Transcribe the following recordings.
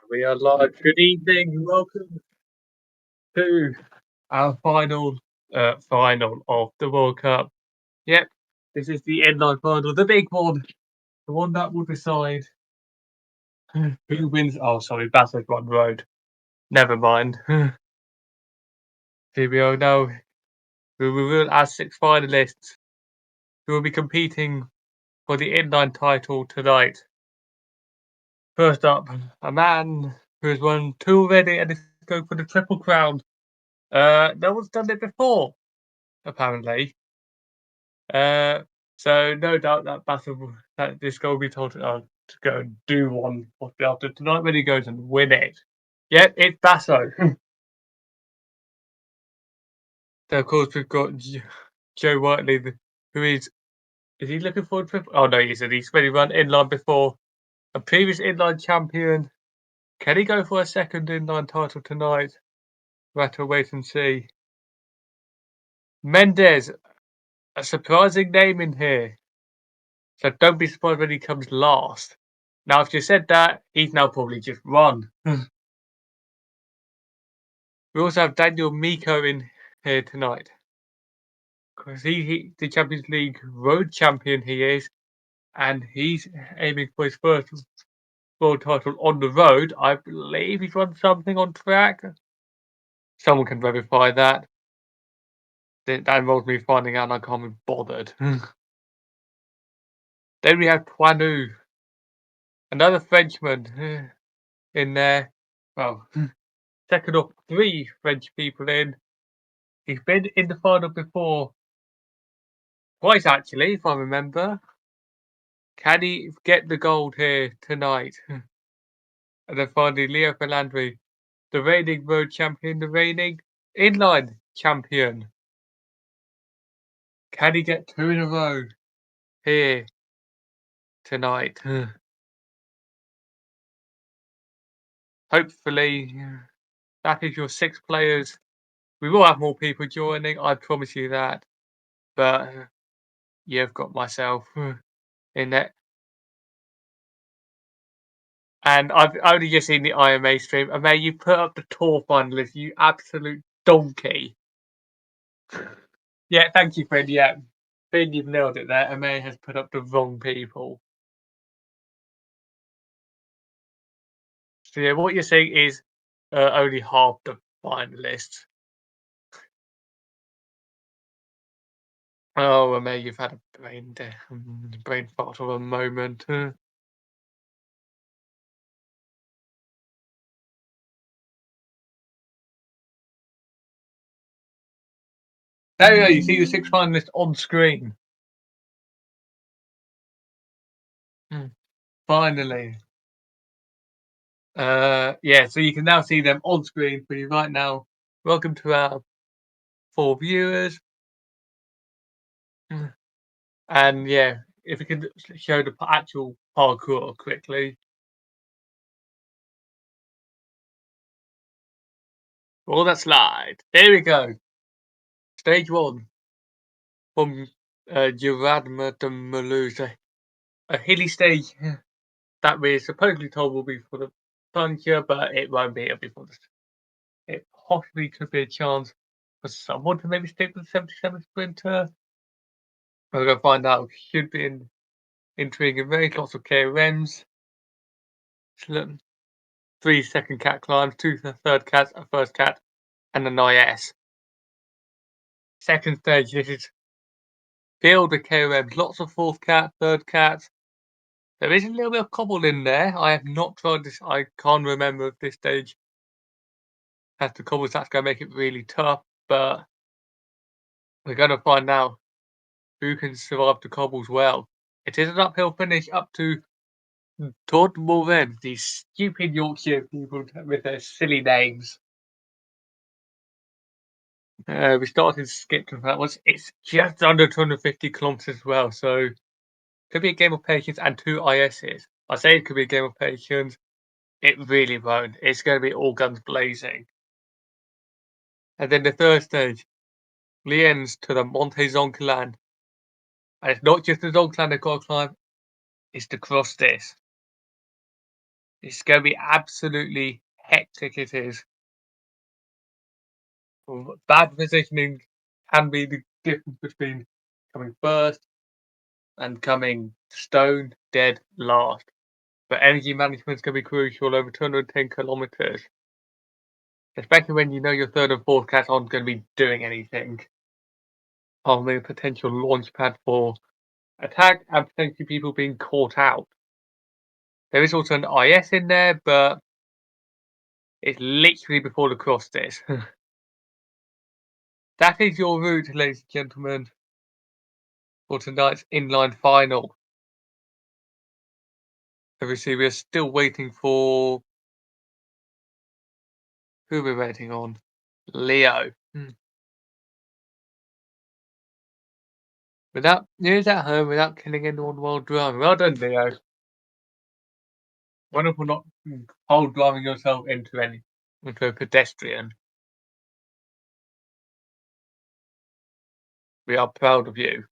We are live. Good evening. Welcome to our final of the World Cup. Yep, this is the Inline final, the big one, the one that will decide who wins. Oh, sorry, Bathurst Run Road. Never mind. Here we are now. We will reveal our six finalists who will be competing for the Inline title tonight. First up, a man who has won two already and is going for the Triple Crown. No one's done it before, apparently. Uh, so no doubt that that this guy will be told to go and do one possibly after tonight when he goes and win it. Yep, it's Basso. So of course we've got Joe Whiteley, who is he looking for a triple? Oh no, he isn't. He's already run inline before, a previous inline champion. Can he go for a second inline title tonight? We'll have to wait and see. Mendes, a surprising name in here. So don't be surprised when he comes last. Now, if you said that, he's now probably just run. We also have Daniel Miko in here tonight. Because he the Champions League road champion he is, and he's aiming for his first world title on the road. I believe he's won something on track. Someone can verify that. That involves me finding out and I can't be bothered. Then we have Poinou, another Frenchman in there. Well, second of three French people in. He's been in the final before. Twice actually, if I remember. Can he get the gold here tonight? And then finally, Leo Falandri, the reigning road champion, the reigning inline champion. Can he get two in a row here tonight? Hopefully, that is your six players. We will have more people joining, I promise you that. But you've got myself in there. And I've only just seen the IMA stream. And may you put up the tour finalists, you absolute donkey. Yeah, thank you, Fred. Yeah, Fred, you've nailed it there. MA has put up the wrong people. So yeah, what you're saying is only half the finalists. Oh, MA, you've had a brain fart of a moment. There you go. You see the six finalists on screen. Finally. Yeah, so you can now see them on screen for you right now. Welcome to our 4 viewers. And yeah, if we could show the actual parkour quickly. All that slide. There we go. Stage 1 from Giradma de Melusa. A hilly stage that we're supposedly told will be for the puncher, but it won't be. It'll be for the. It possibly could be a chance for someone to maybe stick with the 77 sprinter. We're going to find out. Should be intriguing. Very lots of KOMs. 3 second cat climbs, 2 third cats, a first cat, and an IS. Second stage, this is filled with KOMs. Lots of fourth cat, third cats. There is a little bit of cobble in there. I have not tried this. I can't remember if this stage has the cobbles. That's going to make it really tough. But we're going to find out who can survive the cobbles well. It is an uphill finish up to Todd Moran, these stupid Yorkshire people with their silly names. We started to skip to that one. It's just under 250 kilometers as well. So could be a game of patience and 2 ISs. I say it could be a game of patience. It really won't. It's going to be all guns blazing. And then the third stage, Lienz to the Monte Zoncolan. And it's not just the Zoncolan they've got to climb, it's to cross this. It's going to be absolutely hectic. It is. Bad positioning can be the difference between coming first and coming stone dead last. But energy management is going to be crucial over 210 kilometers, especially when you know your third and fourth cat aren't going to be doing anything. On the potential launch pad for attack and potentially people being caught out. There is also an IS in there, but it's literally before the cross this. That is your route, ladies and gentlemen, for tonight's inline final. Obviously, we're still waiting for who we're waiting on. Leo. Without news at home, without killing anyone while driving. Well done, Leo. Wonderful not hold driving yourself into a pedestrian. We are proud of you.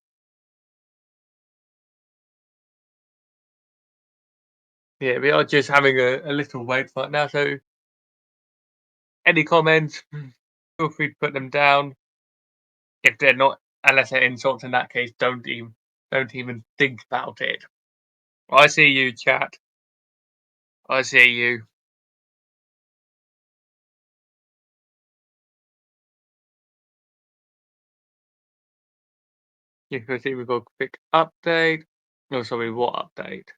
Yeah, we are just having a little wait right now, so any comments, feel free to put them down. If they're not, unless they're insults, in that case, don't even think about it. I see you, chat. I see you. You can see we've got a quick update. No, sorry, what update?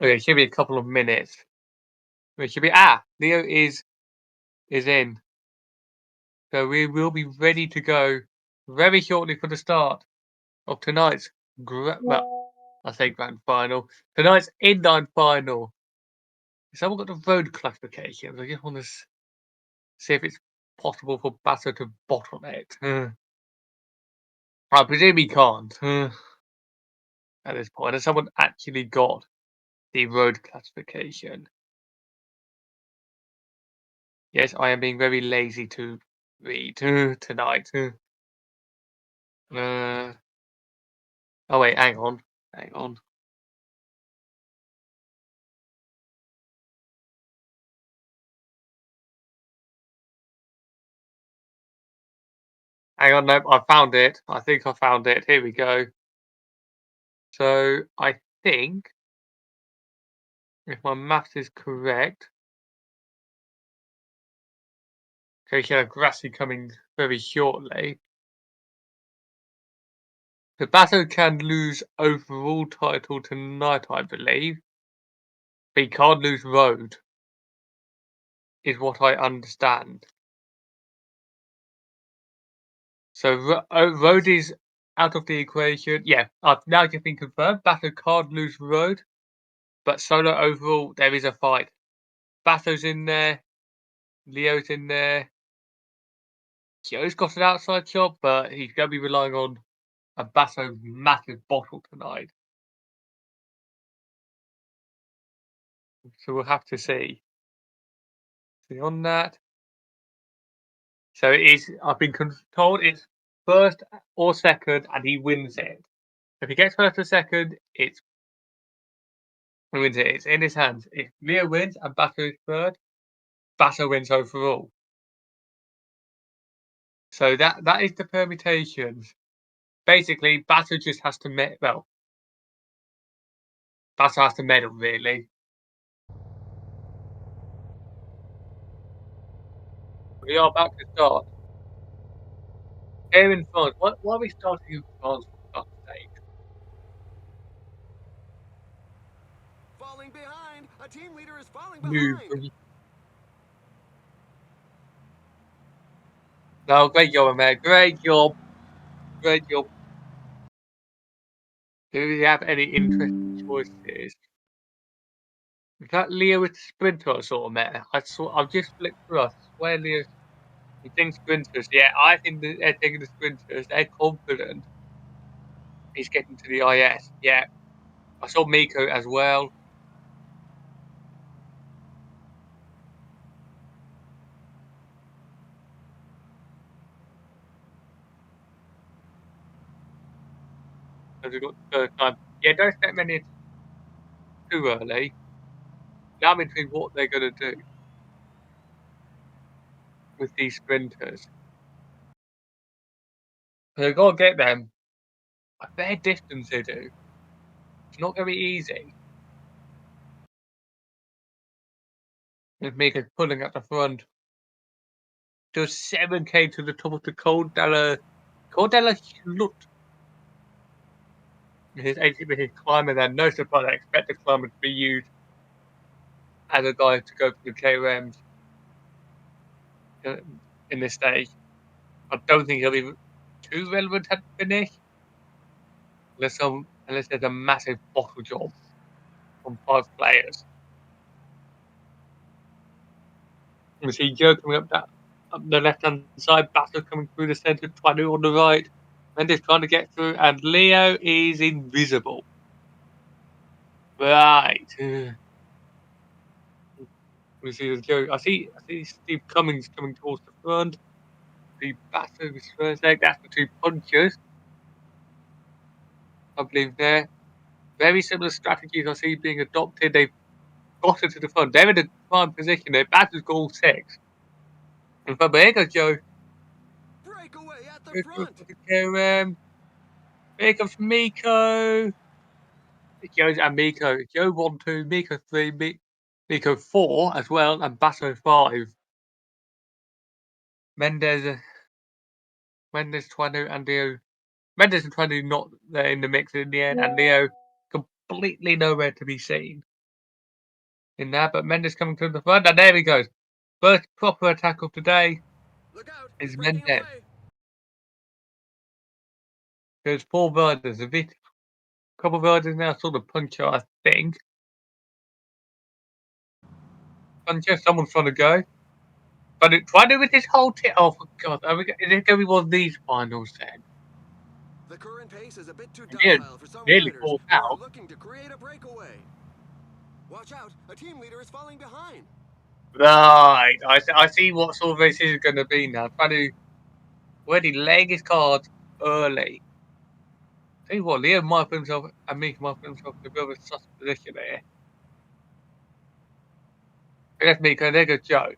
Okay, it should be a couple of minutes. It should be Leo is in. So we will be ready to go very shortly for the start of tonight's well, I say grand final. Tonight's inline final. Someone got the road classifications. I just want to see if it's possible for Basso to bottle it. I presume he can't at this point. Has someone actually got the road classification? Yes, I am being very lazy to read tonight. Oh wait, hang on. Hang on, nope, I found it. I think I found it. Here we go. So I think, if my maths is correct, okay, so Grassi coming very shortly. Sabato can lose overall title tonight, I believe. But he can't lose road, is what I understand. So road is out of the equation. Yeah, I've now just been confirmed. Bato can't lose road, but solo overall, there is a fight. Bato's in there, Leo's in there. Joe's got an outside shot, but he's going to be relying on a Basso massive bottle tonight. So we'll have to see. See on that. So it is, I've been told it's first or second, and he wins it. If he gets first or second, he wins it. It's in his hands. If Leo wins and Basso is third, Basso wins overall. So that is the permutations. Basically, Basso just has to Basso has to medal really. We are about to start. Here in France. Why are we starting in France for fuck's sake? Falling behind. A team leader is falling Move. behind. No, great job, man. Great job. Great job. Do we have any interesting choices? Is that Leo with the sprinter I saw met? I've just flicked through. I swear Leo's he thinks sprinters. Yeah, I think they're taking the sprinters. They're confident. He's getting to the IS. Yeah. I saw Miko as well. As we got the third time. Yeah, don't expect many too early. Now I'm intrigued what they're going to do with these sprinters. They've got to get them a fair distance they do. It's not going to be easy. With Mika pulling at the front. Just 7K to the top of the Cordella. Cordella looked his 80 climber there. No surprise, I expect the climber to be used as a guy to go for the KOMs in this stage. I don't think he'll be too relevant at the finish unless there's a massive bottle job from 5 players. We see Joe coming up the left hand side, Basso coming through the centre, Twanu on the right. Mendes trying to get through, and Leo is invisible. Right. We see the Joe. I see Steve Cummings coming towards the front. The Basso's first leg. That's the two punchers, I believe there. Very similar strategies I see being adopted. They've got it to the front. They're in a prime position. Their Basso's got all 6. And from there goes Joe. Breakaway at the Goes through front. for the KOM. Here comes Miko. Joe's and Miko. Joe 1, 2, Miko 3, Miko 4 as well, and Basso 5. Mendes, Twanu, and Leo. Mendes and Twanu not there in the mix in the end, and Leo completely nowhere to be seen in that. But Mendes coming to the front, and there he goes. First proper attack of the day Look out, is he's breaking Mendes. away. There's 4 riders, a bit. Couple of riders now saw the puncher, I think. Puncher, someone's trying to go. But try to with this whole oh for God, is it going to be one of these finals then? The current pace is a bit too Yeah, docile for some nearly riders caught who are out. looking to create a breakaway. Watch out, a team leader is falling behind. Right, I see what sort of race this is going to be now. Trying to already laying his cards early. Tell you what, Liam might put himself and Mika might put himself in a bit of a sus position here. There's Mika, there goes Joe.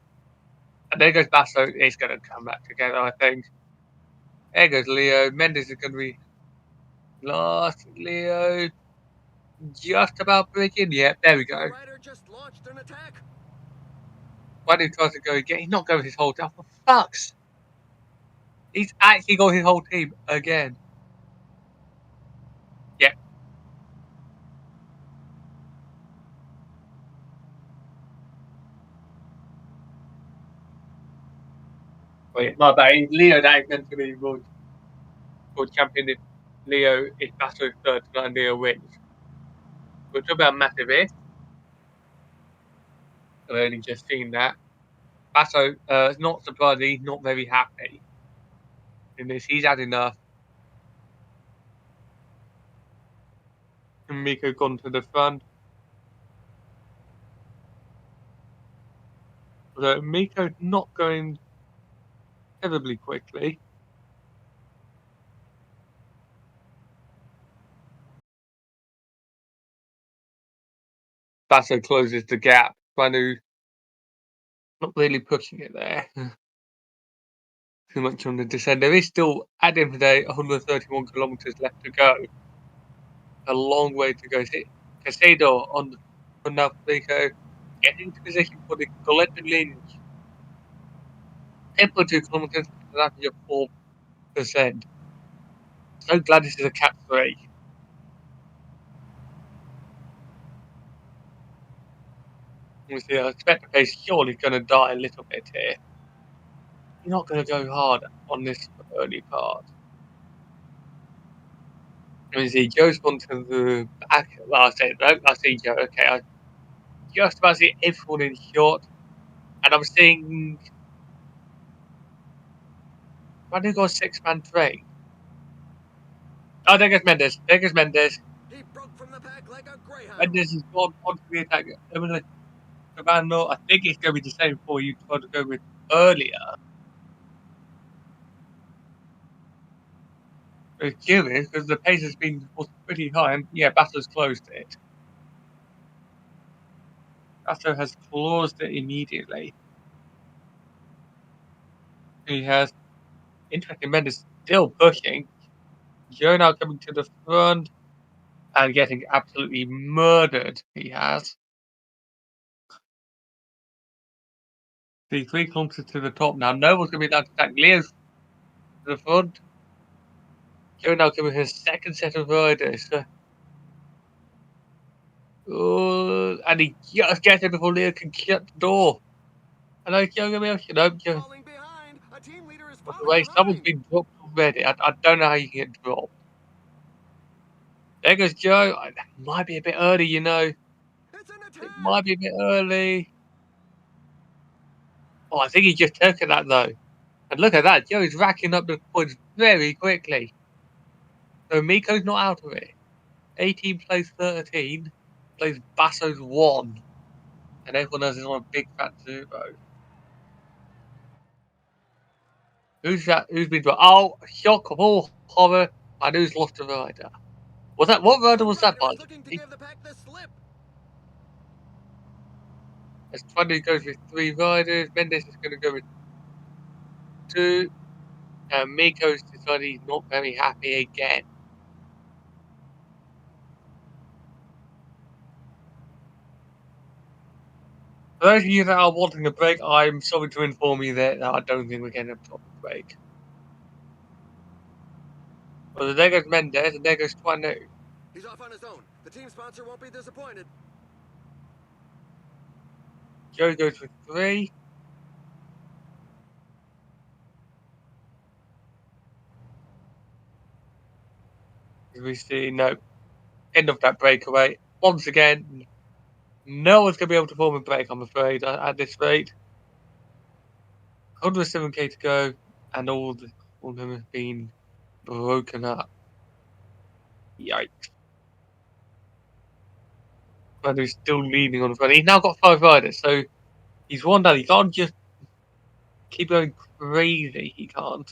And there goes Basso. He's going to come back together, I think. There goes Leo. Mendes is going to be last. Leo just about breaking. Yep, there we The go. rider just launched an attack. Why did he try to go again? He's not going his whole time. For fuck's. He's actually got his whole team again. Yep. Wait, my bad. Leo that is meant to be world champion if Leo is Basso's third and Leo wins. We're talking about massive if. I've only just seen that. Basso, not surprised, he's not very happy in this. He's had enough. And Miko gone to the front. So Miko's not going terribly quickly. Basso closes the gap. Manu not really pushing it there. Too much on the descent. There is still, at the end of the day, 131 kilometres left to go. A long way to go. Casado on Navrico getting into position for the Golden Lynch. 10.2 kilometres at an average of 4%. So glad this is a Cat 3. Obviously, I expect the pace surely going to die a little bit here. You're not going to go hard on this early part. I see Joe's gone to the back. Well, I see Joe. Okay, I just about see everyone in short. And I'm seeing. Why do you got a 6-man train? Oh, there goes Mendes. There goes Mendes. He broke from the pack like a greyhound. Mendes has gone onto the attack. Cabano, I think it's going to be the same for you tried to go with earlier. It's curious because the pace has been pretty high, and yeah, Batto's closed it. Batto has closed it immediately. He has interesting Mendes still pushing. Joe now coming to the front and getting absolutely murdered. He has. The 3 kilometers to the top now. No one's going to be allowed to attack. Leo's to the front. Joe now coming his second set of riders. And he just gets it before Leo can shut the door. Hello, Joe. No, Joe. Falling behind. A team leader is By the falling way, someone's behind. been dropped already. I don't know how you can get dropped. There goes Joe. That might be a bit early, you know. It's an It attack. might be a bit early. Oh, I think he just took it that though. And look at that. Joe's racking up the points very quickly. So Miko's not out of it. 18 plays 13. Plays Basso's 1. And everyone else is on a big fat 0. Who's that? Who's been dropped? Oh, shock of all horror. And who's lost a rider? Was that what rider A was that rider by? is looking to give the pack the slip. As 20 goes with 3 riders, Mendes is going to go with 2, and Miko's decided he's not very happy again. For those of you that are wanting a break, I'm sorry to inform you that I don't think we're getting a proper break. Well, there goes Mendes, and there goes Twanu. He's off on his own. The team sponsor won't be disappointed. Joe goes with 3. We see no end of that breakaway. Once again, no one's going to be able to form a break, I'm afraid, at this rate. 107k to go, and all of them have been broken up. Yikes. And he's still leading on the front. He's now got 5 riders, so he's won that. He can't just keep going crazy. He can't.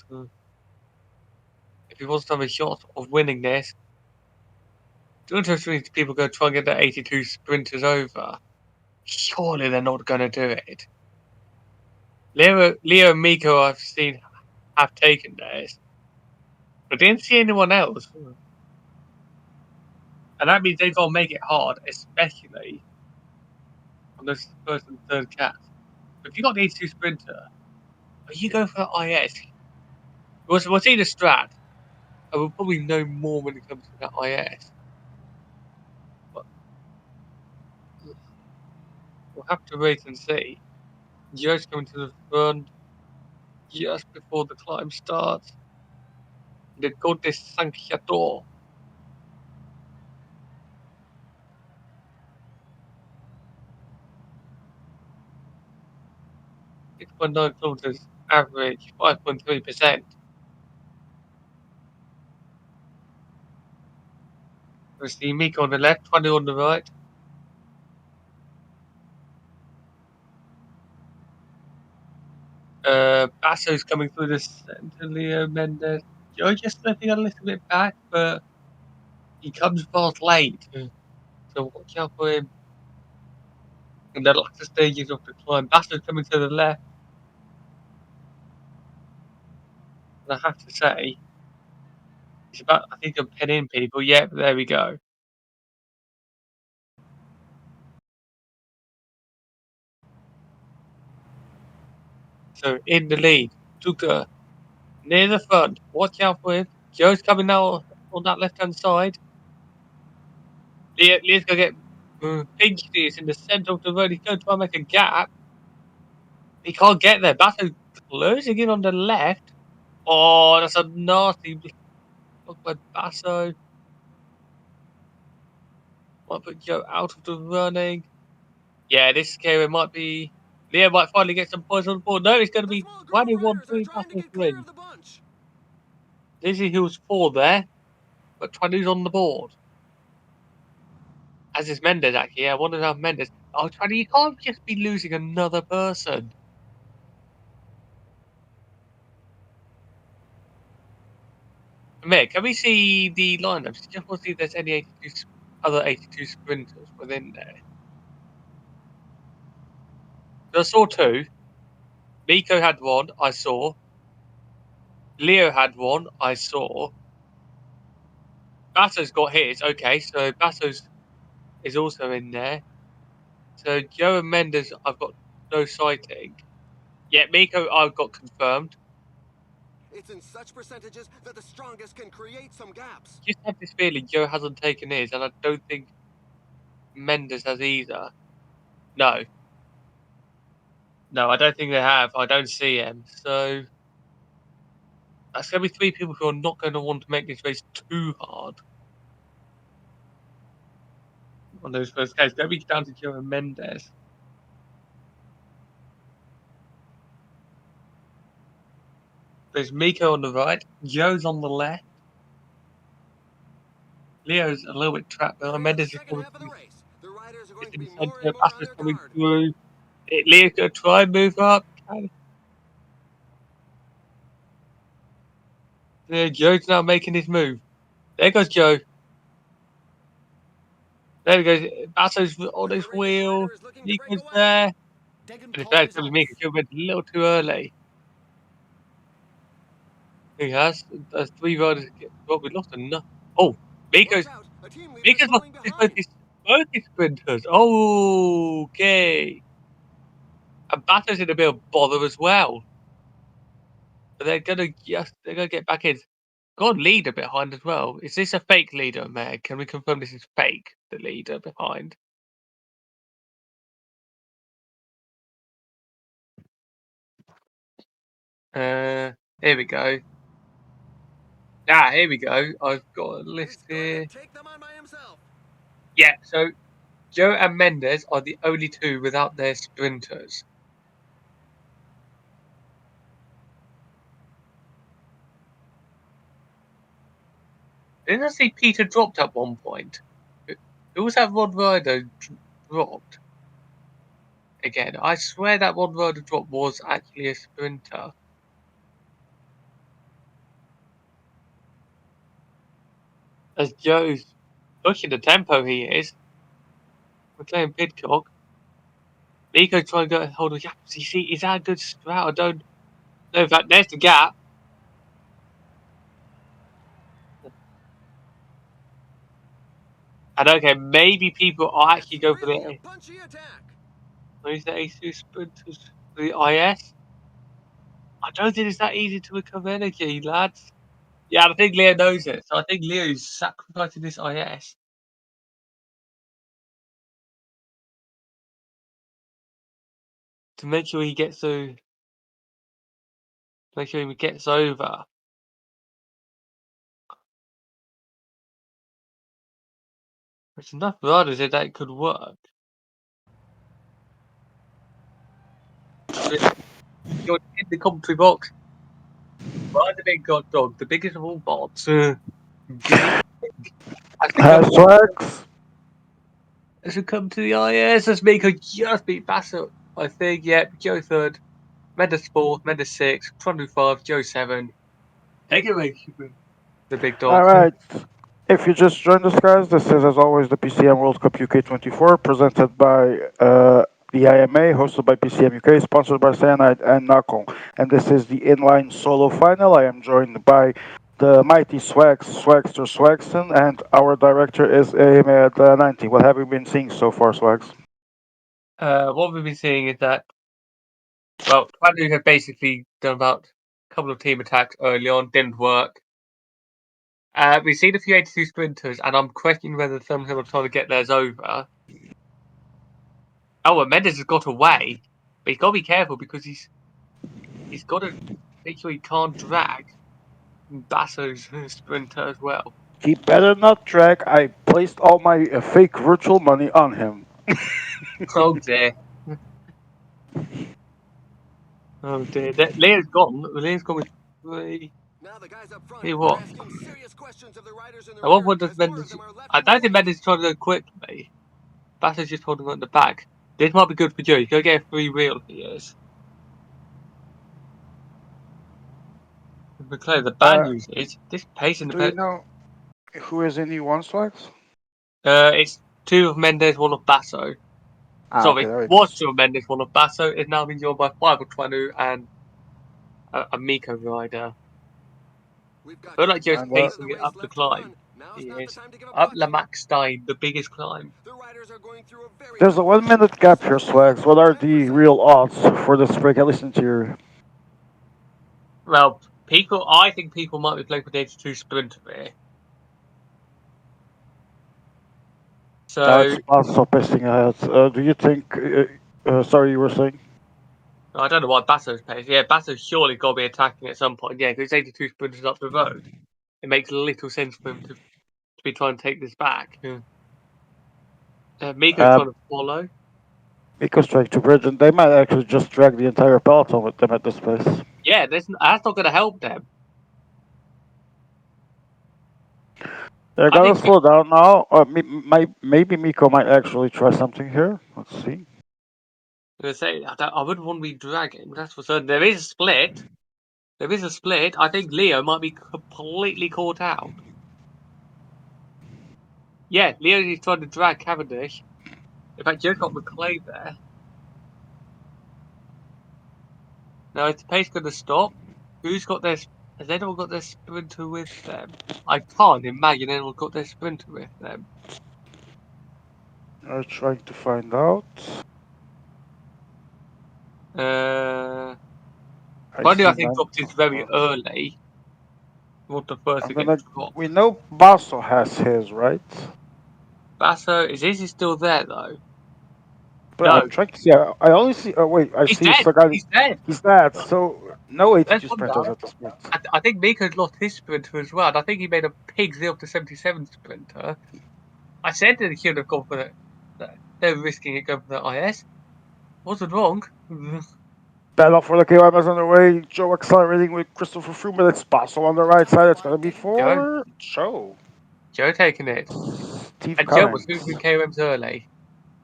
If he wants to have a shot of winning this, don't think people go try and get the 82 sprinters over. Surely they're not going to do it. Leo and Miko I've seen have taken theirs, but I didn't see anyone else. And that means they've got to make it hard, especially on this first and third cat. If you got the 82 sprinter, are you going for IS? We'll see the strat. I will probably know more when it comes to that IS. But we'll have to wait and see. Joe's coming to the front just before the climb starts. The Côte de Saint-Chateau. 6.9 kilometers average, 5.3%. We see Miko on the left, 20 on the right. Basso's coming through the centre, Leo Mendes. Joe just slipping a little bit back, but he comes fast late. So watch out for him in the latter stages of the climb. Basso's coming to the left. And I have to say, he's about, I think, I'm pinning people. Yep, there we go. So in the lead, Tuka near the front. Watch out for him. Joe's coming now on that left hand side. Leo's going to get pinched. He's in the centre of the road. He's going to try and make a gap. He can't get there. Basso's closing in on the left. Oh, that's a nasty block by Basso. Might put Joe out of the running. Yeah, this scary might be. Leo might finally get some points on the board. No, it's going to The be small group of 21 riders are 3 trying to Basso get clear 3. of the bunch. Dizzy Hill's 4 there. but Tranu's on the board. As is Mendes, actually. Yeah, one and a half Mendes. Oh, Tranu, you can't just be losing another person. Mick, can we see the lineups? Just want to see if there's any other 82 sprinters within there. So I saw two. Nico had one, I saw. Leo had one, I saw. Basso's got his. Okay, so Basso's is also in there. So Joe and Mendes, I've got no sighting. Yeah, Miko, I've got confirmed. It's in such percentages that the strongest can create some gaps. Just have this feeling Joe hasn't taken his, and I don't think Mendes has either. No. No, I don't think they have. I don't see him. So that's going to be three people who are not going to want to make this race too hard on those first guys. Going to be down to Joe and Mendes. There's Miko on the right. Joe's on the left. Leo's a little bit trapped there. We're in the Mendes is second coming half of the through. race. The riders are It's going to in be the more centre. and more on Basso's their coming guard. through. Leo's going to try and move up. Joe's now making his move. There goes Joe. There he goes. Basso's on The his courageous wheel. rider is looking to break Nico's away. there. Taking And it's pole fair is to off. Miko. Joe went a little too early. He has. There's three riders. Well, we lost enough. Oh, Watch Miko's out, a team leader is Miko's lost falling both behind. his sprinters. Okay. And Basso's in a bit of bother as well. But they're gonna get back in. Got a leader behind as well. Is this a fake leader, Meg? Can we confirm this is fake? The leader behind. Here we go. Here we go. I've got a list He's going here. to take them on by himself. Yeah, so Joe and Mendes are the only two without their sprinters. Didn't I see Peter dropped at one point? Who was that Rod Rider dropped? Again, I swear that Rod Rider drop was actually a sprinter. As Joe's pushing the tempo he is. We're playing Pidcock. Nico trying to get hold of Gap. You see, is that a good strat? I don't know if that there's the gap. And okay, maybe people are That's actually going for really a the punchy attack. A2 sprinters for the IS. I don't think it's that easy to recover energy, lads. Yeah, I think Leo knows it. So I think Leo's sacrificing this IS. To make sure he gets through. Make sure he gets over. There's enough riders here that it could work. You're in the commentary box. Ride the big god dog, the biggest of all bots. Big. As we come Swags. as we come to the IS, as Miko just beat Bassett, I think. Yep, Joe third, Mendes fourth, Mendes sixth, Trondu five, Joe seven. Take it away, the big All dog. right. If you just joined us, guys, this is, as always, the PCM World Cup UK 24, presented by the IMA, hosted by PCM UK, sponsored by Cyanide and Knuckle. And this is the inline solo final. I am joined by the mighty Swagster Swagston, and our director is Ahmed 90. What have we been seeing so far, Swags? What we've been seeing is that, well, Trondu have basically done about a couple of team attacks early on, didn't work. We've seen a few 82 sprinters, and I'm questioning whether some of them are trying to get theirs over. Oh, and Mendes has got away, but he's got to be careful because he's got to make sure he can't drag Basso's sprinter as well. He better not track. I placed all my fake virtual money on him. Oh dear. Oh dear. Leo's gone. Leo's gone with three. Now the guys up front See are what? asking serious questions of the riders in the At what rear point does as more of Mendes? them are left I in the don't think wake. Mendes is trying to go quickly. Basso's just holding on the back. This might be good for Joe. He's going to get a free wheel if he is. McLaren, the bad Uh, news is this pace in the do you pit. know who is in E1 swags? It's two of Mendes, one of Basso. Ah, okay, Sorry, that makes was sense. two of Mendes, one of Basso. It's now been joined by five of Twanu and a Miko rider. We've I got feel just like Joe's one And third of pacing the it race up the left to climb. run. Now's He not the is time to give a up puck. Lamac Stein, the biggest climb. The riders are going through a very there's a tough 1 minute as gap some here, of them are swags. looking What for are the 10%. real odds for this break? At least in theory. Well, I think people might be playing for the 82 sprinter here. That's So also pacing ahead. Do you think? Sorry, you were saying? I don't know why Basso's pace. Yeah, Basso's surely got to be attacking at some point. Yeah, because 82 sprinters up the road. It makes little sense for him to be trying to take this back. Yeah. Miko's Uh, trying to follow. Miko's trying to bridge, and they might actually just drag the entire peloton with them at this pace. Yeah, that's not going to help them. They I gotta think slow down now. Maybe Miko might actually try something here. Let's see. I'm going to say I wouldn't want to be dragging. That's for certain. There is a split. There is a split. I think Leo might be completely caught out. Yeah, Leo is trying to drag Cavendish. In fact, Joe's got McLean there. Now, is the pace going to stop? Who's got their? Has anyone got their sprinter with them? I can't imagine anyone got their sprinter with them. Are trying to find out. Uh, I Funny, see I think nine. dropped his very early. What the first I'm to get gonna. dropped. We know Basso has his, right? Basso, is Izzy still there though? But No, I'm trying to see. I only see. Oh wait, I he's see dead. Sagani. He's dead. He's dead. So no There's 82 one sprinters down. at this point. I think Miko's lost his sprinter as well. And I think he made a pig 0 to 77 sprinter. I said that he should have gone for it. They're risking it going for the IS. Wasn't wrong. Battle for the KOM is underway. Joe accelerating with Christopher Froome, but it's Basso on the right side. It's gonna be Joe, for Joe. Joe taking it. Steve And Joe was Cummings. hoovering KOMs early.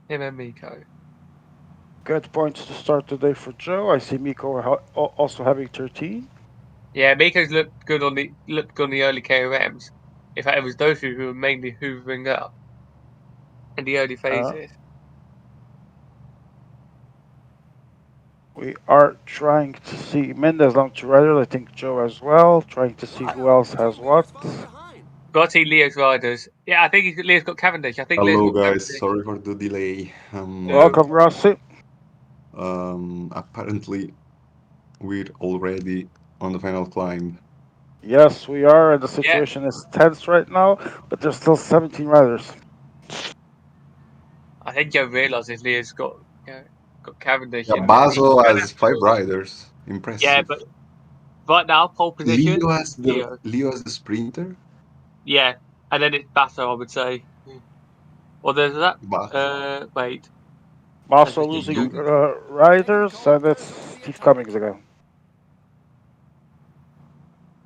Him and Miko. Good points to start the day for Joe. I see Miko also having 13. Yeah, Miko's looked good on the early KOMs. In fact, it was those two who were mainly hoovering up in the early Uh, phases. we are trying to see Mendez down to riders. I think Joe as well. Trying to see Look who out! else A has team leader what. is falling behind. Got to see Leo's riders. Yeah, I think Leo's got Cavendish. I think Leo's Hello got guys, Cavendish. sorry for the delay. No. Welcome, Rossi. Apparently we're already on the final climb. Yes, we are, and the Yeah, situation is tense right now, but there's still 17 riders. I think Joe realises Leo's got Cavendish Yeah, and he's Baso gonna has have to five go. riders. Yeah, Impressive. but right now pole position, Leo has the Leo. Leo has the sprinter. Yeah, and then it's Basso, I would say. Or there's that. But Wait. As we Also see losing Joe. do Taking riders, cold and it's turns over the Steve attack. Cummings again.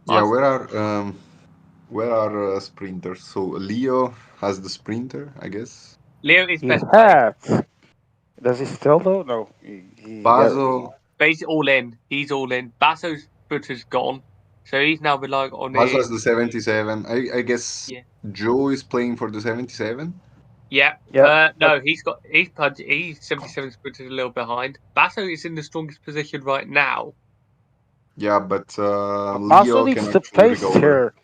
yeah, I where are sprinters? So Leo has the sprinter, I guess. Leo is He best placed. had. Does he still though? No, he got. Baso But he's all in. He's all in. Basso's foot is gone. So he's now relying on Baso his. has the 77. I guess Yeah. Joe is playing for the 77. Yeah. Yeah, but No, he's 77 sprinters a little behind. Basso is in the strongest position right now. Yeah, but Basso Leo needs can to actually pace recover. here.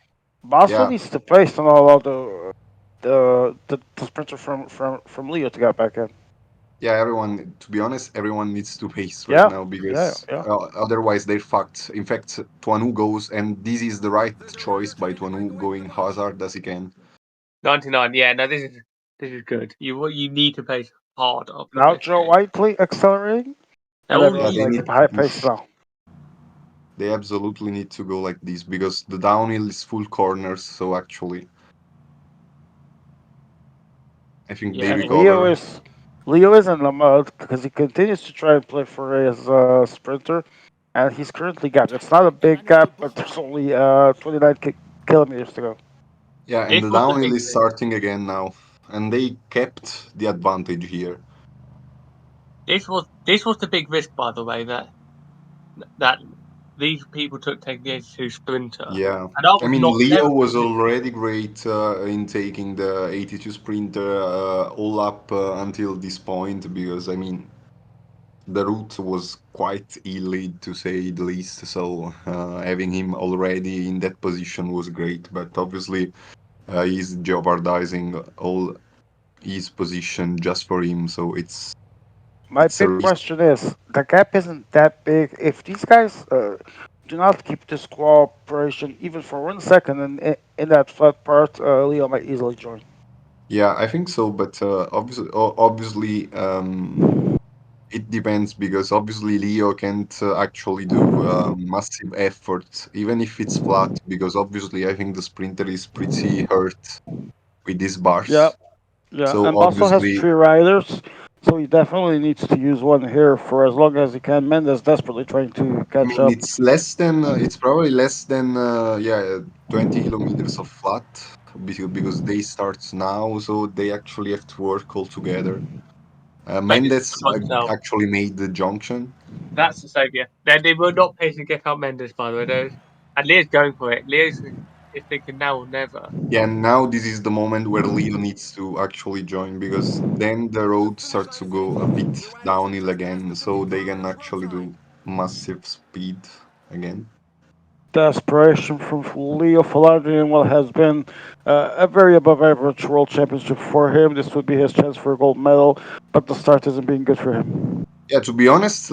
Basso Yeah, needs to pace on all of the sprinter from Leo to get back in. yeah. Everyone, to be honest, everyone needs to pace right Yeah, now yeah, because yeah. otherwise they're fucked. In fact, Tuanu goes, and this is the right The choice director by trying to break Tuanu away from going the bunch. Hazard as he can. 99. Yeah, no, this is good. You need to pace hard after Now this Joe game. Whiteley accelerating, They're and all Yeah, everyone's they leading. going need at a to high pace push. now. They absolutely need to go like this because the downhill is full corners. So actually, I think they Yeah, And recover. Leo is in the mud because he continues to try and play for his sprinter, and he's currently gapped. It's not a big gap, but there's only 29 kilometers to go. Yeah, and This the was the downhill big is risk. starting again now, and they kept the advantage here. This was the big risk, by the way, that these people took taking the 82 Sprinter. Yeah, And I I was mean not Leo never was already great in taking the 82 Sprinter all up until this point because I mean the route was quite elite to say the least. So having him already in that position was great, but obviously he's jeopardizing all his position just for him. So My it's a big risk. question is the gap isn't that big. If these guys do not keep this cooperation even for 1 second in that flat part, Leo might easily join. Yeah, I think so, but obviously, it depends because obviously Leo can't actually do massive effort, even if it's flat, because obviously I think the sprinter is pretty hurt with these Yeah, bars. yeah. So And Basso has obviously, 3 riders, so he definitely needs to use one here for as long as he can. Mendes desperately trying to I catch mean, up. it's probably less than, yeah, 20 kilometers of flat because they start now, so they actually have to work all together. they just Mendes themselves. actually made the junction. That's the saviour. They were not paying to get up Mendes, by the way. And Leo's going for it. Leo's is thinking now or never. Yeah, now this is the moment where Leo needs to actually join because then the The road finish starts line to is go a empty. bit Your riders have downhill just again, desperately so they drawn can the front actually line. do massive speed again. Desperation from Leo Faladri in what has been a very above average world championship for him. This would be his chance for a gold medal, but the start isn't being good for him. Yeah, to be honest,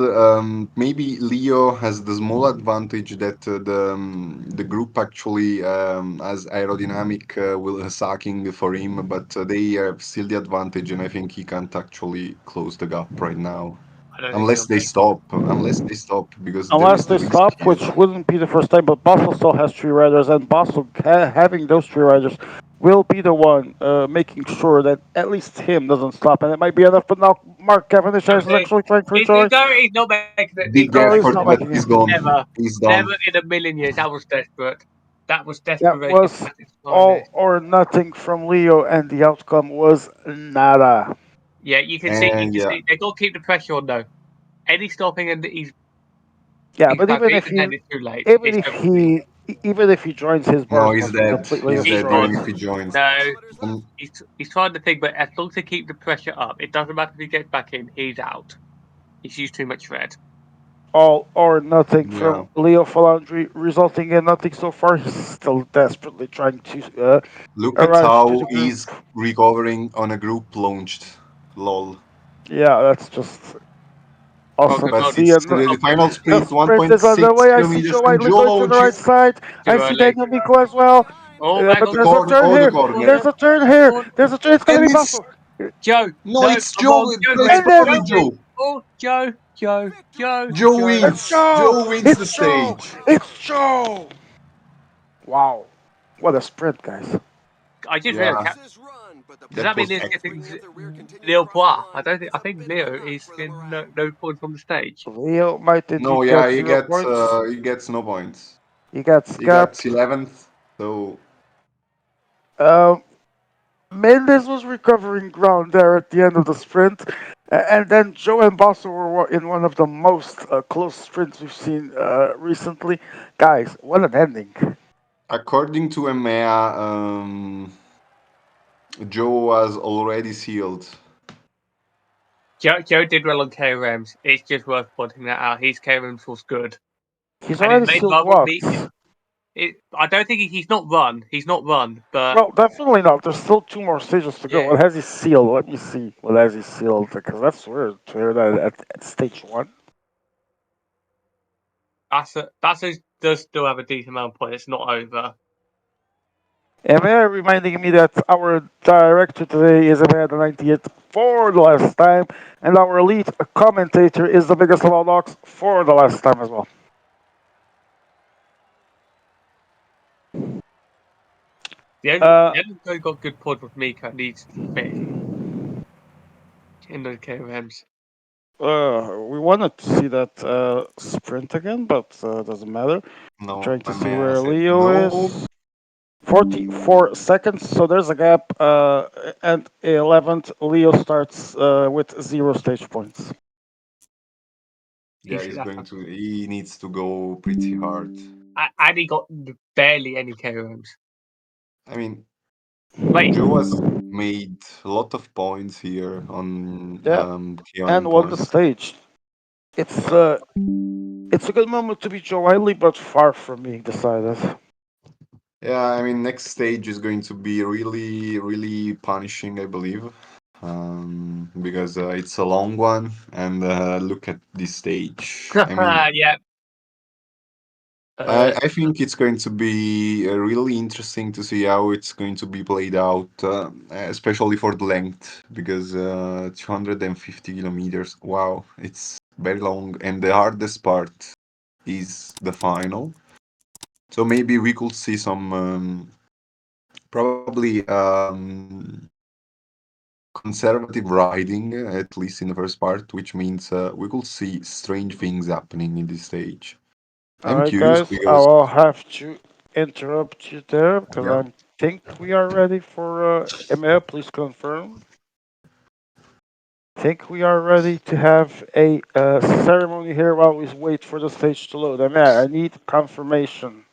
maybe Leo has the small advantage that the group actually has aerodynamic will sacking for him, but they have still the advantage, and I think he can't actually close the gap right now. I don't think Unless he'll they make stop, because there Unless is they the risk stop, here. which wouldn't be the first time, but Basel still has 3 riders, and Basel having those 3 riders will be the one making sure that at least him doesn't stop, and it might be enough. But now Mark Cavendish is Okay. actually trying to He's, rejoin. he's, no, he's not making it. He's Big not No, he's making effort, not it. but making he's it. gone. Never. He's Never done. in a million years. That was desperate. That was That desperation was at its all finest. or nothing from Leo, and the outcome was nada. Yeah, you can see. You And can yeah, see. They got to keep the pressure on though. Any stopping and Yeah, he's but back. even if Even he, then, it's too late. even It's if over for me. he, even if he joins, his no, bars he's must be dead. completely He's He's dead destroyed. even not. if he joins. No, 5 kilometers And left. he's trying to think, but as long as they keep the pressure up, it doesn't matter if he gets back in. He's out. He's used too much red. All or nothing yeah, from Leo Falandri, resulting in nothing so far. He's still desperately trying to look at arrive to how the group. he's recovering on a group launched. Lol. Yeah, that's just Oh, awesome good to But God. see. it's And the final the sprint, sprint is on 1.6 the way. I see kilometers, Joe and Whiteley going to Joe the right just side. Too I see early. Daniel Miko Riders as have just well. behind. Oh, hang But on. the there's a corner, turn oh, the here. corner. There's Corner. a turn here. Corner. There's a turn. It's gonna And be it's Basso. Joe. no, No, it's I'm wrong. Joe. Joe It's wins. Mendes. probably Joe wins. Joe. Oh, Joe. Joe. Victory Joe. Joe Joe. It's wins. Joe. Joe wins the It's Joe. stage. It's Joe. Wow. What a sprint, guys. I just Yeah, realized. Continues this run, but the Does that that mean was Pirates Leo's fans hectic. getting bringing up the rear continues Leo across the Bois? I line, don't but think. it's I a think bit of a Leo knock is for the getting morale. no points from the stage. Leo might No, indeed yeah, get 0 points. he gets no points. He gets He got gapped. 11th. So Um, Mendes was recovering ground there at the end of the sprint. And then Joe and Basso were in one of the most close sprints we've seen recently. Guys, what an ending. according to EMEA, Joe was already sealed. Joe did well on KRMs. It's just worth pointing that out. His KRMs was good, He's and his already main sealed rival what? meet. I don't think he's not run. He's not run, but Well, definitely not. There's still 2 more stages to go. yeah, What has he sealed? Let me see. What has he sealed? Because that's weird to hear that at stage 1. Basso does still have a decent amount of points. It's not over. And they're reminding me that our director today is about the 98th for the last time, and our elite commentator is the biggest of all dogs for the last time as well. The only guy who got good points was Mika. Needs fifth in the KRMs. We wanted to see that sprint again, but doesn't matter. No, Trying to my see man where said Leo no. is. 44 seconds, so there's a gap. And 11th, Leo starts with 0 stage points. He Yeah, should he's have. going to. He needs to go pretty hard. And he got barely any KOMs. I mean, Wait, Joe has made a lot of points here on Yeah, and Keanu won the points. stage. It's Yeah, uh, it's a good moment to be Joe Wiley, but far from being decided. yeah. I mean, next stage is going to be really, really punishing, I believe, because it's a long one. And look at this stage. I mean, yeah. I, Uh, I think it's going to be really interesting to see how it's going to be played out, especially for the length, because 250 kilometers, wow, it's very long, and the hardest part is the final. So maybe we could see some probably conservative riding, at least in the first part, which means we could see strange things happening in this stage. All I'm right, curious guys, I because, will have to interrupt you there because yeah. I think we are ready for Emil. Please confirm. Think we are ready to have a ceremony here while we wait for the stage to load. Emil, I need confirmation.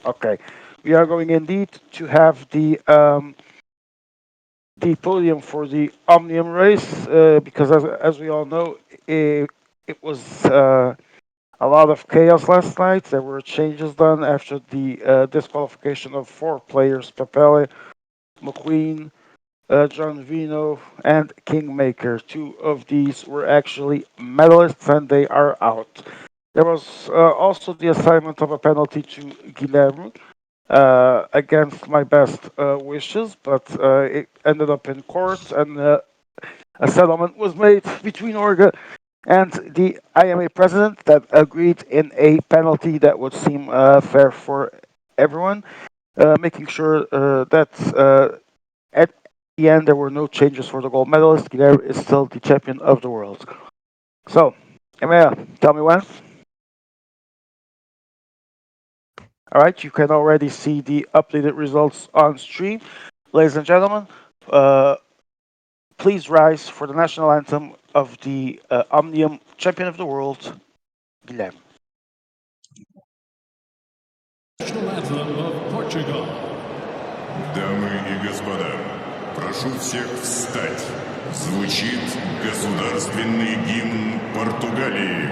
Okay, we are going indeed to have the podium for the Omnium race because as we all know, it was a lot of chaos last night. There were changes done after the disqualification of four players: Papele, McQueen, John Vino, and Kingmaker. Two of these were actually medalists, and they are out. There was also the assignment of a penalty to Guilherme against my best wishes, but it ended up in court, and a settlement was made between Orga and the IMA president that agreed in a penalty that would seem fair for everyone, making sure that at the end there were no changes for the gold medalist. Guilherme is still the champion of the world. So, Emea, tell me when. All right, you can already see the updated results on stream. Ladies and gentlemen, uh, please rise for the national anthem of the Omnium champion of the world, Guilherme. National anthem of Portugal. Дамы и господа, прошу всех встать. Звучит государственный гимн Португалии.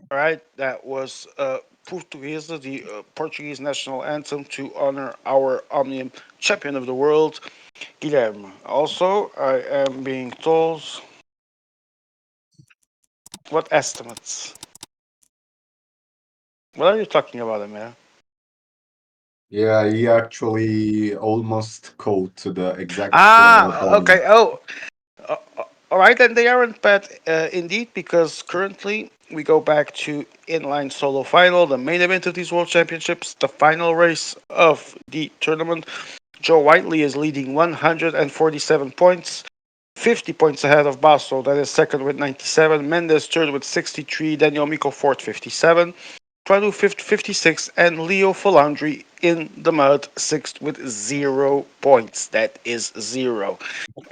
All right, that was Portuguesa, the Portuguese national anthem to honor our Omnium champion of the world, Guilherme. Also, I am being told what estimates. What are you talking about, Emea? Yeah, he actually almost caught the exact point. Okay. Oh, all right, then they aren't bad indeed, because currently we go back to inline solo final, the main event of these World Championships, the final race of the tournament. Joe Whiteley is leading 147 points, 50 points ahead of Basso, that is second with 97. Mendes third with 63. Daniel Miko fourth, 57. Tradu fifth, 56. And Leo Falandri in the mud, sixth with 0 points. That is 0.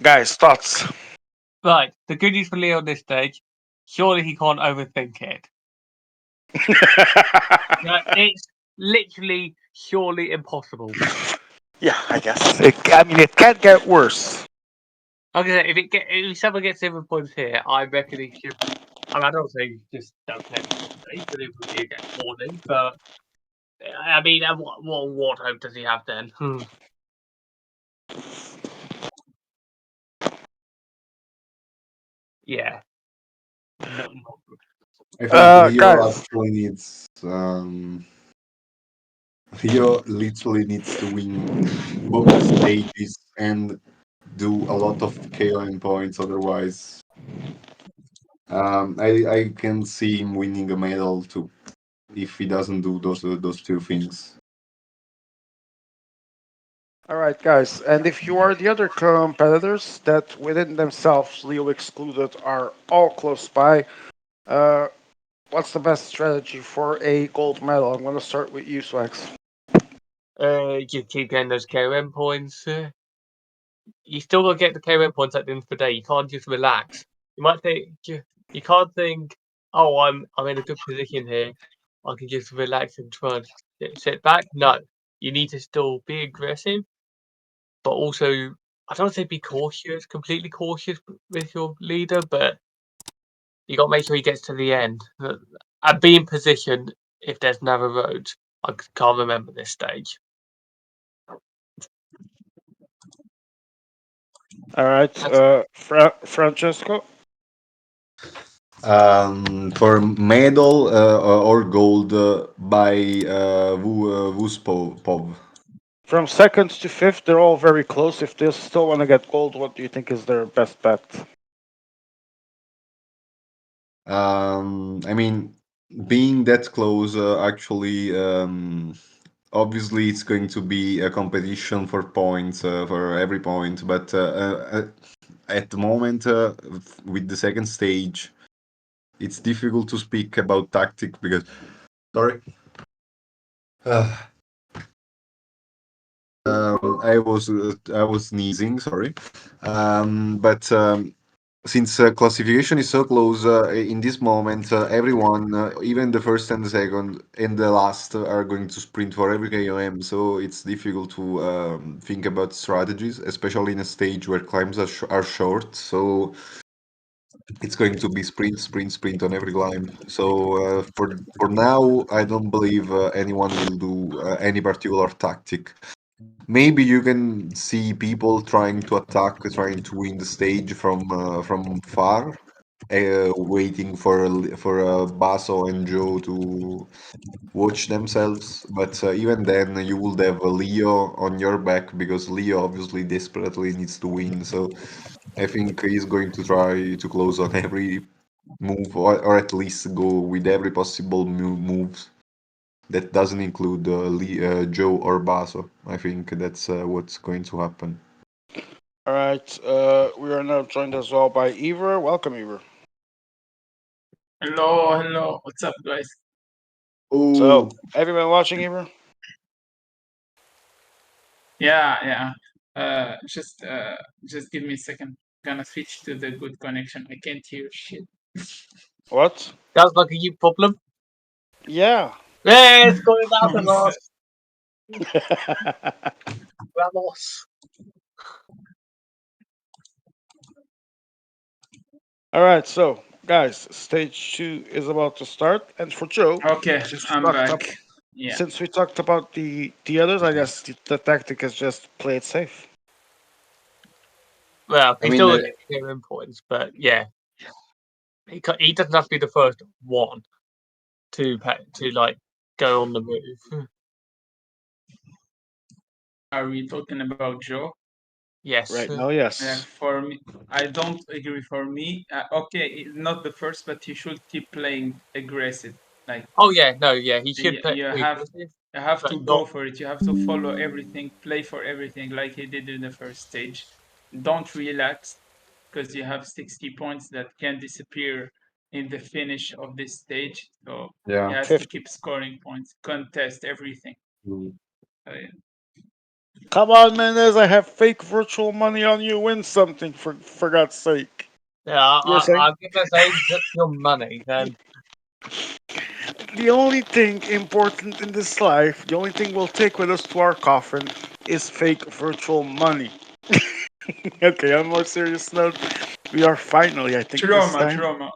Guys, thoughts? Right, the good news for Leo on this stage, surely he can't overthink it. Right, it's literally surely impossible. Yeah, I guess. It can't get worse. Like I said, if someone gets 7 points here, I reckon he should. I don't say just don't play the stage, but it would be against warning. But I mean, what hope does he have then? Yeah, not good. I think Leo Guys. actually needs Leo literally needs to win both the stages and do a lot of KOM points. Otherwise, I can see him winning a medal too if he doesn't do those two things. All right, guys. And if you are the other competitors that within themselves, Leo excluded, are all close by, uh, what's the best strategy for a gold medal? I'm going to start with you, Swax. You keep getting those KOM points. You still got to get the KOM points at the end of the day. You can't just relax. You might think you can't think, oh, I'm in a good position here. I can just relax and try and sit back. No, you need to still be aggressive, but also I don't want to say be cautious, completely cautious with your leader, but you got to make sure he gets to the end and be in position if there's narrow roads. I can't remember this stage. All right, Francesco. For medal or gold by Vuspov. From second to fifth, they're all very close. If they still want to get gold, what do you think is their best bet? I mean, being that close, actually, obviously it's going to be a competition for points, for every point. But at the moment, with the second stage, it's difficult to speak about tactic because, sorry, I was sneezing. Sorry, but since classification is so close in this moment, everyone, even the first and the second and the last, are going to sprint for every KOM. So it's difficult to think about strategies, especially in a stage where climbs are short. So it's going to be sprint, sprint, sprint on every climb. So for now, I don't believe anyone will do any particular tactic. Maybe you can see people trying to attack, trying to win the stage from far, waiting for Basso and Joe to watch themselves. But even then, you would have Leo on your back because Leo obviously desperately needs to win. So I think he's going to try to close on every move, or at least go with every possible moves. That doesn't include Joe or Basso. I think that's what's going to happen. All right, we are now joined as well by Ever. Welcome, Ever. Hello. What's up, guys? So, Oh, have you been watching, Ever? Yeah. Just give me a second. Gonna switch to the good connection. I can't hear shit. What? Sounds like a you problem. Yeah. Let's go down the loss. Vamos. All right, so guys, stage 2 is about to start, and for Joe, Okay, since we I'm talked back. up, Yeah. since we talked about the others, I guess the tactic is just play it safe. Well, I he's mean, still gonna get KOM points, but yeah, he doesn't have to be the first one to like go on the move. Are we talking about Joe? Yes. Right now, yes. For me, I don't agree. For me, okay, not the first, but he should keep playing aggressive. Like Oh yeah, no, yeah, he should play you aggressive, have but to not. go for it. You have to follow everything, play for everything, like he did in the first stage. Don't relax. because you have 60 points that can disappear in the finish of this stage. So he Yeah. has 50. to keep scoring points, contest everything. Mm. Yeah. Come on, Mendez, I have fake virtual money on you. Win something, for God's sake. Yeah, You were saying? I'm gonna say just your money then. The only thing important in this life, the only thing we'll take with us to our coffin is fake virtual money. Okay, on a more serious note, we are finally, I think this time, Trauma.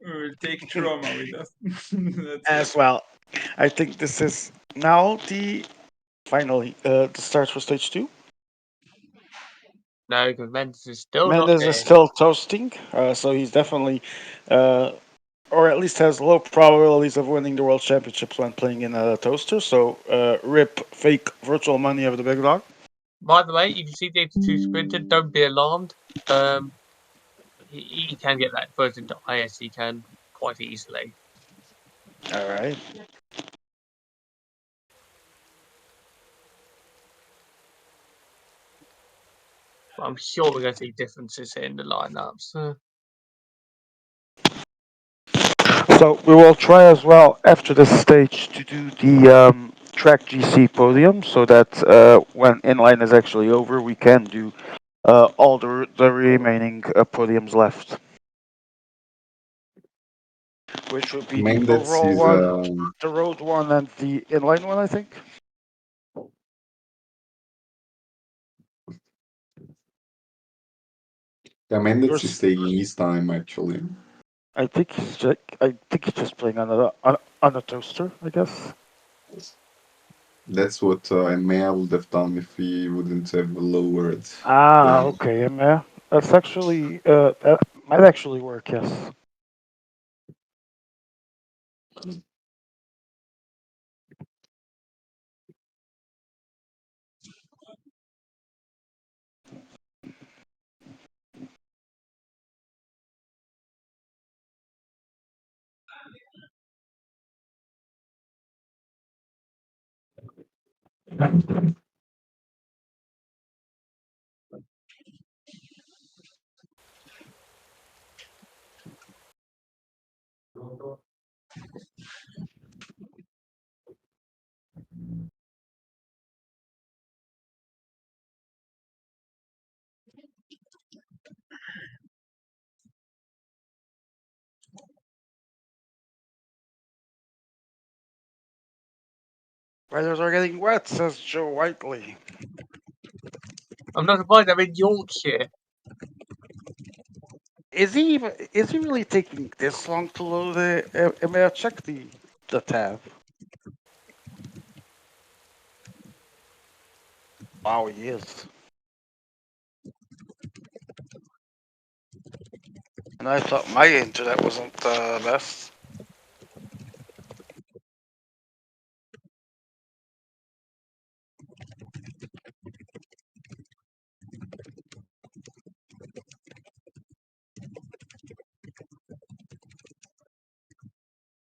We will take trauma with us. That's as well. I think this is now the start for stage 2. No, because Mendes is still not Mendez is there. still toasting, so he's definitely, or at least has low probabilities of winning the world championships when playing in a toaster. So, rip fake virtual money of the big dog. By the way, if you see the 82 sprinter, don't be alarmed. He can get that first into IS. He can quite easily. All right. But I'm sure we're going to see differences in the lineups. So we will try as well after this stage to do the track GC podium, so that when inline is actually over, we can do all the remaining podiums left, which would be the Mendes overall is one, the road one, and the inline one, I think. Mendes is Yours, taking his time actually. I think he's just playing on a toaster, I guess. That's what Emea would have done if he wouldn't have lowered Ah, the. okay, yeah. That's actually that might actually work. Yes. Riders are getting wet, says Joe Whiteley. I'm not surprised. I'm in Yorkshire. Is he really taking this long to load the? May I check the tab? Wow, he is. And I thought my internet wasn't the best.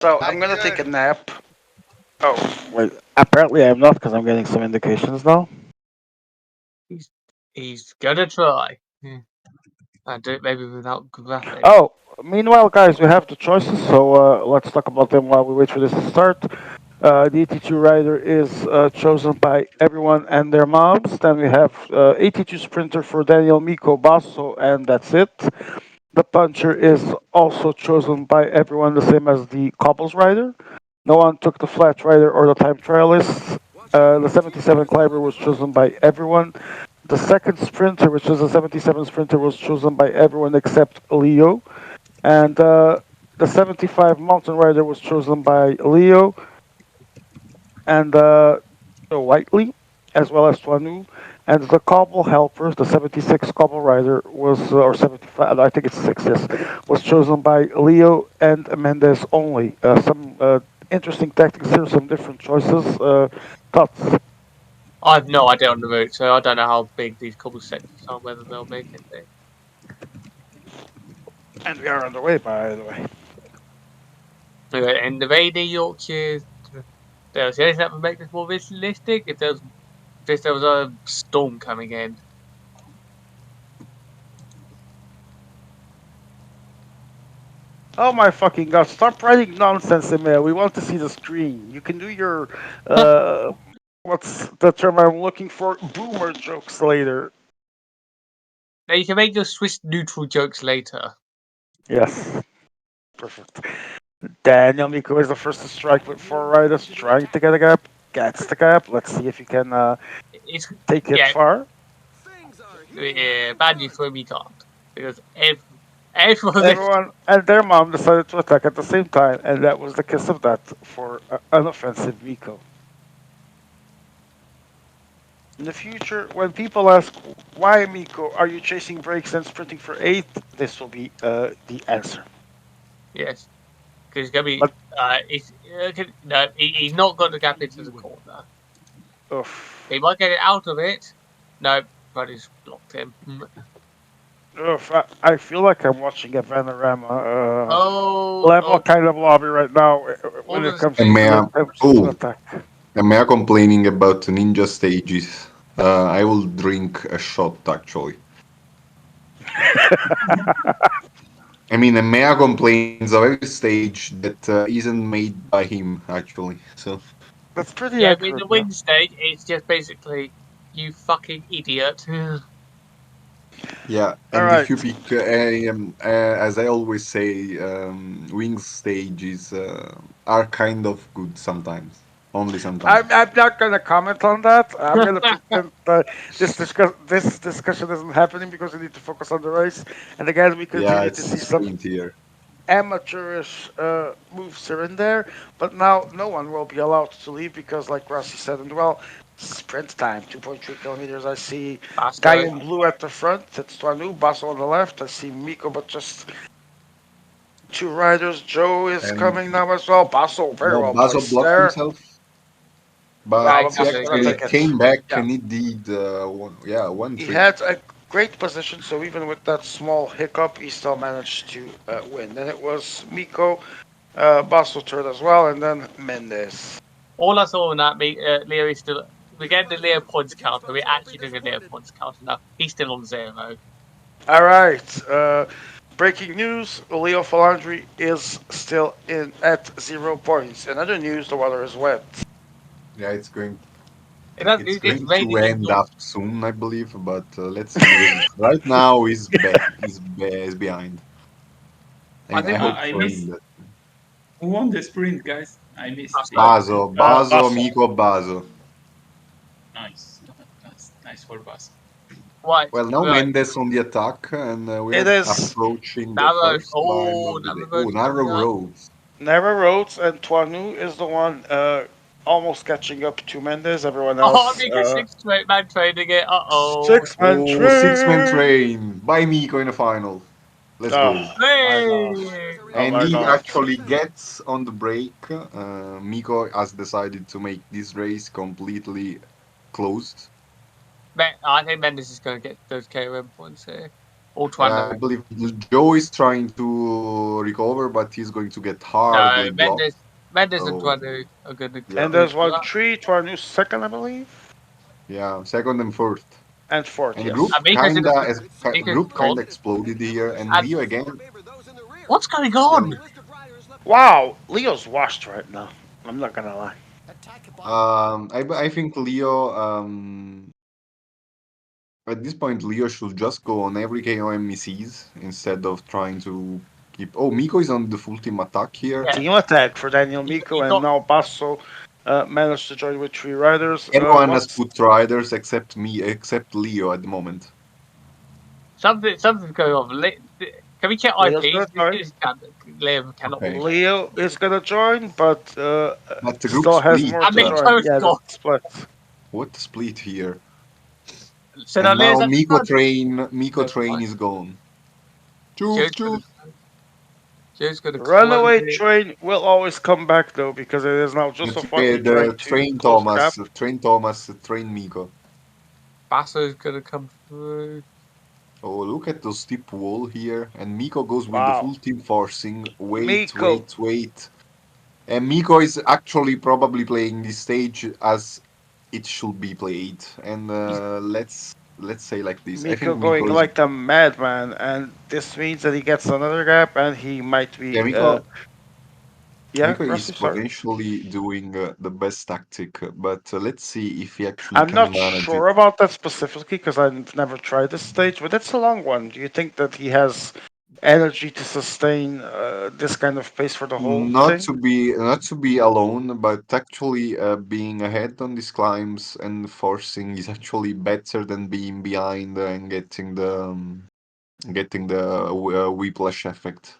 So I'm gonna take a nap. Oh wait, apparently I'm not because I'm getting some indications now. He's gonna try. And do it maybe without graphics. Oh, meanwhile, guys, we have the choices, so let's talk about them while we wait for this to start. The 82 rider is chosen by everyone and their moms. Then we have 82 sprinter for Daniel Miko Basso, and that's it. The puncher is also chosen by everyone, the same as the cobbles rider. No one took the flat rider or the time trialist. The 77 climber was chosen by everyone. The second sprinter, which is the 77 sprinter, was chosen by everyone except Leo. And the 75 mountain rider was chosen by Leo and Whiteley, as well as Tuanu. And the cobble helpers, the 76 cobble rider was, or 75, I think it's 6, yes, was chosen by Leo and Mendez only. Some interesting tactics here, some different choices. Thoughts? I have no idea on the route, so I don't know how big these cobble sectors are, whether they'll make it big. And we are underway, by the way. Okay, in the rainy Yorkshire, there's anything that would make this more realistic if there was, a storm coming in. Oh my fucking god! Stop writing nonsense, Emil. We want to see the screen. You can do your uh, what's the term I'm looking for? Boomer jokes later. Now you can make your Swiss neutral jokes later. Yes, perfect. Daniel Miko is the first to strike with four riders, trying to get a gap. Gets the gap. Let's see if he can It's take it yeah, far. Things are heating yeah, up. bad news for me can't because everyone left. Everyone and their mom decided to attack at the same time, and that was the kiss of death for an offensive Miko. In the future, when people ask, why Miko, are you chasing breaks and sprinting for 8? This will be the answer. Yes, because he's gonna be. But, No, he's not got the gap into the corner. oof, He might get it out of it. No, but he's blocked him. oof, I feel like I'm watching a Vanarama level Oh, kind of lobby right now when all of it the comes And space. may to I, attempts to oh, attack. and may I complaining about ninja stages? I will drink a shot actually. I mean, and Mea complains of every stage that isn't made by him actually. So That's pretty Yeah, with accurate, the yeah. win stage, it's just basically you fucking idiot. yeah, All and if right. you pick, as I always say, wings stages are kind of good sometimes, only sometimes. I'm not going to comment on that. I'm going to pretend this discussion isn't happening because we need to focus on the race. And again, we Yeah, continue to it's see some sprint here. amateurish moves here and there. But now no one will be allowed to leave because, like Rossi said, and well, sprint time, 2.3 kilometers. I see guy Faster. in blue at the front. It's Tuanu, Basso on the left. I see Miko, but just two riders. Joe is And coming now as well. Basso very no, well Bazo placed blocked there. himself, Yeah, but he's he Basso's having a gonna good. actually take it. came back Yeah. and he did one He trick. had a great position, so even with that small hiccup, he still managed to win. Then it was Miko, Basso third as well, and then Mendes. All I saw in that, Leo is still. We're getting the Leo points counter. We're actually doing a Leo points counter now. He's still on 0. All right. Breaking news: Leo Falandri is still in at 0 points. In other news, the weather is wet. Yeah, it's It's going to raining and end not. up soon, I believe. But let's see, because right now is behind. I I mean, I think hope I for him miss that who won the sprint, guys. I missed it. Pascal. Basso. Miko Bazo. Nice, nice for Bas. Right, Well, now right. Mendes on the attack, and we It are is approaching the Narrow. first climb Oh, of the day. narrow Oh, road's narrow coming up. roads. Nera Rhodes and Tuanu is the one almost catching up to Mendes. Everyone Oh, else, Mika 6 man trading it. Oh. 6 man Oh, six-man train. train by Miko in the final. Let's Oh go. my god. Hey! Oh And my he god. actually gets on the break. Miko has decided to make this race completely closed. I think Mendes is going to get those KOM points here. Or I Twano. believe Joe is trying to recover, but he's going to get hardly No, blocked. Mendes and So, Twano are going to yeah, And compete there's for one that. tree, Tuanu second, I believe, yeah, second and fourth. and fourth. And the Yes. group And Mika's in the kinda, Mika's group gone. kinda exploded here, and And Leo again. what's going Yeah, on? Wow, Leo's washed right now. I'm not gonna lie. I think Leo. At this point, Leo should just go on every KOM he sees instead of trying to keep. Oh, Miko is on the full team attack here. Yeah, Team attack for Daniel Miko, he and got now Basso managed to join with three riders. Everyone has What's put riders except me, except Leo at the moment. something's going on. Can we check Leo's gonna IPs? join? Liam cannot Okay, be. Leo is gonna join, but but the group still has split. more And to join. Miko's Yeah, gone. that's split. What a split here! So now And Liam's now at the front. Miko Never Train mind. is gone. Choose, Joe's choose. gonna Joe's gonna close Runaway it. train will always come back though because it is now just of Waki trying to close the gap. Train Miko. Basso's gonna come through. Oh, look at the steep wall here. And Miko goes with the Wow, full team forcing. Wait, Miko. wait, wait. And Miko is actually probably playing this stage as it should be played. And He's let's let's say like this. I Miko think going Miko is, like the madman, and this means that he gets another gap, and he might yeah, be. Yeah, Miko is Rossi, sorry. potentially doing the best tactic, but let's see if he actually I'm can not manage it. sure about that specifically because I've never tried this stage, but it's a long one. Do you think that he has energy to sustain this kind of pace for the whole thing? Not to be alone, but actually being ahead on these climbs and forcing is actually better than being behind and getting the whiplash effect.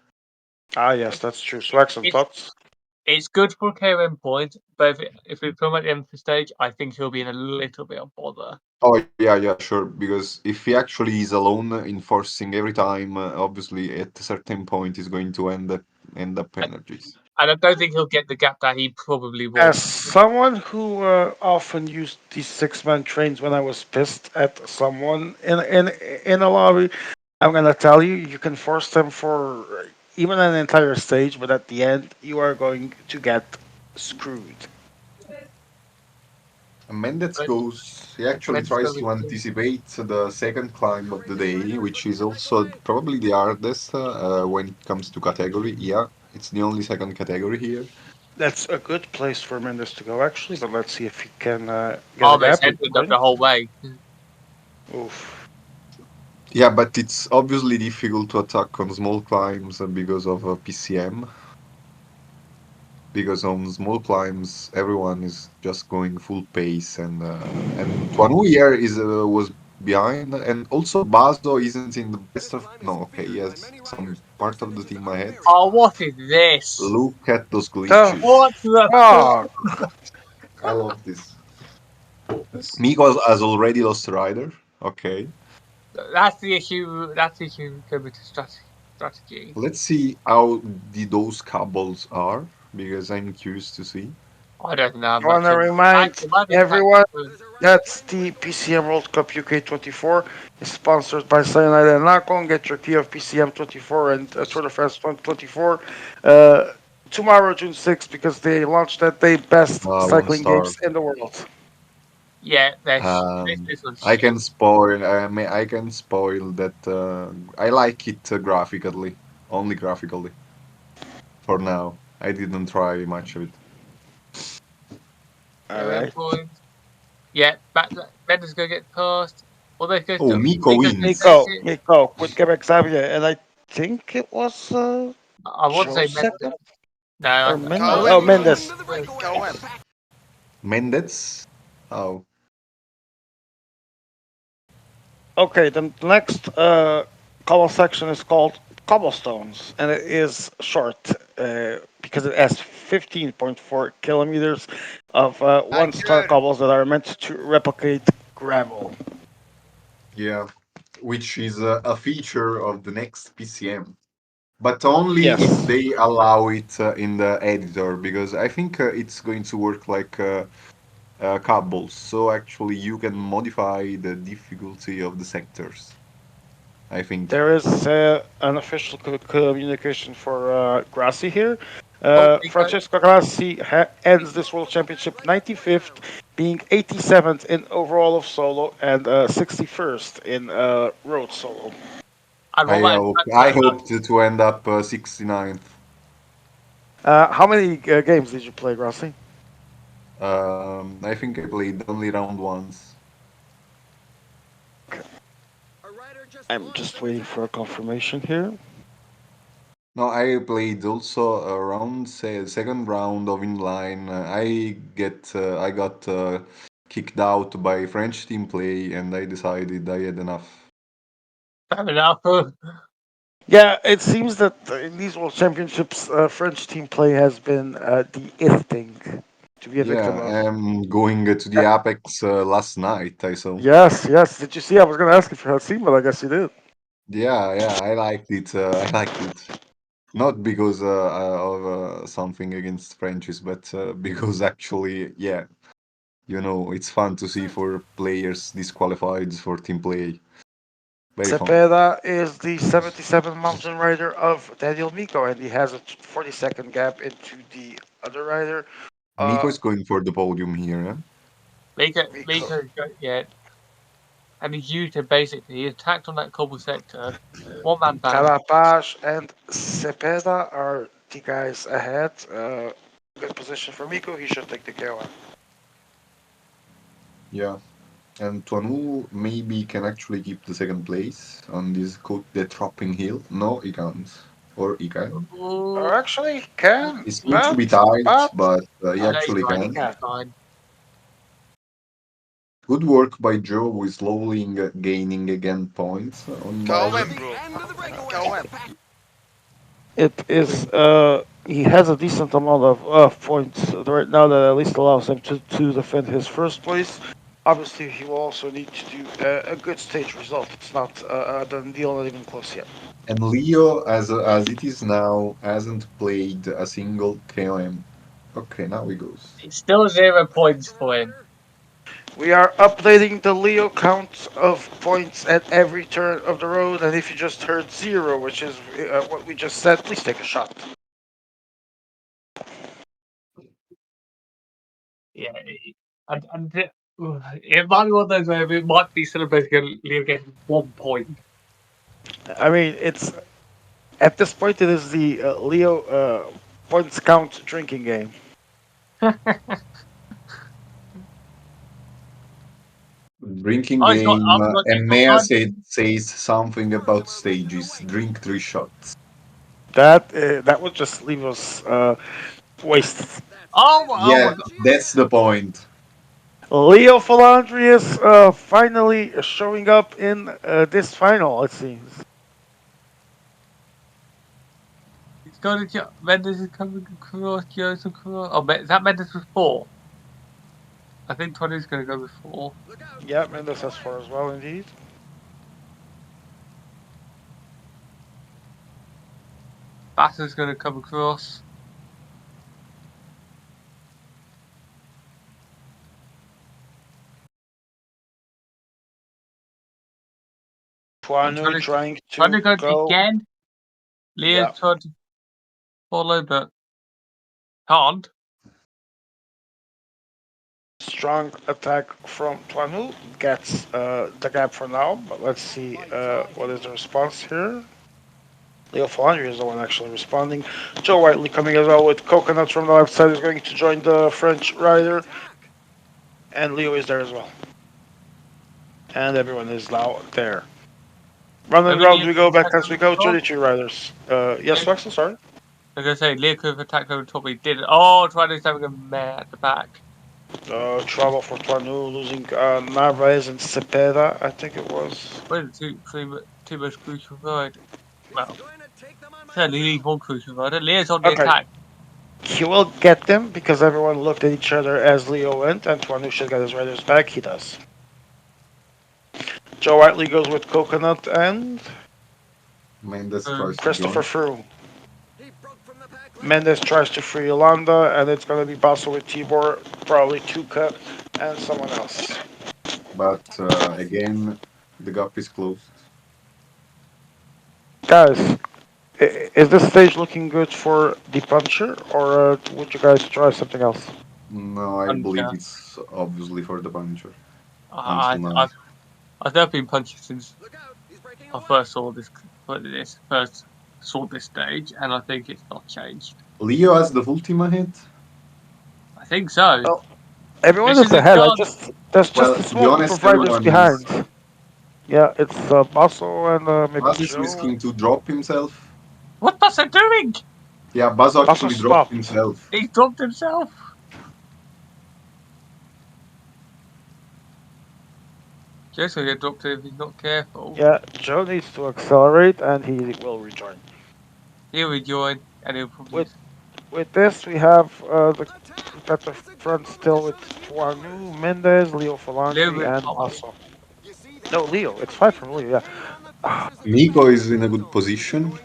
Ah, yes, that's true. Swax and It's thoughts. it's good for KM point, but if we come at the end of the stage, I think he'll be in a little bit of bother. Oh yeah, yeah, sure. Because if he actually is alone in forcing every time, obviously at a certain point he's going to end up And, energies. and I don't think he'll get the gap that he probably As wants. someone who often used these six-man trains when I was pissed at someone in a lobby, I'm gonna tell you, you can force them for even an entire stage, but at the end, you are going to get screwed. And Mendez But goes, he actually Mendes tries going to to anticipate the second climb of the day, which is also Away. probably the hardest when it comes to category. Yeah, it's the only second category here. That's a good place for Mendes to go, actually, but let's see if he can get a Harvest gap in headwind up sprint. the whole way. Oof. Yeah, but it's obviously difficult to attack on small climbs because of PCM. Because on small climbs, everyone is just going full pace, and Tuanu here is was behind, and also Bazo isn't in the best This of. climb is No, okay, he feared by has many some riders. part of the Extending to team the home ahead. Oh, area. what is this? Look at those The glitches. What the fuck? fuck? I love this. Miko has already lost a rider. Okay. That's the issue. That's the issue with the strategy. Let's see how those cobbles are, because I'm curious to see. I don't know how I want much. to remind It might be the fact everyone There's a rider that's ahead. the PCM World Cup UK 24. It's sponsored by Cyanide and Nakon. Get your key of PCM 24 and Tour de France 2024 tomorrow, June 6th, because they launched that day best One cycling star. games in the world. yeah. Um, This was I shit. can spoil. I can spoil that. I like it graphically, only graphically for now. I didn't try much of it. All KM right. points. Yeah, Mendes gonna get past. Although he's Oh, going Miko Miko's gonna take wins. it. Nico with Quebec Xavier, and I think it was I want to Joe say Mendes. second No, or Car Mendes. went Oh, into the Mendes. wing Mendes. of the Go breakaway. on. The pack Mendez. Oh, Okay, the next cobble section is called cobblestones, and it is short because it has 15.4 kilometers of one-star good. cobbles that are meant to replicate gravel. yeah. Which is a feature of the next PCM, but only if Yes, they allow it in the editor, because I think it's going to work like cobbles. So actually, you can modify the difficulty of the sectors. I think. there is an official communication for Grassi here. Oh, Miko. Francesco Grassi ends this World Championship 95th, being 87th in overall of solo and 61st in road solo. And what about I hope to end up 69th. How many games did you play, Grassi? I think I played only round once. A rider just I'm lost just the waiting for a position. confirmation here. No, I played also around second round of inline. I got kicked out by French team play, and I decided I had enough. fair enough? Yeah, it seems that in these World Championships, French team play has been the if thing to be a victim Yeah, of. I'm going to the Apex last night. I saw. Yes, yes. Did you see? I was going to ask if you had seen, but I guess you did. Yeah, yeah, I liked it. I liked it. Not because of something against Frenchies, but because actually, yeah, it's fun to see for players disqualified for team play. Very fun. Cepeda is the 77 mountain rider of Daniel Miko, and he has a 40-second gap into the other rider. Miko Uh, is going for the podium here. Huh? Miko, Miko. Miko, yeah. and he's used it basically. He attacked on that cobble sector, one man band. Carapaz and Cepeda are the guys ahead. Good position for Miko. He should take the KO. Yeah. And Tuanu maybe can actually keep the second place on this the dropping hill. No, he can't. Or he can. Ooh, Or actually, can, It seems to be but tight, but he no, he's actually fine. he can. can. He's fine. Good work by Joe, who is slowly gaining again points on Go Bowser. in, bro. End of the breakaway. Go in. The pack It is. He has a decent amount of points right now that at least allows him to defend his first place. Obviously, he will also need to do a good stage result. It's not a done deal, not even close yet. And Leo, as it is now, hasn't played a single KOM. Okay, now he goes. It's still 0 points for him. We are updating the Leo count of points at every turn of the road, and if you just heard zero, which is what we just said, please take a shot. Yeah, it might be one of those where it might be celebrating Leo getting 1 point. I mean, it's at this point it is the Leo points count drinking game. Drinking Oh, he's got. game. Oh, he's got Emea time. says something about stages. Drink 3 shots. That would just leave us wasted. Oh Yeah, my god! that's the point. Leo Falandri is finally showing up in this final, it seems. He's got to. Mendes is coming across. Joseph across. Oh, is that Mendes was 4? I think 20 is going to go with 4. Yeah, Mendes has four as well, indeed. Basser's going to come across. Tuanu trying Trying to to go go. again. Leo's Yeah. trying to follow, but can't. Strong attack from Tuanu. Gets the gap for now, but let's see what is the response here. Leo Falandri is the one actually responding. Joe Whiteley coming as well with Coconuts from the left side is going to join the French rider. And Leo is there as well. And everyone is now there. Round and Maybe round Leo we could go back attack as over we the go. top. 32 riders. Yes, Leo, Waxel, sorry. I'm going to say Leo could have attacked over the top, but he didn't. Oh, Trying having a mare at the back. Trouble for Tuanu, losing Narvaez and Cepeda, I think it was. Well, two most crucial ride. Well, certainly leave one crucial rider. Leo's on the Okay. attack. He will get them because everyone looked at each other as Leo went, and Tuanu should get his riders back. He does. Joe Whiteley goes with Coconut and Mendes tries to Christopher join. Froome. Mendes tries to free Yolanda, and it's going to be Basso with Tibor, probably Tuca, and someone else. But again, the gap is closed. Guys, is this stage looking good for the puncher, or would you guys try something else? No, I believe Puncher. it's obviously for the puncher. I, Until now. I've never been punched since I first saw this stage, and I think it's not changed. Leo has the full team ahead? I think so. Well, everyone This is is a ahead. chance. There's just Well, a to be small group honest, of riders everyone is. behind. Yeah, it's Basso and maybe Baz is Joe. risking to drop himself. What was I doing? Yeah, Baz Basso actually dropped stopped. himself. He dropped himself. Just gonna get dropped if he's not careful. Yeah, Joe needs to accelerate, and he will rejoin. He'll rejoin, and he'll probably. With this, we have the group at the front still with Tuanu, Mendez, Leo Little Falandri, bit. and Basso. No, Leo. It's 5 from Leo, yeah. Nico is in a good position,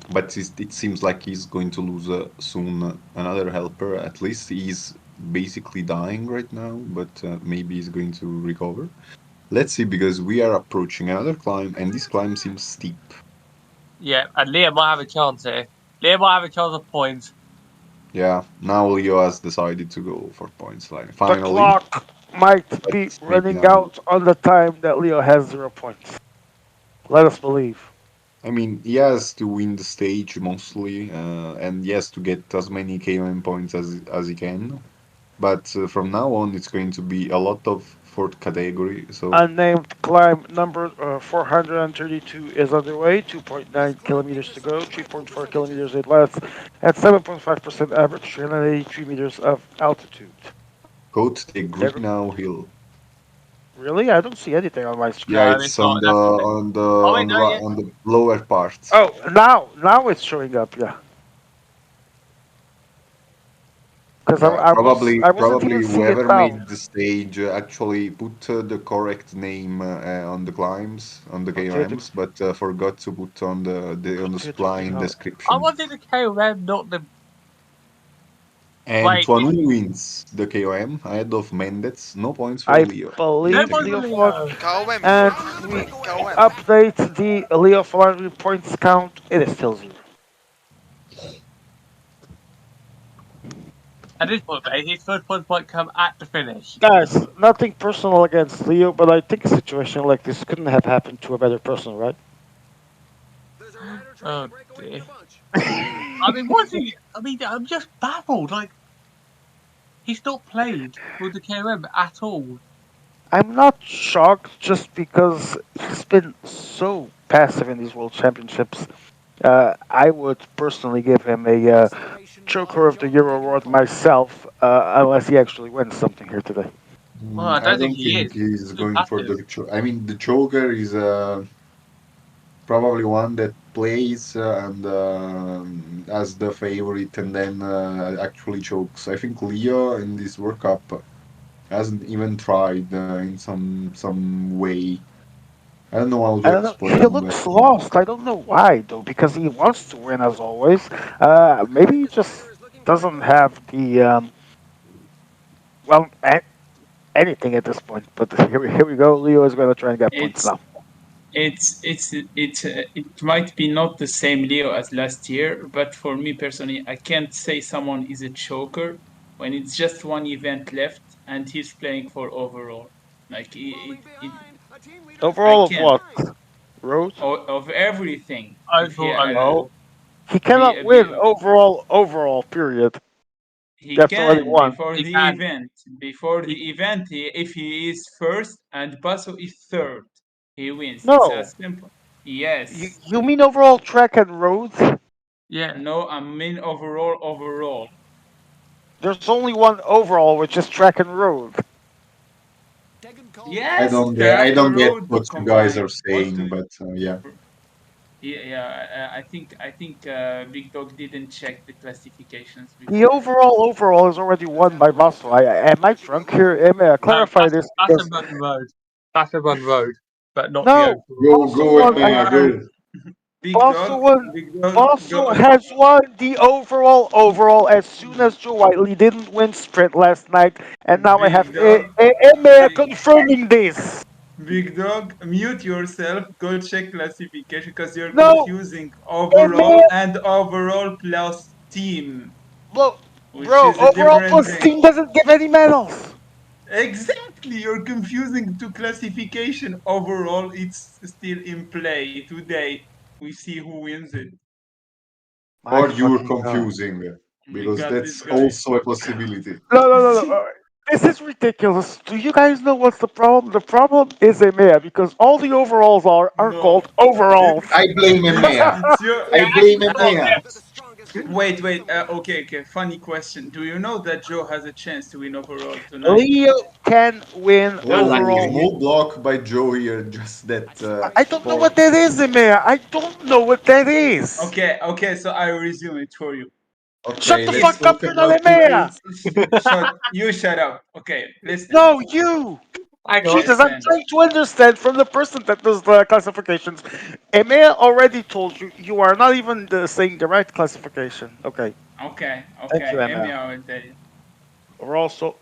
but it seems like he's going to lose soon another helper. At least he's basically dying right now, but maybe he's going to recover. Let's see, because we are approaching another climb, and this climb seems steep. Yeah, and Leo might have a chance here. Leo might have a chance of points. Yeah, now Leo has decided to go for points line. The Finally, clock! might but be maybe running not. out on the time that Leo has 0 points. Let us believe. I mean, he has to win the stage mostly, and he has to get as many KOM points as he can. But from now on, it's going to be a lot of fourth category. So Unnamed climb number 432 is underway. 2.9 kilometers to go. 3.4 kilometers in length at 7.5% average. 383 meters of altitude. code the There, green now hill. really? I don't see anything on my Yeah, screen. No, it's it's not. That's the thing. Oh wait, no, yeah. on the lower part. Oh, now it's showing up. Yeah, because Yeah, I wasn't probably even seeing it whoever now. made the stage actually put the correct name on the climbs on the Okay, KOMs, but forgot to put on on the supply in I description. wanted the KOM, not the And wait. Tuanu wins the KOM ahead of Mendez. No points for I Leo. No believe point for Leo Interesting. Fog, Leo. KOM. and Another we breakaway. update the Leo Fog points count. It is still 0. At this point, mate, his first points might come at the finish. Guys, nothing personal against Leo, but I think a situation like this couldn't have happened to a better person, right? There's a rider trying Oh to break away from dear. the bunch. I mean, what's he? I mean, I'm just baffled. Like, he's not played with the KOM at all. I'm not shocked just because he's been so passive in these World Championships. I would personally give him a Acceleration Choker drive, of the Joe. Year Taking award pole. myself, unless he actually wins something here today. Well, I I don't think don't he think is. he's Too going for passive. the. I mean, the choker is probably one that plays and as the favorite, and then actually chokes. I think Leo in this World Cup hasn't even tried in some way. I don't know how I to don't know. He explain, but looks lost. I don't know why though, because he wants to win as always. Maybe he This just rider is looking for doesn't trouble. have the well anything at this point. But here we go. Leo is going to try and get points It's now. it might be not the same Leo as last year, but for me personally, I can't say someone is a choker when it's just one event left and he's playing for overall. Like Falling it behind. A team leader is I Overall falling of can't what? behind. Road? of everything. If he Overall, No, he be, cannot win be, overall. Overall, period. he That's already can one. before he the can. event. Before He, the event, if he is first and Basso is third, he wins. It's No, as simple. Yes. you mean overall track and roads? yeah. No, I mean overall. There's only one overall, which is track and road. Taking cold Yes, I track don't get road what you guys are combined. What saying, do but yeah. yeah, I think Big Dog didn't check the classifications The beforehand. overall is already won by Vassal. Am I drunk here? May I No, clarify this that's a because run road. That's a run road, but not the no, overall. Vassal Go, won. Emea, Uh, go. Big Vassal Dog, won. Big Dog, Vassal go. has won the overall as soon as Joe Whiteley didn't win sprint last night, and now I have Big Dog, May Big confirming this. Big Dog, mute yourself. Go check classification because you're No, confusing May, overall and overall plus team, bro, which bro, is a overall different plus thing. team doesn't give any medals. Exactly, you're confusing two classification. Overall, it's still in play today. We see who wins it. My Or you're fucking god. confusing, We because got this that's guy. also a possibility. No. This is ridiculous. Do you guys know what's the problem? The problem is EMEA because all the overalls are called No, overalls. I blame it's Emea. it's your. Yeah, I actually, blame no, Emea. yeah. to the strongest team in Wait. the world. Okay. Funny question. Do you know that Joe has a chance to win overall tonight? Leo can win Don't lie to Oh, me. overall. small block by Joe here, just that I don't know what sport. that is, EMEA. I don't know what that is. Okay. So I resume it for you. Shut Okay, the let's fuck It's up, talk you're not about EMEA. shut up. Okay, listen, No, you. Hang on. Jesus, I'm listen. trying to understand from the person that does the classifications. EMEA already told you you are not even saying the right classification. Okay, thank you, Amy, EMEA. I will tell you. We're also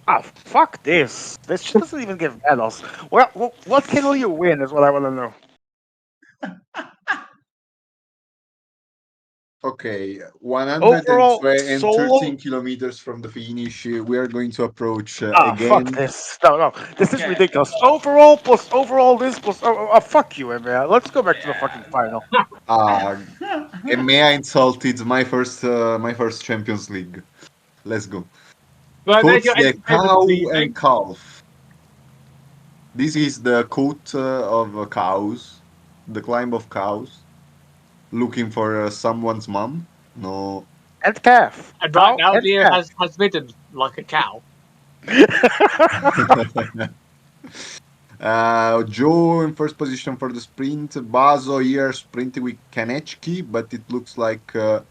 ah, fuck this. This shit doesn't even give medals. Well, what can Leo win is what I want to know. Okay, Overall 113 solo. kilometers from the finish, we are going to approach Fuck again. this. No, this is Okay. ridiculous. Overall plus overall this plus. Fuck you, man. Let's go back to the fucking final. Uh, EMEA insulted my first Champions League. Let's go. Right, there's Quotes your the entertainment cow and leaving. calf. This is the quote of cows, the climb of cows, looking for someone's mom. No. And calf. And right Cow now, and Leo calf. has ridden like a cow. Joe in first position for the sprint. Bazo here sprinting with Kanechki, but it looks like But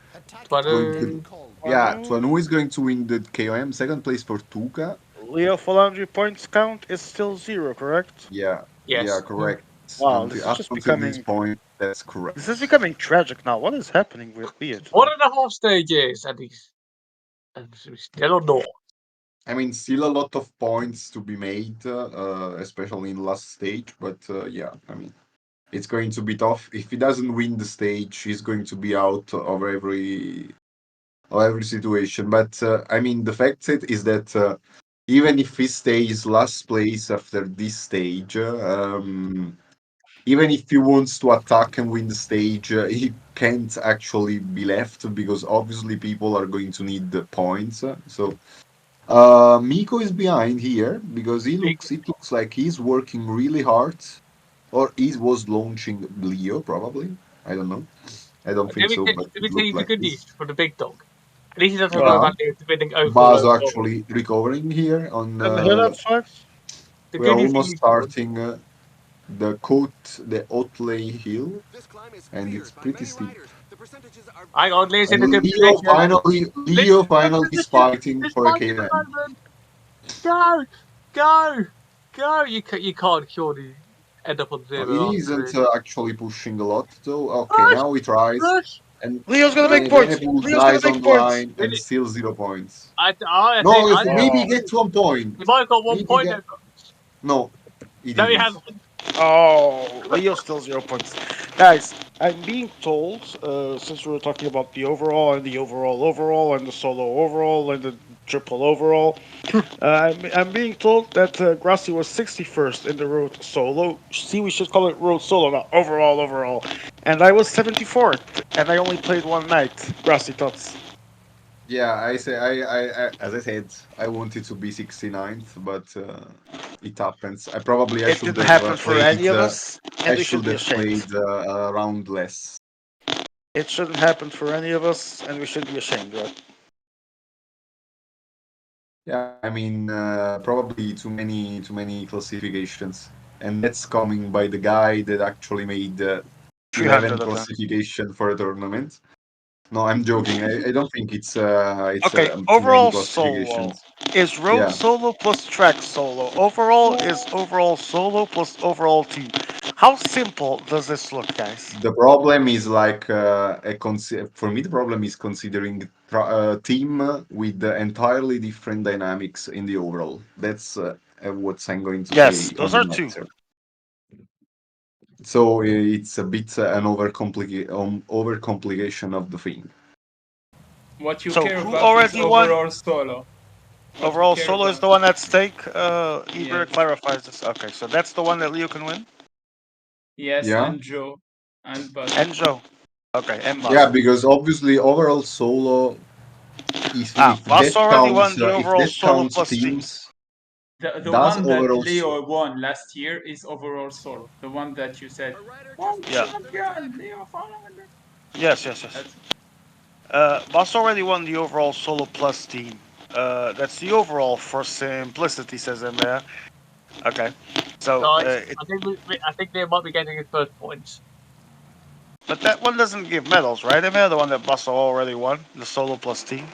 going to. Yeah, Tuanu is going to win the KOM. Second place for Tuca. Leo Falandri points count is still 0, correct? Yeah, yes. correct. Wow, Until this is up just until this becoming point, that's correct. this is becoming tragic now. What is happening with Leo One today? and a half stages, and he's still on north. I mean, still a lot of points to be made, especially in last stage. But yeah, I mean, it's going to be tough. If he doesn't win the stage, he's going to be out of every situation. But I mean, the fact is that even if he stays last place after this stage, even if he wants to attack and win the stage, he can't actually be left because obviously people are going to need the points. So Miko is behind here because it looks like he's working really hard, or he was launching Leo probably. I don't know. I don't think so, but Let it me tell looked you the like good news this. for the big dog. At least he doesn't have to worry Yeah, about defending overall. Bazo actually recovering here on. Didn't hear that, Fox? The We are good news almost is good. starting the Otley Hill, This climb is and feared it's by pretty many steep. riders. The percentages are Hang on, Lee's in a And good position. Lee's Leo in a good finally is position. fighting Just for a fight at the KM. moment. Go, go, go! You can't surely end up on It zero after isn't this. actually pushing a lot though. Okay, Push, now he tries, push, and Leo's gonna make push. points. Benepool Leo's gonna dies make on the points. line and Really, still 0 points. I No, think if I think maybe Oh. he gets 1 point. he might have got one Maybe he point. get no, he No, he didn't. hasn't. Oh, Leo's still 0 points. Guys, I'm being told, since we were talking about the overall and the overall and the solo overall and the triple overall, I'm being told that Grassi was 61st in the road solo. See, we should call it road solo, not overall. And I was 74th, and I only played one night. Grassi thoughts. Yeah, as I said, I wanted to be 69th, but it happens. I It should didn't have happen for played. any of us, I and we should should be have ashamed. played a round less. It shouldn't happen for any of us, and we should be ashamed, right? Yeah, I mean, probably too many classifications, and that's coming by the guy that actually made 11 300 of them. classification for a tournament. No, I'm joking. I don't think it's Okay, too many overall solo classifications. is road Yeah, solo plus track solo. Overall is overall solo plus overall team. How simple does this look, guys? the problem is like for me the problem is considering team with the entirely different dynamics in the overall. That's what I'm going to Yes, say on those the are two. matter. So it's a bit an overcomplication of the thing. What you So care who about is already won? overall solo. What we Overall care solo is about. the one at stake. Eber Yes. clarifies this. Okay, so that's the one that Leo can win. Yes, Yeah, and Joe and Basso. And Joe. Okay, and yeah, Basso. because obviously overall solo, Basso already won the if overall that solo counts plus team. teams, The does one that overall Leo won last year is overall solo. The one that you said, a rider just "World Yeah. passed them in time. champion, Leo Falander." Yes. That's Basso already won the overall solo plus team. That's the overall for simplicity, says in there. Okay. So, Guys, I think they might be getting his first points. but that one doesn't give medals, right? Emir, the one that Basso already won, the solo plus team.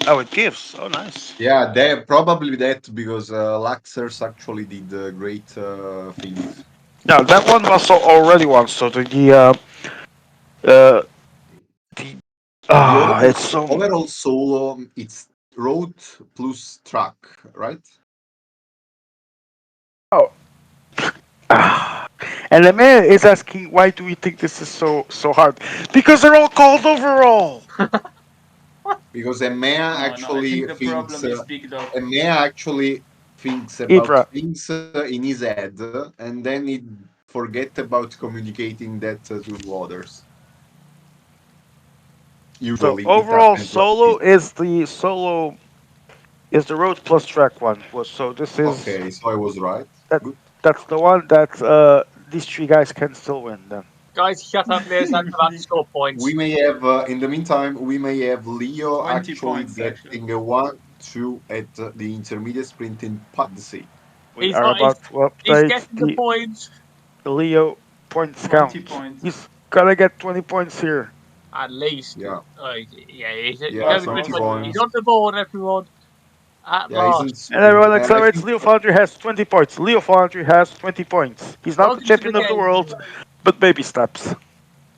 Oh, it gives. Oh, nice. yeah, they probably that because Laxers actually did great things. Now that one Basso already won. So uh, the The it's so. overall solo, it's road plus track, right? Oh. Ah. And the man is asking, why do we think this is so hard? Because they're all called overall. Because EMEA No, no, I think actually the thinks problem is Big Dog. EMEA actually thinks about Ibra, things in his head, and then he forget about communicating that to others. so Usually, it overall happens like solo this. is the road plus track one. So this is Okay, so I was right. that Good. that's the one that these three guys can still win. Then Guys, shut up. Leo's about to score We points. may have, in the meantime, we may have Leo 20 actually points, actually. getting a 1-2 at the intermediate sprint in Padsy. we He's are got. He's, about to he's update getting the points. the Leo points 20 count. points. He's gotta get 20 points here. At least. Yeah, Yeah, he's yeah, over 20 20. He's points. on the board, everyone. At Yeah, he's last. in And swing. everyone And I accelerates. think, Leo Foundry has 20 points. Leo Foundry has 20 points. He's not the Welcome to the champion of the game. world, but baby steps.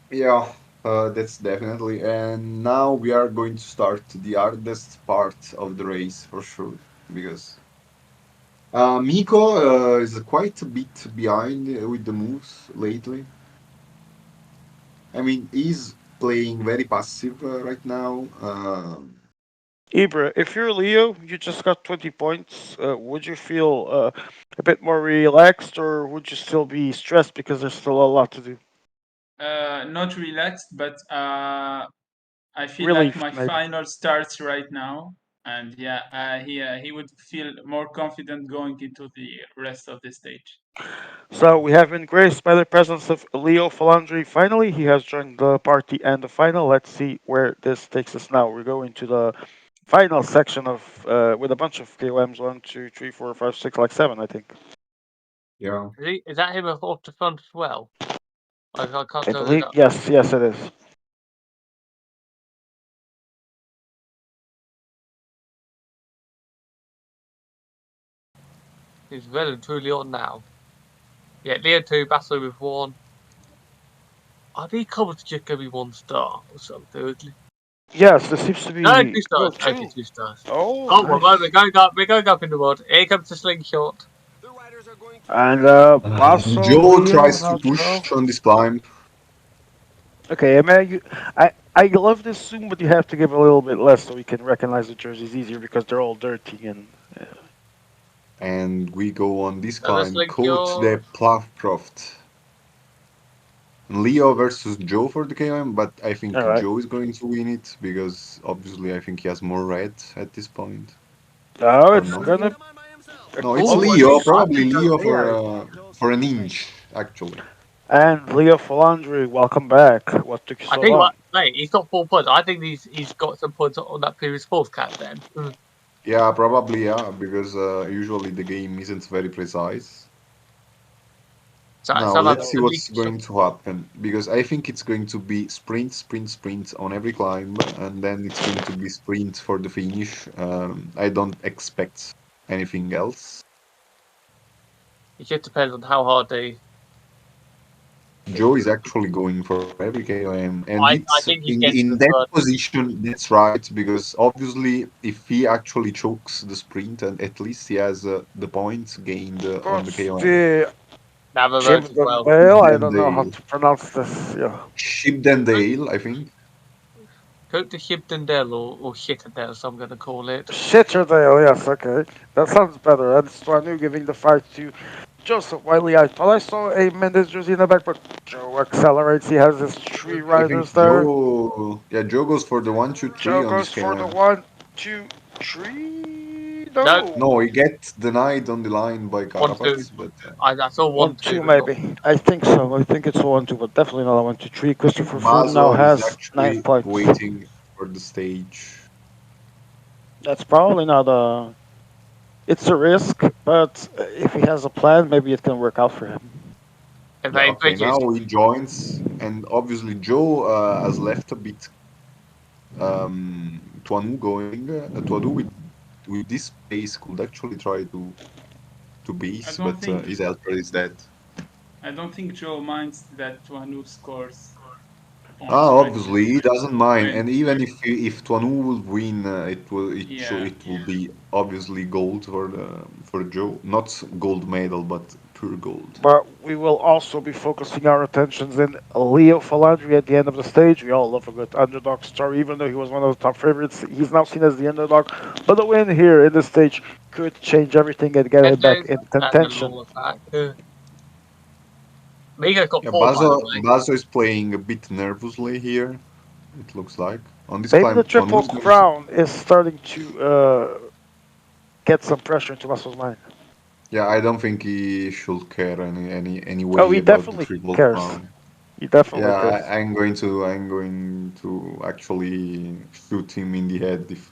yeah, that's definitely. And now we are going to start the hardest part of the race for sure. Because Miko is quite a bit behind with the moves lately. I mean, he's playing very passive right now. Ibra, if you're Leo, you just got 20 points. Would you feel a bit more relaxed, or would you still be stressed because there's still a lot to do? Not relaxed, but I feel like Relieved, my maybe. final starts right now, and yeah, he would feel more confident going into the rest of the stage. So we have been graced by the presence of Leo Falandri. Finally, he has joined the party and the final. Let's see where this takes us now. We're going to the final section of with a bunch of KOMs. 1, 2, 3, 4, 5, 6, like 7, I think. Yeah. Is that him off the front as well? I can't I tell who believe that. yes, it is. He's well and truly on now. Yeah, Leo 2, Basso with 1. Are these comments just going to be 1 star or something? Yes, this seems to No, be 2 stars. Okay, two. 2 stars. Oh, Oh, well, nice. we're going up. We're going up in the world. Here comes the slingshot. The riders are going to And Basso, Joe Leo, tries to now Joe. push on this climb, Okay, I mean, I love this zoom, but you have to give a little bit less so we can recognize the jerseys easier because they're all dirty and. and we go on this Another climb. Coach slingshot. the Plavcroft. Leo versus Joe for the KOM, but I All think right. Joe is going to win it because obviously I think he has more red at this point. Oh, Or it's no? take gonna them on by himself. a No, it's Oh, I close. Leo. think Probably that's Leo Leo. for an inch, actually. And Leo Falandri, welcome back. What took you I so think what, long? mate, he's got 4 points. I think he's got some points on that previous fourth cap then. Yeah, probably yeah, because usually the game isn't very precise. So Now somehow let's the see So what's slingshot. going to happen because I think it's going to be sprint, sprint, sprint on every climb, and then it's going to be sprint for the finish. I don't expect anything else. It just depends on how hard they. Joe is actually going for every KOM, and it's I think he's getting in the that third. position. That's right, because obviously, if he actually chokes the sprint, and at least he has the points gained on the Coach KOM. the Now vote as Chibden well. Bale, I don't know how Shibdendale, to pronounce this. Yeah. Shibdendale, I think. Coat to Shibdendale or Shittendale, so I'm going to call it. Shitterdale, yes, okay. That sounds better. And Stranu giving the fight to Joseph Wiley. I thought I saw a Mendes jersey in the back, but Joe accelerates. He has his three I think riders there. Joe, yeah, Joe goes for the 1, 2, 3 Joe on this goes for the KOM. 1, 2, 3. No, No, No. he gets denied on the line by 1-2. Carapaz, but I saw 1-2 1, 2, before. maybe. I think so. I think it's a 1, 2, but definitely not a 1, 2, 3. I think Christopher Froome now Bazo is has 9 actually points. waiting for the stage. That's probably not a. It's a risk, but if he has a plan, maybe it can work out for him. If Yeah, they okay, bridges, now he joins, and obviously Joe has left a bit Tuanu going. Tuanu with this pace could actually try to I base, don't but think his helper is dead. I don't think Joe minds that Tuanu scores Ah, points right now. obviously he doesn't mind, When and even if Tuanu will win, it yeah, will be obviously gold for Joe, not gold medal, but pure gold. But we will also be focusing our attentions in Leo Falandri at the end of the stage. We all love a good underdog story, even though he was one of the top favorites. He's now seen as the underdog. But the win here in this stage could change everything and get him back Edges in and the contention. law of that. Migo's got Yeah, 4, by the way. Bazo is playing a bit nervously here. It looks like on this Maybe the climb, Tuanu Triple is going to. Crown is starting to get some pressure into Russell's mind. Yeah, I don't think he should care any Oh, way he about the definitely triple cares. crown. He definitely Yeah, cares. I'm going to actually shoot him in the head if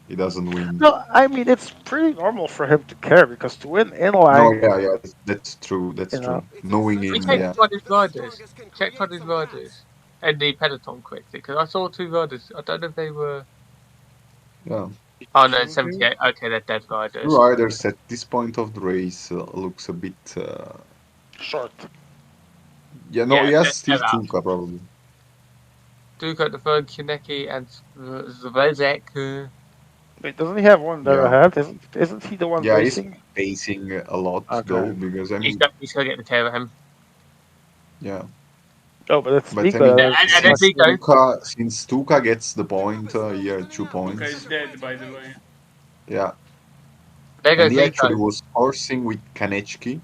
he doesn't win. No, I mean it's pretty normal for him to care because to win No, inline, yeah, that's true. That's you know, true. It's Knowing We him, essential checked yeah, one of his that the riders. strongest can Checked one create of his some riders. paths. And the peloton quickly, because I saw 2 riders. I don't know if they were. yeah. Oh no, two here, 78. Okay, they're dead Two riders. riders at this point of the race looks a bit. short. Yeah, no, Yeah, he has still they're out. Tuka probably. Duke the third, Kinecki and Zvezek. Wait, doesn't he have one there Yeah, ahead? Isn't he the one yeah, he's racing? pacing a lot Okay. though because I He's mean, got. He's gonna get the tail of him. yeah, Oh, but it's but I Mika mean, that is And then much since Migo. better. Tuka gets the The group point is slowly here, thinning two out. Tuka is points. Push your dead, way by through. the way. Yeah, There and goes he actually Miko. was forcing with Kanechki,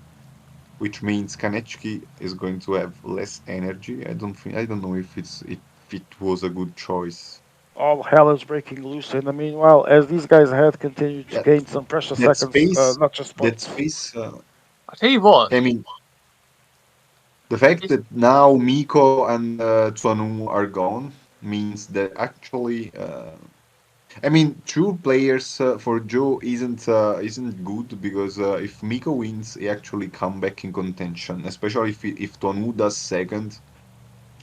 which means Kanechki is going to have less energy. I don't know if it was a good choice. All hell is breaking loose in the meanwhile as these guys ahead continue to Yeah, gain some precious that seconds, space, not just that points. space. I tell you what. I mean, the fact This, that now Miko and Tuanu are gone means that actually, I mean, true players for Joe isn't good because if Miko wins, he actually come back in contention, especially if Tuanu does second.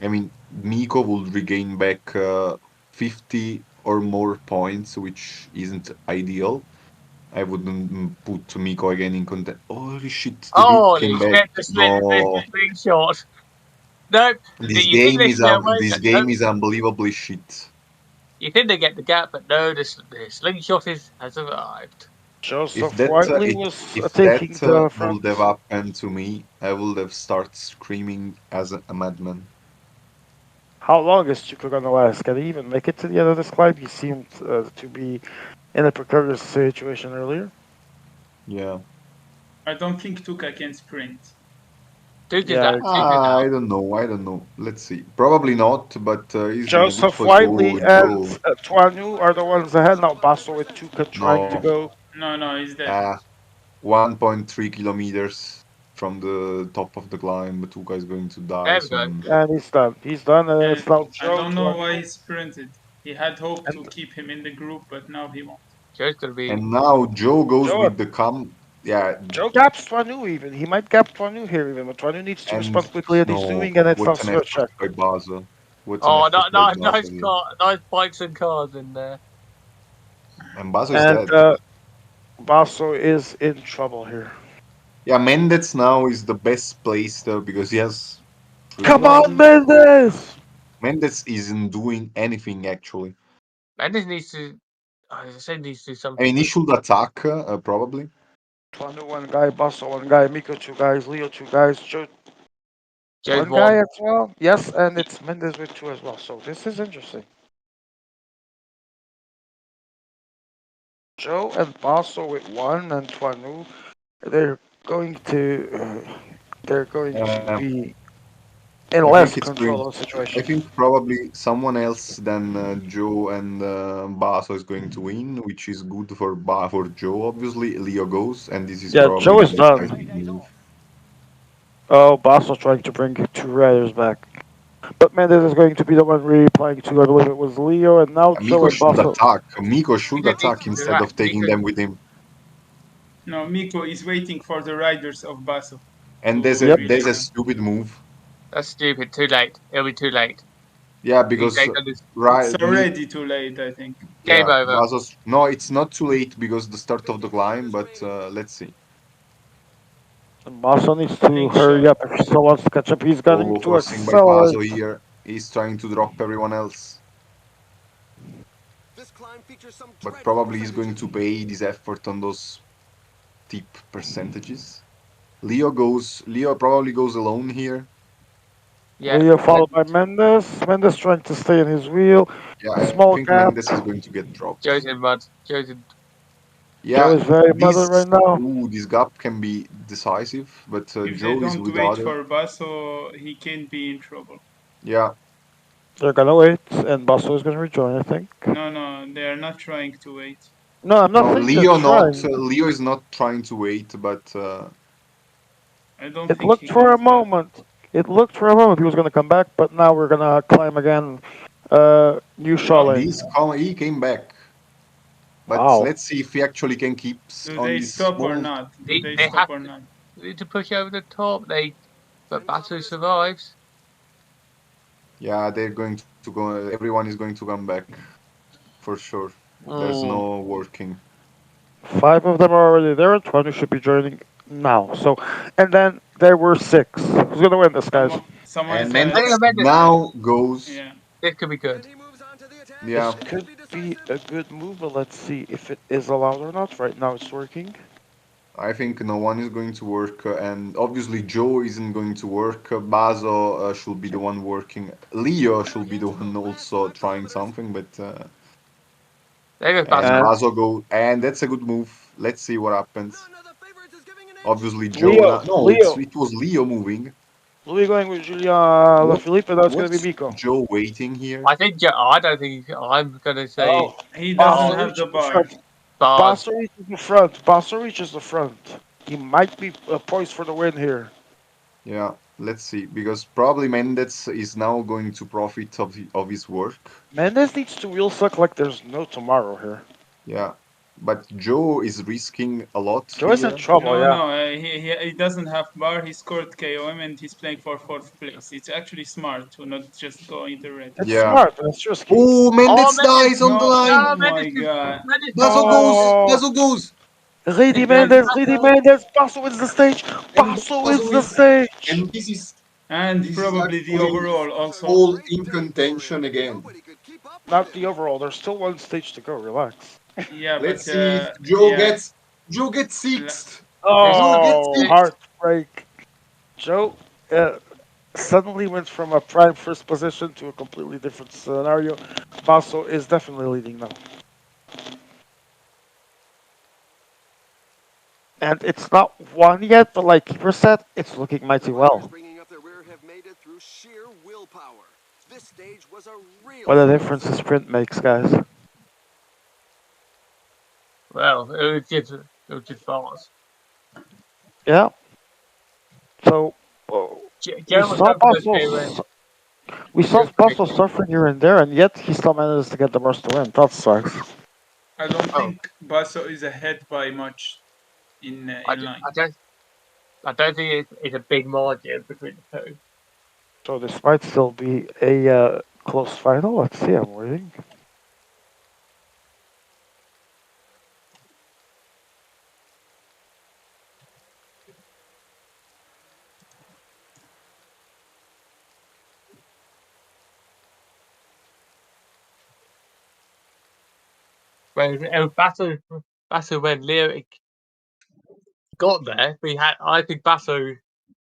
I mean, Miko will regain back 50 or more points, which isn't ideal. I wouldn't put Miko again in content. Holy shit, the group holy came back. shit! The No, slingshot. Nope. You think they should get away? This Nope. game is unbelievably shit. You think they get the gap, but no. The slingshot has arrived. Joseph Whiteley was If that taking the would have front. happened to me, I would have started screaming as a madman. How long is Chuka gonna last? Can he even make it to the end of this climb? He seemed to be in a precarious situation earlier. Yeah. I don't think Tuka can sprint. Duke is Yeah, out. it's Duke is out. I don't know. I don't know. Let's see. Probably not, but he's gonna good Joseph for Whiteley Joe. and Joe. Tuanu are the ones ahead now. Basso with Chuka trying to No. go. No, he's dead. 1.3 kilometers from the top of the climb. Batuka is going to die There we go. soon. And he's done. He's done, and And it's now I Joe don't know why Tuanu. he sprinted. He had hope And to keep him in the group, but now he won't. Joe's gonna be. And now Joe goes Joe with the come. Yeah, Joe gaps Tuanu even. He might gap Tuanu here even, but Tuanu needs to and respond quickly, and he's no, doing, and it's now what an switch effort check. by Baza. What an Oh, effort by nice Baza here. car, nice bikes and cars in there. And Baza is And dead. Basso is in trouble here. Yeah, Mendez now is the best placed because he has three Come on, riders. Mendes! Mendez isn't doing anything actually. Mendes needs to. I said needs to do I mean, something. he should attack probably. Tuanu one guy, Basso one guy, Miko two guys, Leo two guys, Joe Joe's one guy one. as well. Yes, and it's Mendes with two as well. So this is interesting. Joe and Basso with one, and Tuanu, they're going to they're going to Uh, be in I less think it's going. control of the I situation. think probably someone else than Joe and Basso is going to win, which is good for for Joe. Obviously, Leo goes, and this is Yeah, probably Joe the is decisive done. move. Oh, Basso trying to bring two riders back. But Mendes is going to be the one replying to, I believe it was Leo, and now Joe Miko and should Basso. attack. Miko should Miko needs attack to do instead that. of taking them with him. No, Miko is waiting for the riders of Basso And to Yep. there's relay a them. stupid move. That's stupid. Too late. It'll be too late. Yeah, These because guys are just It's right, already too late, I think. game yeah, over. Vasos. No, it's not too late because the start of the climb. But let's see. And Basso needs to hurry Slingshot. up if he still wants to catch up. He's going Oh, to forcing by accelerate. Bazo here. He's trying to drop everyone else, This climb features some but dreadful probably he's going percentages. to pay this effort on those tip percentages. Leo probably goes alone here. Yeah, Leo followed by Mendes, Mendes. Mendes trying to stay in his wheel. Yeah, I Small think gap. Mendes is going to get dropped. Joe's in mud. Joe's in. Joe Yeah, is very muddled this right now. this gap can be decisive, but If they Joe is don't with wait other. for Basso, he can be in trouble. Yeah, They're gonna wait, and Basso is gonna rejoin, I think. No, no, they are not trying to wait. No, I'm not no, think they're Leo not. trying. Leo is not trying to wait, but I don't It think looked he for a comes back. moment. It looked for a moment he was gonna come back, but now we're gonna climb again. New Shaw No? lane. he came back. But Wow. let's see if he actually can keep Do on they this stop or small. not? Do They, they they stop have or to, not? they need to push over the top. But Send Basu cover as needed. survives. Yeah, they're going to go. Everyone is going to come back for sure. There's Mm. no working. 5 of them are already there, and 20 should be joining now. So, and then there were 6. Who's gonna win this, guys? Someone And I think said, Mendes Mendes. now goes. yeah. This could be good. And he moves on to the attack. This Yeah, Could could be be decisive. a good move, but let's see if it is allowed or not. Right now, it's working. I think no one is going to work, and obviously Joe isn't going to work. Bazo should be the one working. Leo should be the Into the one last also lap trying kilometers. something, but There goes and Basu. And Bazo go, and that's a good move. Let's see what happens. None of the favorites is giving an inch. Obviously Joe. Leo, No, Leo, it was Leo moving. Leo going with Julian What Lafilippe, and that's gonna be what's Miko. Joe waiting here? I think. I don't think. I'm gonna say. Oh, He doesn't Basso Bars. have the reaches the bar. front. Bars. Basso reaches the front. Basso reaches the front. He might be poised for the win here. Yeah, let's see, because probably Mendes is now going to profit of his work. Mendes needs to wheel suck like there's no tomorrow here. Yeah, but Joe is risking a lot Joe is in here. trouble, No, yeah. no, he doesn't have bar. He scored KOM and he's playing for fourth place. It's actually smart to not just go into red. It's Yeah. smart, but it's risky. Oh, Oh, Mendes Mendes. dies on the No, line. oh No, my god. Mendes is Bazo gone. goes. Oh, Bazo goes. Lady And Mendes, Lady Mendes, Basso wins the stage. And Basso wins Bazo the is. stage. And and this is probably the actually overall also. all Great in day for contention him. again. Nobody could keep up with Not him. the overall. There's still one stage to go. Relax. Yeah, Let's but see if yeah. Joe gets la- sixth. This. Joe gets Oh, This. sixth. heartbreak. Joe suddenly went from a prime first position to a completely different scenario. Basso is definitely leading now. And it's not won yet, but like Keeper said, it's looking The mighty riders well. bringing up their rear have made it through sheer willpower. This stage was a real What a difference a circus. sprint makes, guys. Well, it was just bars. Yeah. So uh, we Joe was saw going for those Basso. KOM. We He saw was Basso predicting. suffering here and there, and yet he still manages to get the burst to win. That sucks. I don't Oh, think Basso is ahead by much in I, d- inline. I don't. I don't think it's a big margin between the two. So this might still be a close final. Let's see. I'm waiting. Whereas Basso when Leo got there, we had. I think Basso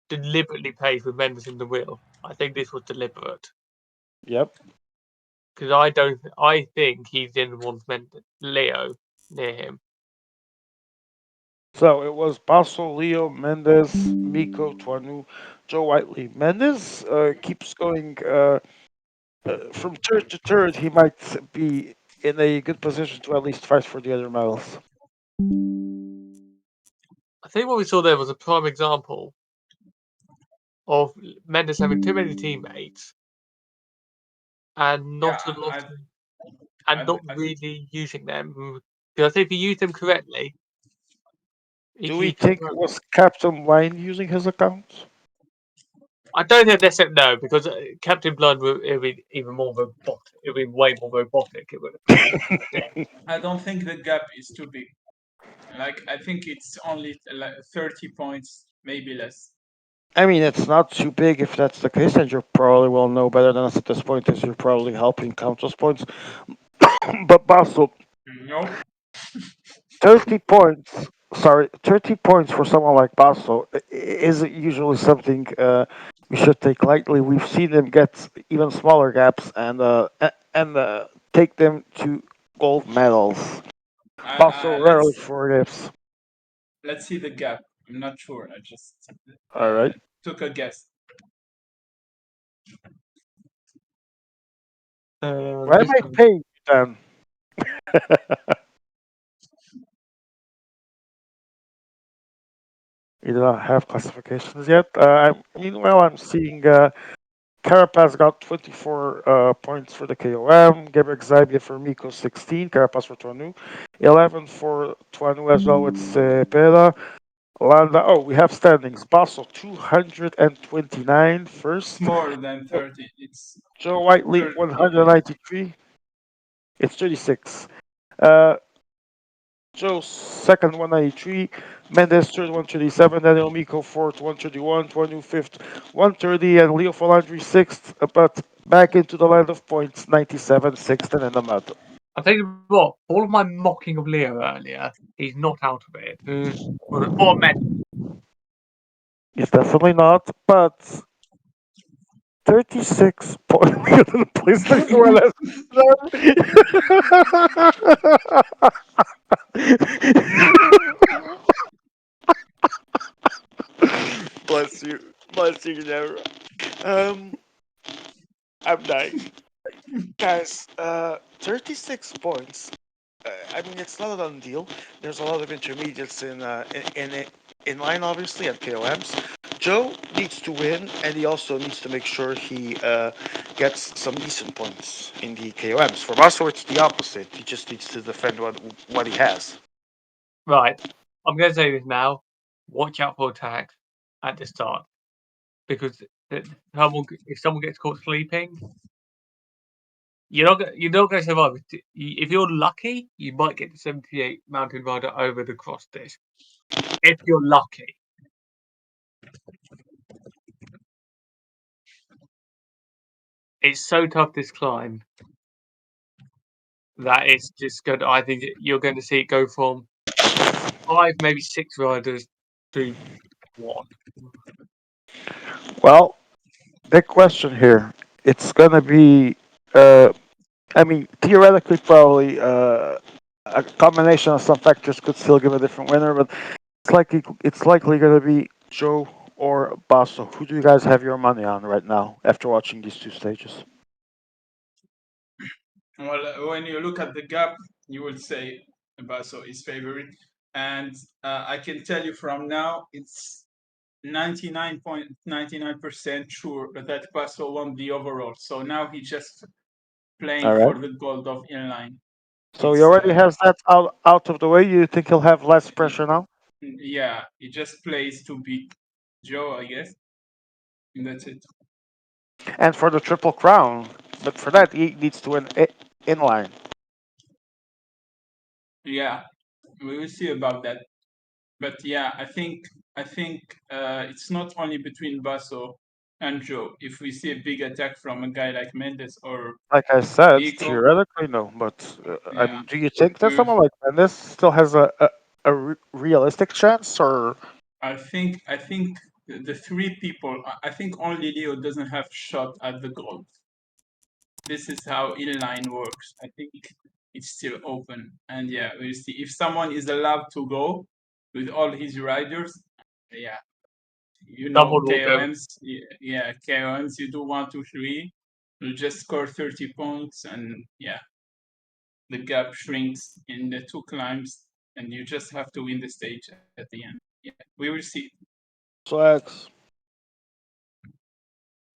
deliberately played with Mendes in the wheel. I think this was deliberate Yep. because I don't. I think he didn't want Leo near him. So it was Basso, Leo, Mendes, Miko, Tuanu, Joe Whiteley. Mendes keeps going from turret to turret. He might be in a good position to at least fight for the other medals. I think what we saw there was a prime example of Mendes having too many teammates and Yeah, not a lot, I, and I, not I, really using them. Because I think if you use them correctly, Do we he can. think it was Captain Wayne using his account? I don't think necessarily no, because Captain Blood would be even more robotic. It would be way more robotic. It would have been. I don't think the gap is too big. Like I think it's only like 30 points, maybe less. I mean, it's not too big if that's the case, and you probably will know better than us at this point, as you're probably helping count those points. But Basso, Nope. 30 points sorry, 30 points for someone like Basso isn't usually something we should take lightly. We've seen him get even smaller gaps and take them to gold medals. Basso rarely forgives. Let's see the gap. I'm not sure. I just All right. took a guess. Why am This I one. paying you then? You do not have classifications yet. Meanwhile, I'm seeing Carapaz got 24 points for the KOM. Gebrek Zaibia for Miko 16. Carapaz for Tuanu. 11 for Tuanu as well with Cepeda. Landa. Oh, we have standings. Basso 229 It's first. more than 30. It's Joe Whiteley 30. 193. It's 36. Uh, Joe second 193. Mendes third 137. Daniel Miko fourth 131. Tuanu fifth 130. And Leo Folandri sixth. But back into the land of points 97, sixth and in the mud. I tell you what, all of my mocking of Leo earlier, he's not out of it. Or met. It's definitely not, but 36 points. Please don't do less. Bless you. Bless you, Ginevra. Um, I'm dying. Guys, 36 points. I mean, it's not a done deal. There's a lot of intermediates in line, obviously, at KOMs. Joe needs to win, and he also needs to make sure he gets some decent points in the KOMs. For Maso, it's the opposite. He just needs to defend what he has. Right. I'm going to say this now. Watch out for attacks at the start. Because if someone gets caught sleeping, you're not going to survive. If you're lucky, you might get the 78 Mountain Rider over the cross disc. If you're lucky. It's so tough, this climb, that it's just good. I think you're going to see it go from 5, maybe 6 riders to 1. Well, big question here. It's gonna be, I mean, theoretically, probably a combination of some factors could still give a different winner, but it's likely going to be Joe or Basso. Who do you guys have your money on right now after watching these two stages? Well, when you look at the gap, you will say Basso is favorite. And I can tell you from now, it's 99.99% sure that Basso won the overall. So now he's just All playing right. for the gold of inline. So he It's already has that out of the way. You think he'll have less pressure now? yeah, he just plays to beat Joe, I guess. And that's it. And for the triple crown, but for that he needs to win inline. Yeah, we will see about that. But yeah, I think it's not only between Basso and Joe. If we see a big attack from a guy like Mendes or Like I said, Miko, theoretically no. But I yeah, mean, do you think that we someone like Mendes still has a realistic chance, or I think the three people. I think only Leo doesn't have shot at the gold. This is how inline works. I think it's still open, and yeah, we'll see if someone is allowed to go with all his riders. Yeah, Someone will go. KOMs. Yeah, KOMs. You do 1, 2, 3. You just score 30 points, and yeah, the gap shrinks in the two climbs, and you just have to win the stage at the end. Yeah, we will see. Flex?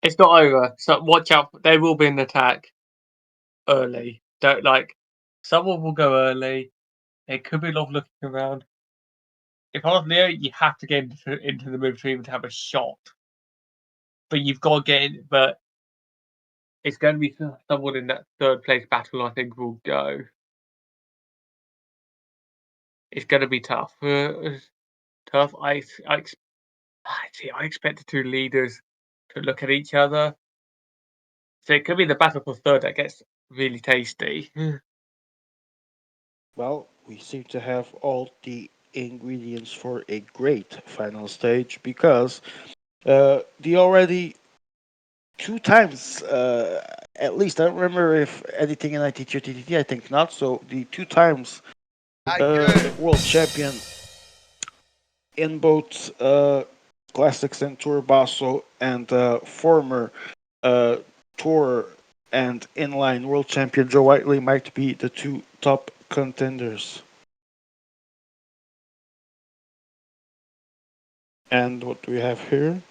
It's not over. So watch out. There will be an attack early. Don't someone will go early. It could be a lot of looking around. If I was Leo, you have to get into the move to even have a shot. But you've got to get in. But it's going to be someone in that third place battle, I think, will go. It's going to be tough. Tough. I expect the two leaders to look at each other. So it could be the battle for third that gets really tasty. Well, we seem to have all the ingredients for a great final stage because the already two times, at least, I don't remember if anything in ITT or TTT, I think not. So the two times world champion in both Classics and Tour Basso and former uh, Tour and Inline world champion Joe Whiteley might be the two top contenders. And what do we have here?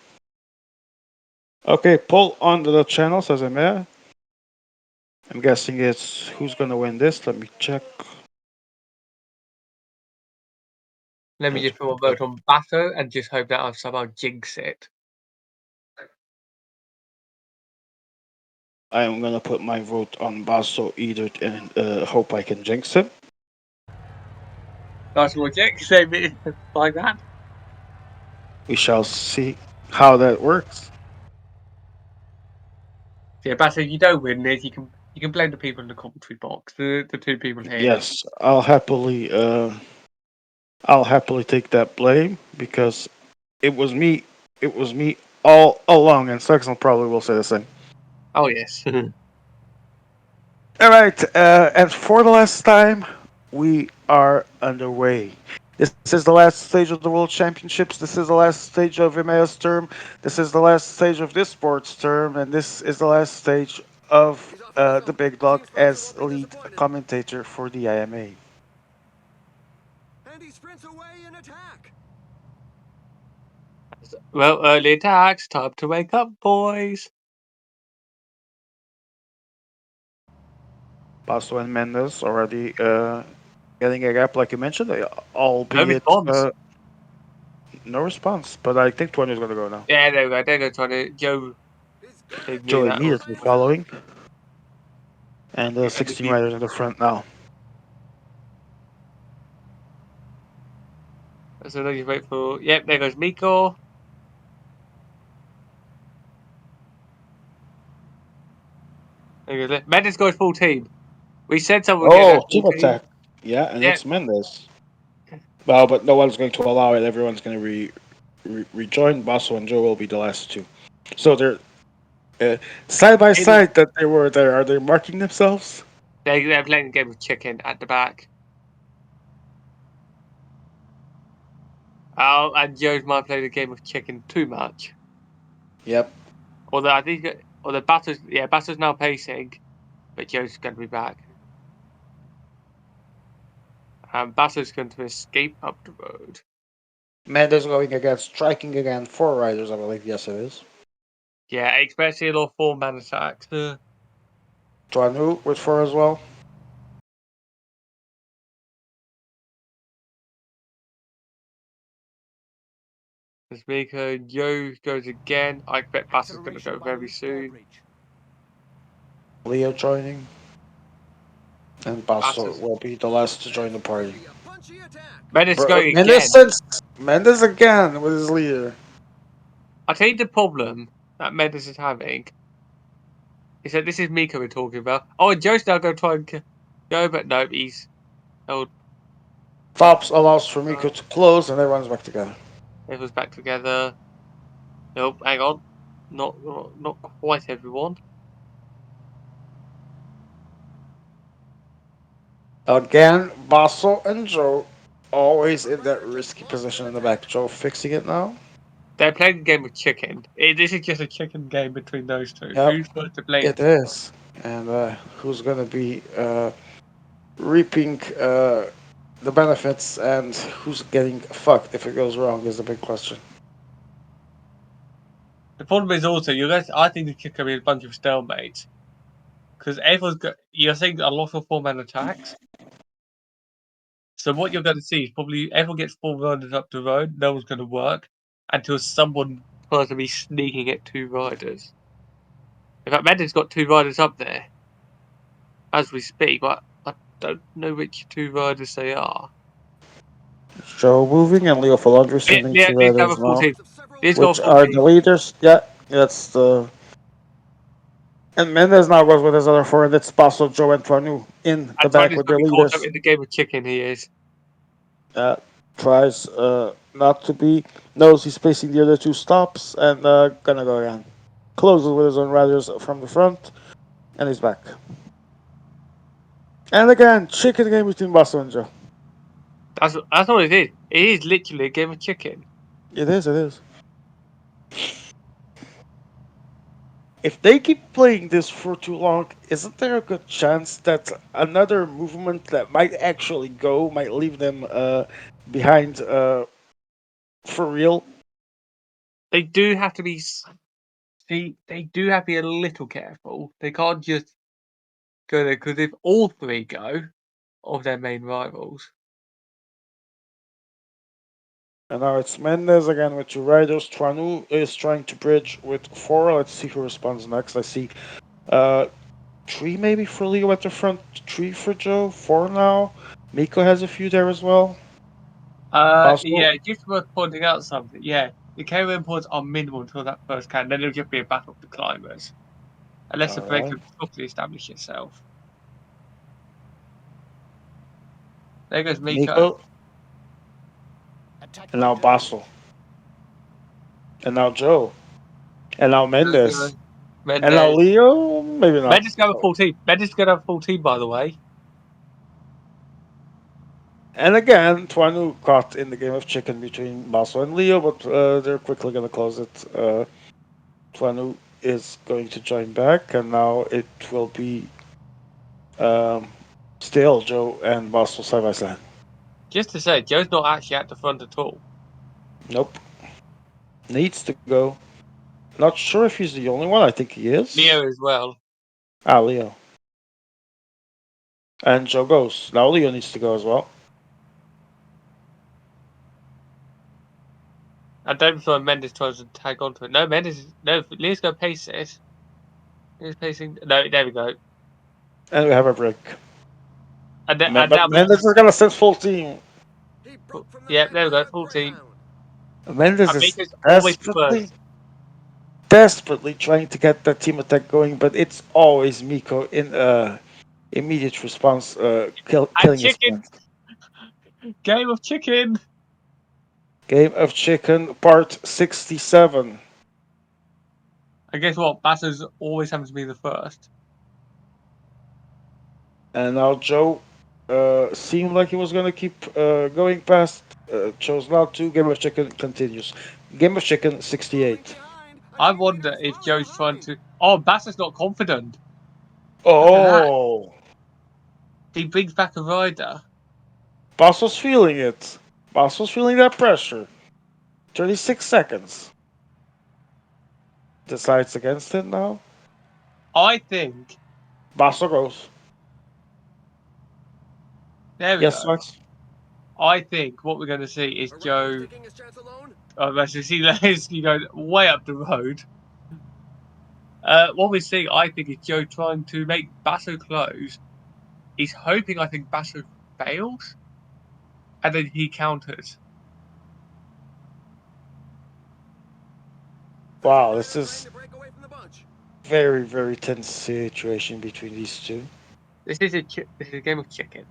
Okay, poll on the channel, says Emea. I'm guessing it's who's gonna win this. Let me check. Let me just put a vote on Basso and just hope that I've somehow jinx it. I am gonna put my vote on Basso either and hope I can jinx him. Nice one, jinx it like that. We shall see how that works. Yeah, Basso, you don't win this. You can blame the people in the commentary box. The two people here. Yes, I'll happily take that blame because it was me. It was me all along, and Saxon probably will say the same. Oh yes. All right, and for the last time, we are underway. This is the last stage of the World Championships. This is the last stage of EMEA's term. This is the last stage of this sport's term, and this is the last stage of the Big Dog as lead commentator for the IMA. And he sprints away in attack. Well, early attacks. Time to wake up, boys. Basso and Mendes already getting a gap, like you mentioned, No albeit response. no response. But I think 20 is going to go now. Yeah, there we go. There goes trying to Joe. They knew Joe that was. immediately following, and Yeah, 16 riders in the front now. so then you wait for. Yep, there goes Miko. There goes Mendes goes full team. We said someone would get Oh, that full team team. attack. Yeah, and Yeah, it's Mendes. Well, but no one's going to allow it. Everyone's going to rejoin. Basso and Joe will be the last two. So they're side by side that they were there. Are they marking themselves? they're playing a game of chicken at the back. Oh, and Joe's might play the game of chicken too much. Yep. Although I think, although Basso's now pacing, but Joe's going to be back. And Basso's going to escape up the road. Mendes going against striking again. 4 riders, I believe. Yes, it is. Yeah, especially a lot of 4-man attacks. Tuanu with 4 as well. Miko, Joe goes again. I expect Basso's going to go very soon. Leo joining. And Basso Basso's. will be the last to join the party. A punchy attack. Mendes is going again. Mendes again with his leader. I'll tell you the problem that Mendes is having. He said, this is Miko we're talking about. Oh, and Joe's now going to try and go, but no, he's held. Fops allows for Miko to close, and everyone's back together. Everyone's back together. Nope, hang on. Not quite everyone. Again, Basso and Joe always in that risky position in the back. Joe fixing it now. They're playing a game of chicken. This is just a chicken game between those two. Yep, Who's going to play it is. And who's going to be reaping the benefits and who's getting fucked if it goes wrong is the big question. The problem is also, I think the chicken is a bunch of stalemates. Because you're seeing a lot of 4-man attacks. So what you're going to see is probably everyone gets 4 riders up the road. No one's going to work until someone tries to be sneaking at 2 riders. In fact, Mendes got 2 riders up there as we speak, but I don't know which 2 riders they are. Joe moving and Leo Falandri sending Yeah, two these have riders a full now, team. These got a which full are team. the leaders. Yeah, that's the. And Mendes now goes with his other 4, and it's Basso, Joe, and Tuanu in the And back Tony's with going their to be caught leaders. up in the game of chicken, he is. Tries not to be. Knows he's facing the other two stops and gonna go again. Closes with his own riders from the front and he's back. And again, chicken game between Basso and Joe. That's all it is. It is literally a game of chicken. It is, it is. If they keep playing this for too long, isn't there a good chance that another movement that might actually go might leave them behind for real? They do have to be. See, they do have to be a little careful. They can't just go there because if all three go of their main rivals, And now it's Mendez again with two riders. Tranu is trying to bridge with four. Let's see who responds next. I see uh, three maybe for Leo at the front, three for Joe, four now. Miko has a few there as well. yeah, Basso, just worth pointing out something. Yeah, the KOM points are minimal until that first can. Then it'll just be a battle of the climbers, unless the break alright. can properly establish itself. There goes Miko. Miko, and now Basso, and now Joe, and now There Mendez. goes And now Mendes. Leo, maybe not. Mendes go with full team. Mendes going to have a full team, by the way. And again, Tuanu caught in the game of chicken between Basso and Leo, but they're quickly going to close it. Tuanu is going to join back, and now it will be um, still Joe and Basso side by side. Just to say, Joe's not actually at the front at all. Nope. Needs to go. Not sure if he's the only one. I think he is. Leo as well. Ah, Leo. And Joe goes. Now Leo needs to go as well. I don't feel Mendes tries to tag onto it. No, Leo's going to pace it. He's pacing. No, there we go. And we have a break. And But now Mendes is going to send full team. He broke from the yeah, pack there we like go. a 14. greyhound. Mendes And is Miko's always the desperately, first. desperately trying to get that team attack going, but it's always Miko in immediate response, And killing his chicken. friends. Game of chicken. Game of Chicken, part 67. And guess what? Basso's always happens to be the first. And now Joe seemed like he was going to keep going past, chose not to. Game of Chicken continues. Game of Chicken, Falling 68. behind. A I team leader wonder is if falling Joe's trying behind. to. Oh, Basso's not confident. Look at that. Oh, He brings back a rider. Boss was feeling it. Boss was feeling that pressure. 36 seconds. Decides against it now. I think. Basso goes. There we Yes, go. Max. I think what we're going to see is A rider is Joe. taking his chance alone. As you see Leslie going way up the road. What we're seeing, I think, is Joe trying to make Basso close. He's hoping, I think, Basso fails, and then he counters. Facing Wow, the this red line is to break away from the bunch. very, very tense situation between these two. This is a game of chicken.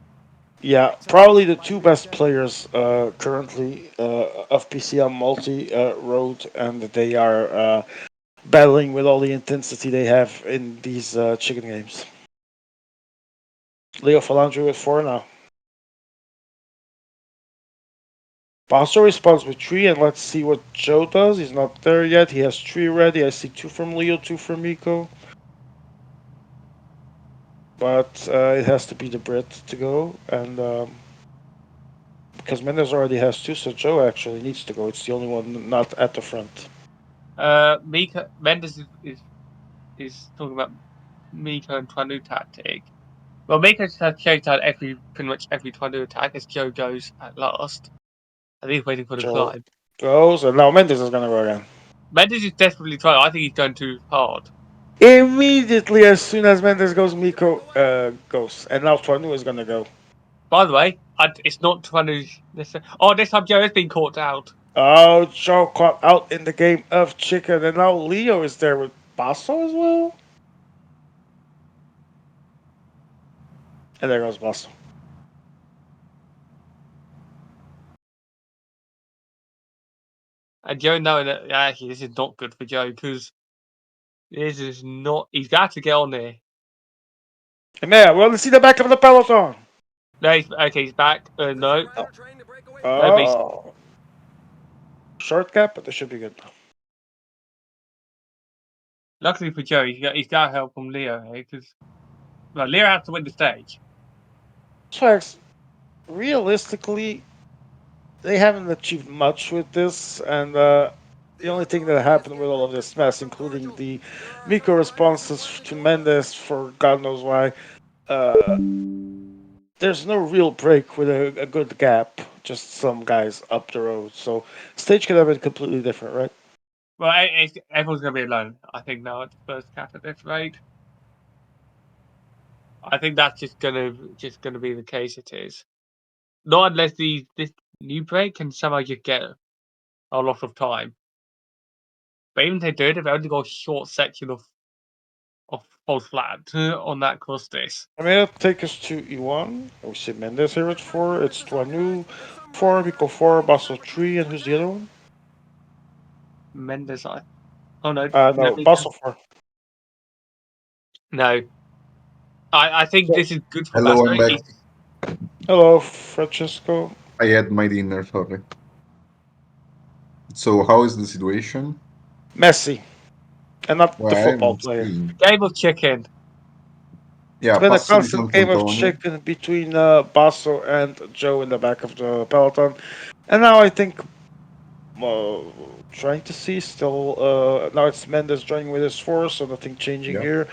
Yeah, probably the two best players currently of PCM multi road, and they are battling with all the intensity they have in these chicken games. Leo Falandri with four now. Basso responds with three, and let's see what Joe does. He's not there yet. He has three ready. I see two from Leo, two from Miko. But it has to be the Brit to go, and because Mendes already has two, so Joe actually needs to go. It's the only one not at the front. Mika Mendes is talking about Mika and Twanu tactic. Well, Mika has changed out pretty much every Twanu attack as Joe goes at last. And he's waiting for the Joe climb. goes, and now Mendes is gonna go again. Mendes is desperately trying. I think he's going too hard. Immediately, as soon as Mendes goes, Miko goes, and now Twanu is gonna go. By the way, it's not Twanu. Oh, this time Joe has been caught out. Oh, Joe caught out in the game of chicken, and now Leo is there with Basso as well. And there goes Basso. And Joe knowing that actually this is not good for Joe because this is not. He's got to get on there. And man, we want to see the back of the peloton. No, he's back. No, Rider trying to break away from nobody's. Oh, short gap, but this should be good. Luckily for Joe, he's got help from Leo here because well, Leo has to win the stage. Tracks, realistically, they haven't achieved much with this, and the only thing that happened with all of this mess, including the Miko responses to Mendes for God knows why, uh, there's no real break with a good gap, just some guys up the road. So stage could have been completely different, right? Well, everyone's going to be alone. I think now at the first cat at this rate. I think that's just gonna be the case. It is not unless this new break can somehow just get a lot of time. But even if they do it, they've only got a short section of false flat on that cross this. I mean, it'll take us to E1. We see Mendes here at 4. It's Tuanu 4, Miko 4, Basso 3, and who's the other one? Mendes, oh no, No, Basso 4. no. I think So, this is good for Hello, Basso. I'm back. hello, Francesco. I had my dinner, sorry. So, how is the situation? Messi, and not Well, the I football haven't player. seen. Game of chicken. Yeah, It's been a Passo di constant game of Sant'Antonio. chicken between Basso and Joe in the back of the peloton. And now I think, uh, trying to see still, now it's Mendes joining with his 4, so nothing changing Yeah. here.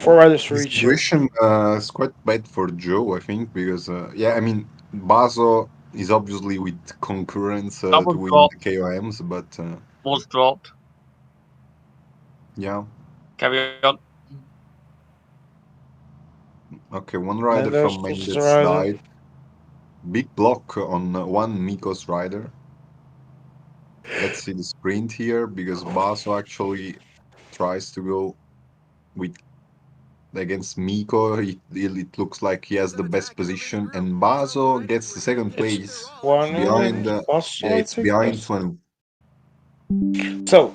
4 riders for The each here. situation is quite bad for Joe, I think, because, yeah, I mean, Basso is obviously with concurrence That to was win the dropped. KOMs, but Was dropped. yeah. Carry on. Okay, one rider Mendes from loses a Mendes rider. died. Big block on one Mikos rider. Let's see the sprint here, because Basso actually tries to go with against Miko. It looks like he has the best position, and Basso gets the second It's place. It's Tuanu behind, and yeah, Basso, I it's think. behind Yes. 20. So,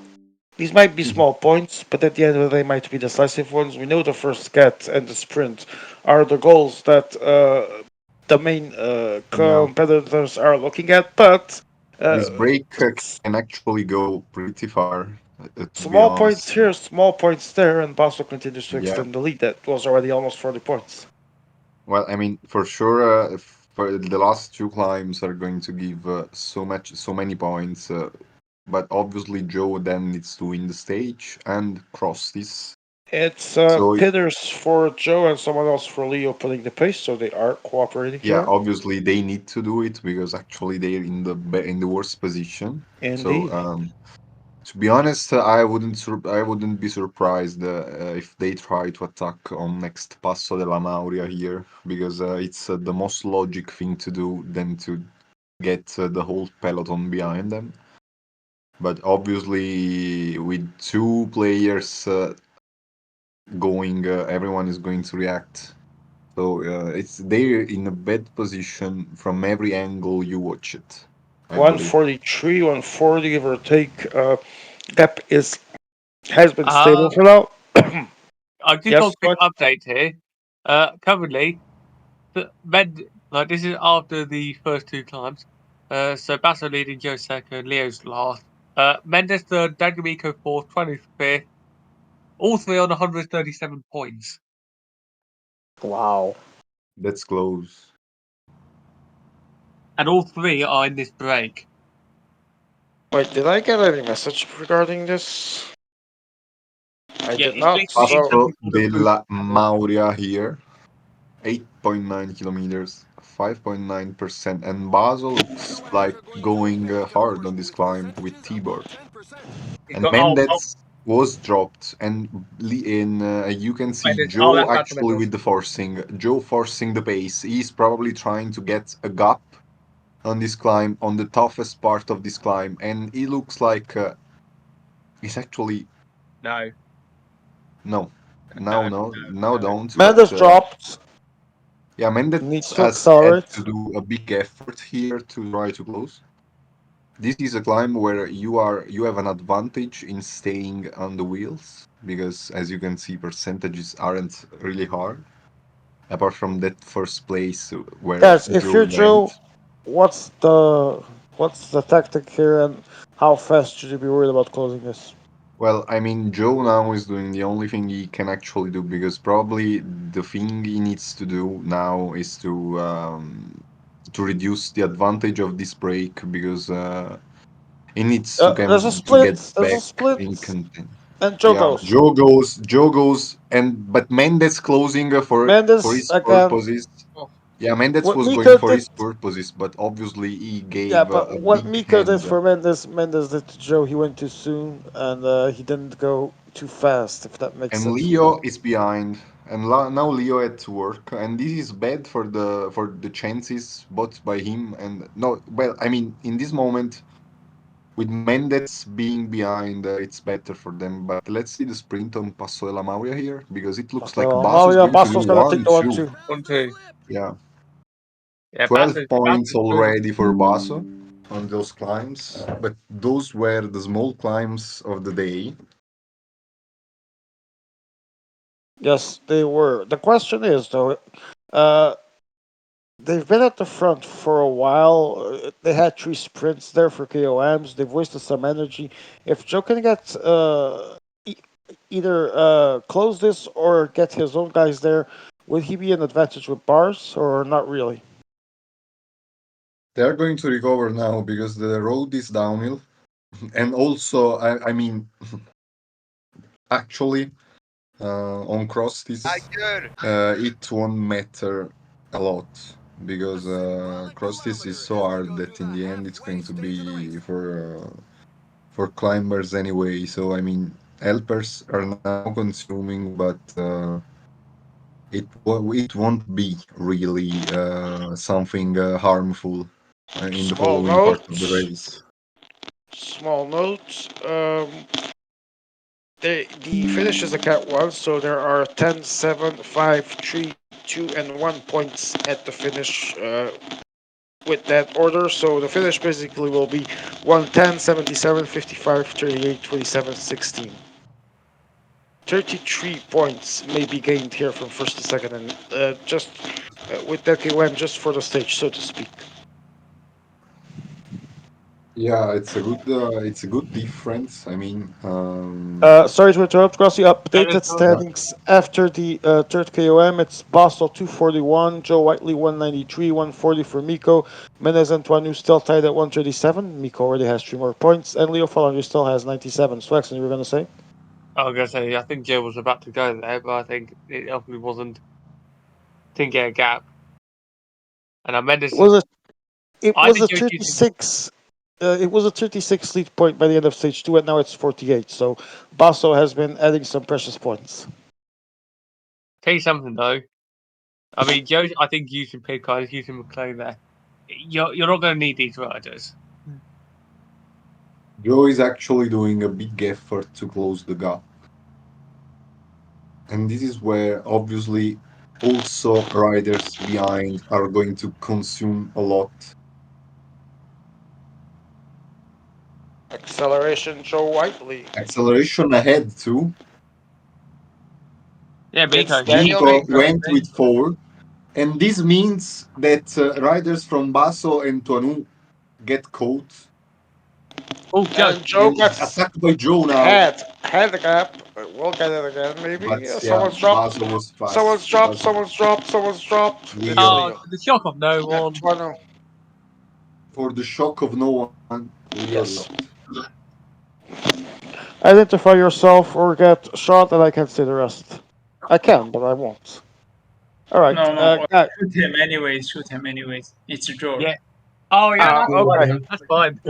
these might be Mhm. small points, but at the end of the day, might be decisive ones. We know the first cat and the sprint are the goals that the main Yeah, competitors are looking at, but uh, this break s- can actually go pretty far, to be small points honest. here, small points there, and Basel continues to Yeah, extend the lead. That was already almost 40 points. well, I mean, for sure, for the last two climbs are going to give so many points. But obviously, Joe then needs to win the stage and cross this. It's So Pitters for Joe and someone else for Leo putting the pace, so they are cooperating yeah, here. obviously they need to do it because actually they're in in the worst position. So Indeed. to be honest, I wouldn't be surprised if they try to attack on next Passo della Mauria here because it's the most logic thing to do than to get the whole peloton behind them. But obviously, with two players going, everyone is going to react. So it's they're in a bad position from every angle you watch it, I believe. 143, 140, give or take. Gap has been stable Uh, for now. I've just got Yes, a quick but update here. Currently, like this is after the first two climbs. So Basso leading, Joe second, Leo's last. Mendes third, D'Agamico fourth, 25th. All three on 137 points. wow. That's close. And all three are in this break. Wait, did I get any message regarding this? I Yeah, did it's not. literally it's So Passo something called a boost della level. Mauria here, 8.9 kilometers, 5.9%, and Basel looks No like ads are going through going fast at hard on first, this with climb with percentages up Tibor. to 10%. He's And got Mendez was dropped, and you can see Mendes. Joe That's Basso actually Mendes. with the forcing. Joe forcing the pace. He's probably trying to get a gap on this climb, on the toughest part of this climb, and he looks like he's actually No, no, no, now no. don't. But Mendes dropped. yeah, Mendez Needs to has had accelerate. to do a big effort here to try to close. this is a climb where you have an advantage in staying on the wheels because, as you can see, percentages aren't really hard. Apart from that first place where Guys, if Joe you're Joe, went. what's the what's the tactic here, and how fast should you be worried about closing this? Well, I mean, Joe now is doing the only thing he can actually do because probably the thing he needs to do now is to reduce the advantage of this break because he needs to There's a come to split. get There's a back split, in content. and Joe Yeah, goes. Joe goes, and but Mendes closing for Mendes his again. purposes. Oh, Yeah, Mendes What was going Mika for did, his purposes, but obviously he yeah, gave but a what big Mika did hand. for Mendes, Mendes did to Joe. He went too soon, and he didn't go too fast. If that makes And sense for you. Leo is behind, and now Leo had to work, and this is bad for the chances bought by him. And no, well, I mean, in this moment with Mendes being behind, it's better for them. But let's see the sprint on Passo della Mauria here because it looks like So Basso is Mario going to do Basso's gonna take one, the one two. too. 1-2. Yeah, Yeah, 12 points Bastards good. already for Basso on those climbs, but those were the small climbs of the day. Yes, they were. The question is though, uh, they've been at the front for a while. They had three sprints there for KOMs. They've wasted some energy. If Joe can get e- either close this or get his own guys there, would he be an advantage with bars or not really? They're going to recover now because the road is downhill. And also, I mean, actually, on Krusties, it won't matter a lot because Krusties is so hard that in the end it's going to be for climbers anyway. So I mean, helpers are now consuming, but it won't be really something harmful in the Small following part of the notes. race. Small notes. The finish is a cat one, so there are 10, 7, 5, 3, 2, and 1 points at the finish with that order. So the finish basically will be 110, 77, 55, 38, 27, 16. 33 points may be gained here from first to second, and just with that KOM just for the stage, so to speak. Yeah, it's a good difference. I mean, Sorry to interrupt, Crossy. And Updated it's yeah, standings after the third KOM. It's Basel 241, Joe Whiteley 193, 140 for Miko. Menez Antoine still tied at 137. Miko already has 3 more points, and Leo Falange still has 97. Swaxon, you were going to say? I was gonna say I think Joe was about to go there, but I think it obviously wasn't. Didn't get a gap, and I meant It this. was a, it I was think a Joe's using. 36. It was a 36 lead point by the end of stage 2, and now it's 48. So Basso has been adding some precious points. Tell you something though. I mean, Joe. I think using Picard, using McLean there. You're not going to need these riders. Joe is actually doing a big effort to close the gap. And this is where obviously also riders behind are going to consume a lot. Acceleration, Joe Whiteley. Acceleration ahead too. Yeah, It's Miko. He's Daniel great. Miko Mika. went with 4. And this means that riders from Basso and Tuanu get caught Oh, Joe. And Joe and gets attacked by Joe now. had the gap. We'll get it again, maybe. But Yeah, yeah, someone's dropped. Basso was Someone's fast. dropped. Someone's dropped. Someone's dropped. It's Leo. Oh, Leo. the shock of no Yeah, one. Tuano. For the shock of no one, Leo Yes. dropped. Identify yourself or get shot, and I can say the rest. I can, but I won't. All right. No, no. Guys. Shoot him anyways. Shoot him anyways. It's George. Yeah. Oh, yeah. That's fine. Okay. That's fine.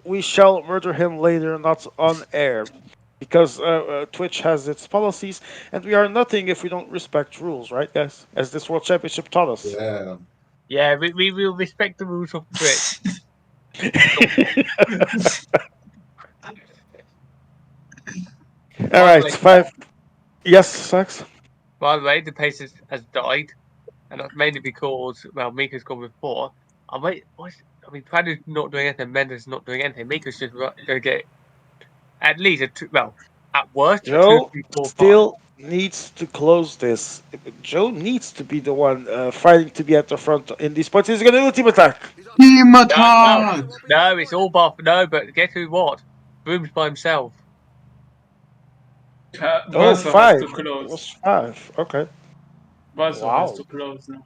We shall murder him later, not on air, because Twitch has its policies, and we are nothing if we don't respect rules, right, guys? As this World Championship taught us. Yeah. Yeah, we will respect the rules of Twitch. All By the right, way, 5. Yes, Sax. the pace has died, and that's mainly because well, Mika's gone with 4. I wait. I mean, Prado's not doing anything. Mendes not doing anything. Miko's just going to get at least a two. Well, at worst, a two, Joe three, four, five. still needs to close this. Joe needs to be the one fighting to be at the front in these points. He's going to ultimate attack. He's on the Team move. No, no, Pressure attack! won't be no. much It's for all him. buff. No, but guess who? What? Broom's by himself. Oh, Basso has to five. It close. was five. Okay. Basso has Wow. to close now.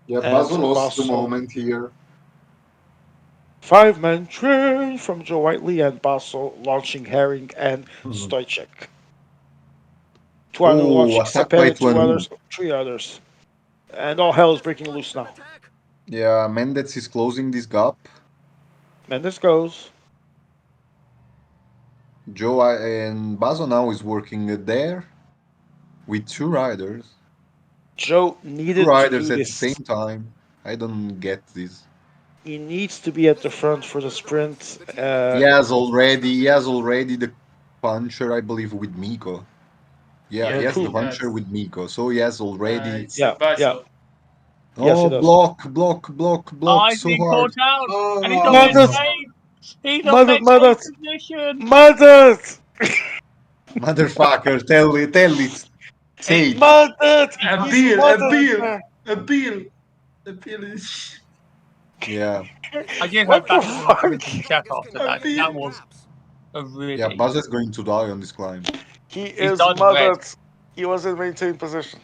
Yeah, And Basil lost the Basso. moment here. Five-man train from Joe Whiteley and Basso launching Herring and Mhm. Stoichek. Tuanu Oh, launching attack by Sepen, Tuanu. three others. And all hell is Mendes breaking loose launches an now. attack. Yeah, Mendez is closing this gap. Mendes goes. Joe and Basil now is working there with two riders. Joe Two needed to riders do at the same this. time. I don't get this. He needs to be at This the is the front last for the turn of the race. sprint. The team leader He has already the puncher, I believe, with Miko. Yeah, he With Yes, has the he who? puncher does. with Miko. So he has already. It's Yeah, yeah. Basso. Yes, he Oh, does. block Oh, he's so being hard. caught out, and he's on mid Mothers! Oh, lane. He's on Mother, mid lane mothers! position. Mothers! Motherfucker, tell it. Say He, it. Mothers! he's A on His mid bill, a mother's lane. bill, there! a bill. The bill is Yeah. I just hope What the Basil doesn't come fuck? into the The chat drivers after can a that. finish bill. That in was laps. a Yeah, really. Buzz is going to die on this climb. He He's is died on red. mothers. He was in maintained position.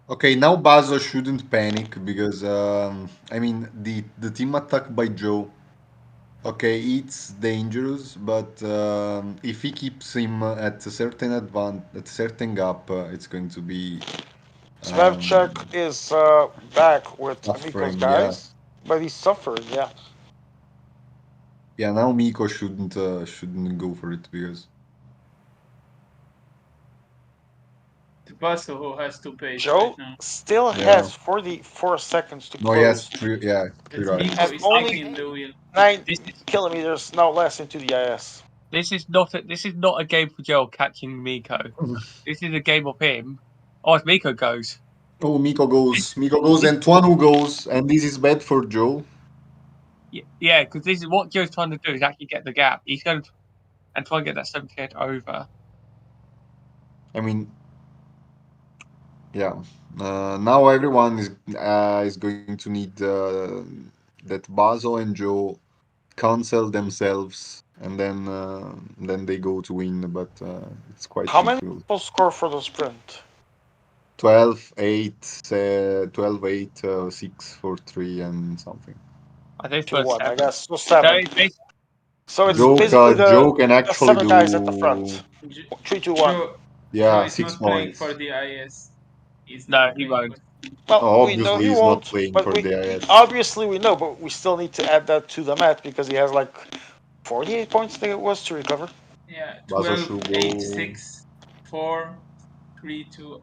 Okay, now Bazo shouldn't panic because I mean the team attack by Joe. Okay, it's dangerous, but if he keeps him at a certain at a certain gap, it's going to be Svevchuk um, is back with Miko's suffering. Yeah, guys, but he's suffering, yeah. yeah. Now Miko shouldn't go for it because The Basso who has to pay it right Joe now. still yeah. has 44 seconds to No, yes, close, three. Yeah, three But Miko and riders. is only taking the wheel. 9 This is kilometers now less into the IS. this is not a game for Joel catching Miko. This is a game of him. Oh, if Miko goes. Oh, This, Miko goes, this, and Tuanu goes, and this is bad for Joe. yeah, because this is what Joe's trying to do is actually get the gap. He's going to and try and get that 78 over. I mean, yeah. Now everyone is going to need that Basil and Joe cancel themselves, and then they go to win. But it's quite How many difficult. people score for the sprint? 12-8, 12-8, 6-4-3, and something. I think it's first 2-1, I 7. guess. So So 7. it's basically, So it's basically Joe can the actually 7 guys at the do, front. 3-2-1. Joe, Joe yeah, is six not playing for points. the IS. He's no, now he playing won't. for the team. Well, Oh, we know obviously, he he's not won't, playing but for we the IS. obviously we know, but we still need to add that to the math because he has like 48 points, I think it was, to recover. Yeah, Basil 12, should 8, go. 6, 4, 3, 2.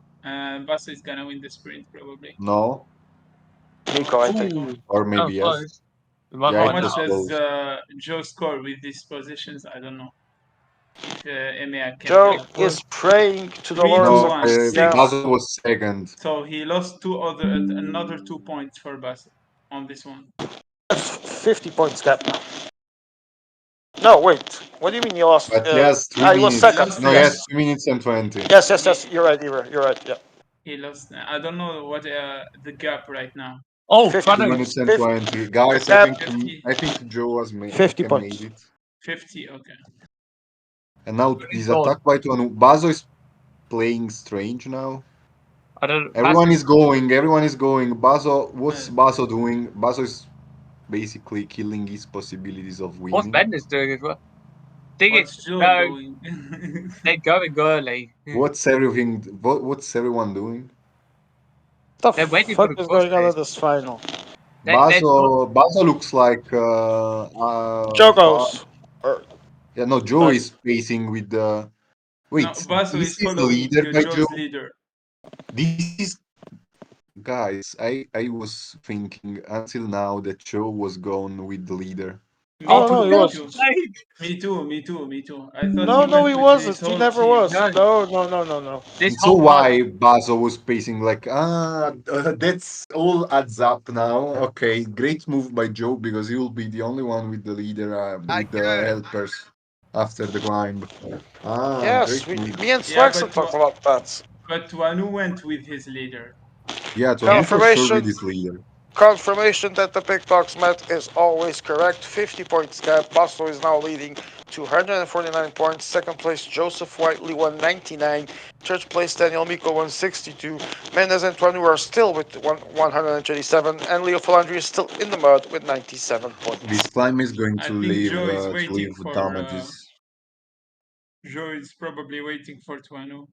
Basso is gonna win the sprint probably. No, Nico, I think. Ooh, or that maybe was yes. close. We might Yeah, How it find much was out. does close. Joe score with these positions? I don't know. If EMEA can Joe tell. It is was praying to the 3 Lord to No, of 1, PCM. 6. Basil was second. So he lost another 2 points for Basso on this one. That's 50 points gap now. No, wait. What do you mean you lost? But he has three He was He minutes. second. lost No, he has Yes. 3 minutes and 20. Yes, yes, he, yes. You're right, Eva. You're right. Yeah. he lost. I don't know what the gap right now. oh 50 Two Prado. minutes points. and 50, 20. the Guys, gap, Fifty. I think Joe has 50 can made points. it. 50. Okay. And now He's this gone. attack by Tuanu. Bazo is playing strange now. I don't. Everyone is going. Everyone is going. Bazo, what's Uh, Bazo doing? Bazo is basically killing his possibilities of What's winning. Benders doing as well? Thing is, what's Joe no, doing? they're going early. What's everyone doing? What the They're waiting for fuck the is going on crosses. at this final? They're not. Bazo looks like Joe goes. Or, yeah, no, Joe uh, is pacing with the. No, Wait, Basso this is is following leader by Joe's Joe. leader. This is guys. I was thinking until now that Joe was gone with the leader. Me Oh Oh, no, too. he Me God's wasn't. too. sake! Me too. Me too. Me too. I thought No, he no, went he with his wasn't. He whole never team. was. No, No, no, no, no, no. this And so whole time. why Bazo was pacing like, that's all adds up now. Okay, great move by Joe because he will be the only one with the leader, with the helpers after the climb. Yes, Great move. me and Yeah, Swaxon talked about that. but Wanu went with his leader. Yeah, Tonu Yeah, for sure with Confirmation, his leader. confirmation that the Big Dogs met is always correct. 50 points gap. Boston is now leading 249 points. Second place, Joseph Whiteley 199. Third place, Daniel Miko 162. Mendes and Twanu are still with 137. And Leo Falandri is still in the mud with 97 This points. climb is going I think Joe is to waiting leave for. damages. Joe is probably waiting for Twanu.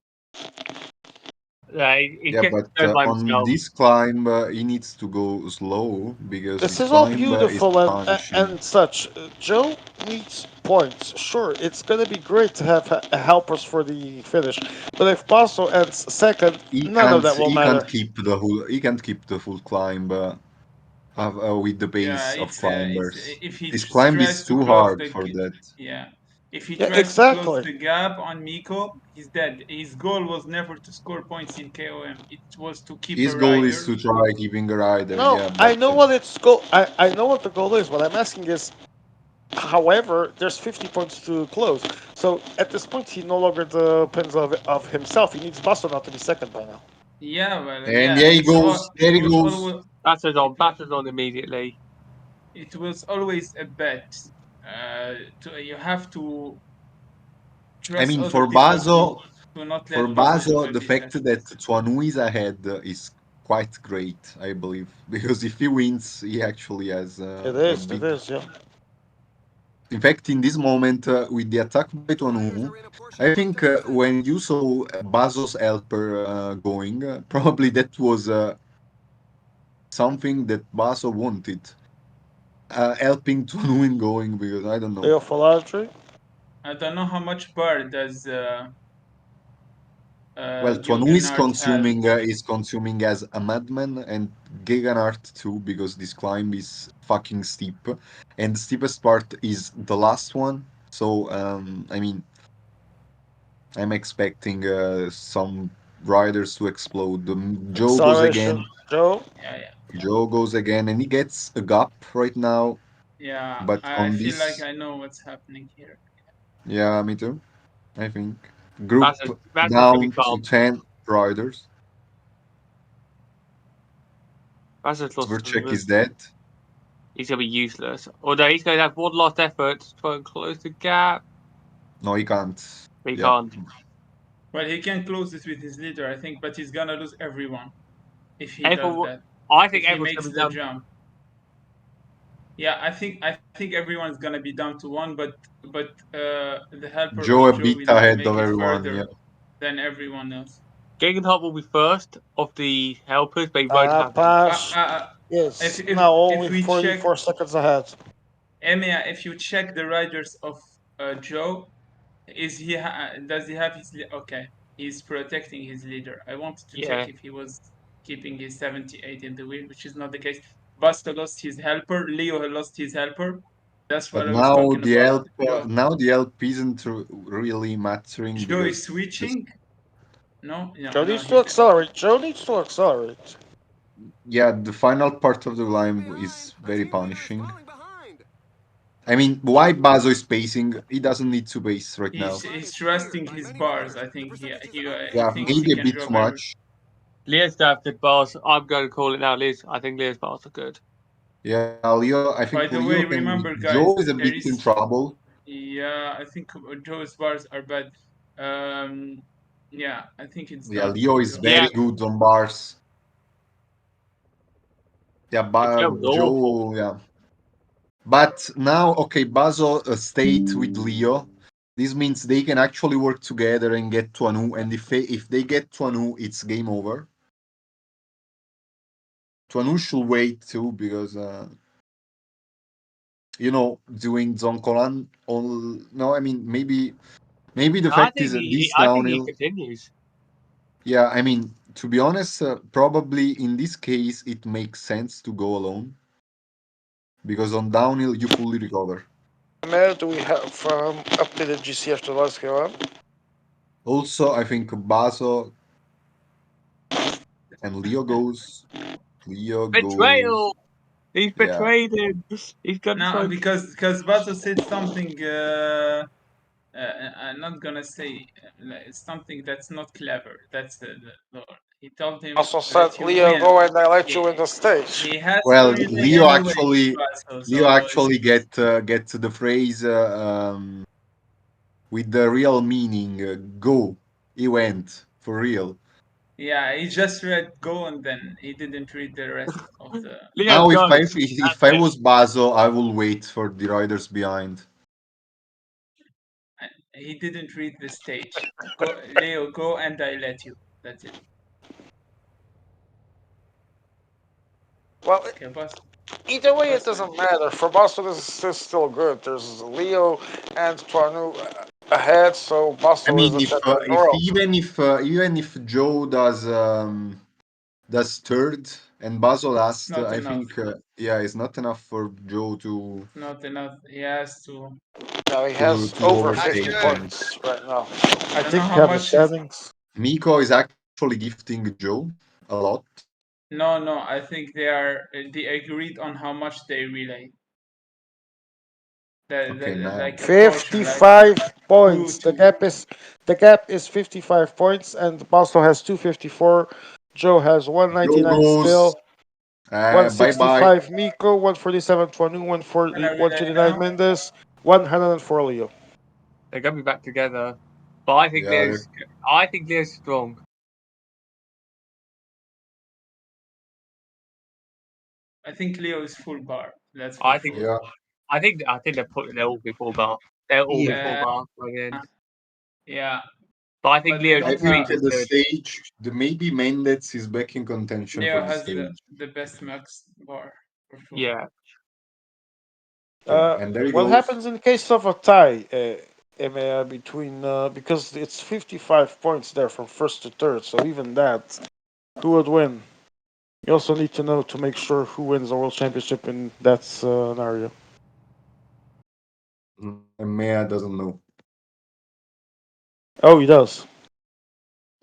yeah, he Yeah, gets but to go by on himself. this climb, he needs to go slow because This this is all climb is beautiful punishing. and such. Joe needs points. Sure, it's gonna be great to have helpers for the finish, but if Paso ends second, none of that will He matter. can't keep the full climb with the Yeah, pace of it's climbers. if he This climb is tries to too close hard the for that. yeah, if he Yeah, tries to close exactly. the gap on Miko, he's dead. His goal was never to score points in KOM. It was to keep His a goal is rider. to try keeping a rider, No, yeah, I but know what its goal. I know what the goal is. What I'm asking is, however, there's 50 points to close. So at this point, he no longer depends of himself. He needs Paso not to be second by now. Yeah, well, and yeah, yeah, he it's goes. all. It There he was goes. always it was Batters on immediately. it was always a bet. You have to I trust mean, other people to not For let losses Baso, drive the his fact that actions. Tuanu is ahead is quite great, I believe, because if he wins, he actually has It a is. It big. is. Yeah. In fact, in this moment, with the attack by Tires Tuanu, are in a portion I above think 10%. when you saw Baso's helper going, probably that was something that Baso wanted, helping Tuanu in going, because I don't know. Leo Falandri. I don't know how much bar does Well, Tuanu Guggenart have. is consuming as a madman, and Gegenart too, because this climb is fucking steep, and the steepest part is the last one. So, I mean, I'm expecting some riders to explode. Joe goes Acceleration. again. Joe. Yeah, yeah, yeah, Joe goes again, and he gets a gap right now. yeah. But I on feel like this, I know what's happening here. yeah, me too. I think group Batters will be down to calm. 10 riders. Batters lost. Sverchek is dead. He's gonna be useless. Although he's going to have one last effort to try and close the gap. No, he can't. But he Yeah. can't. Well, he can close it with his leader, I think, but he's gonna lose everyone if he does Everyone, that. I If think he everyone's going makes to be the down. jump. Yeah, I think everyone's gonna be down to one, but the helper Joe of a Joe bit will ahead make of it everyone. Yeah. further than everyone else. Gegenhardt will be first of the helpers, but he won't have. Uh, Pass uh, is if now only if we check 44 seconds ahead. Emia, if you check the riders of Joe, does he have his okay? He's protecting his leader. I wanted to check Yeah. if he was keeping his 78 in the wheel, which is not the case. Buster lost his helper. Leo lost his helper. That's But what I was talking about. now the help isn't really mattering Joe is because just switching. No, no, Joe no. needs to accelerate. Joe needs to accelerate. yeah, the final part of the Falling line is behind. A very team leader is punishing. falling behind. I mean, why Bazo is pacing? He doesn't need to pace right This now. He's climb he's is feared trusting by his many bars. riders. I The think percentages are he Yeah, very thinks high. he maybe a can bit too drop every. much. Leo's to have good bars. I'm going to call it now, Liz. I think Leo's bars are good. Yeah, Leo. I think By the Leo way, can. remember, Joe guys, is a there bit in is. trouble. Yeah, I think Joe's bars are bad. Um, yeah, I think it's Yeah, down Leo to is Joe. Yeah, very good on bars. Yeah, Joe was awful. Joe. Yeah, but now okay, Bazo stayed with Leo. This means they can actually work together and get Tuanu. And if they get Tuanu, it's game over. Tuanu should wait too because doing Zonkolan. All no, I mean maybe the I fact is think that this I think he downhill. continues. Yeah, I mean to be honest, probably in this case it makes sense to go alone because on downhill you fully recover. Mayor, do we have updated GC after the last KOM? Also, I think Baso and Leo goes. Leo goes. Betrayal! He's Yeah. betrayed him. He's gonna No, try. because Bazo said something. I'm not gonna say something that's not clever. That's he told him Also said, let you Leo, win. go and I let you He, in the stage. he has to Well, relay anyway, Bazo. Leo So actually get the phrase with the real meaning. Go. He went for real. yeah, he just read go and then he didn't read the rest of the. Leo, Now, go. if I was Bazo, I will wait for the riders behind. He didn't read the stage. Go, Leo, go and I let you. That's it. Well, Okay, boss. either way, it Boss man. doesn't matter. For Boston, this is still good. There's Leo and Tuanu ahead, so I Boston is mean, the champion of the world. even if Joe does third and Bazo It's last, not I enough. think yeah, it's not enough for Joe Not enough. He has to. Now he has to over 50 overtake Actually, him. points right now. I I don't know think we how have the much is. standings. Miko is actually gifting Joe a lot. No, no. I think they are. They agreed on how much they relay. Okay, now Like a portion, like 55 two, points. two. The gap is 55 points, and Boston has 254. Joe has Joe 199 goes. still. Bye bye. 165 Miko, 147 Tuanu, Can I relay 129 now? Mendes, 104 Leo. They're gonna be back together. But I think Yeah, Leo's strong. I think Leo is full bar. That's for I think sure. yeah. they'll all be full bar. They'll all be full Yeah, bar by the end. yeah. But I think But they Leo's I don't think have. streak is the good. stage, maybe Mendez is back in contention for Leo the has stage. the best max bar for sure. Yeah. Okay, and there he What goes. happens in case of a tie, between because it's 55 points there from first to third, so even that, who would win? You also need to know to make sure who wins the world championship in that scenario. And Mea doesn't know. Oh, he does.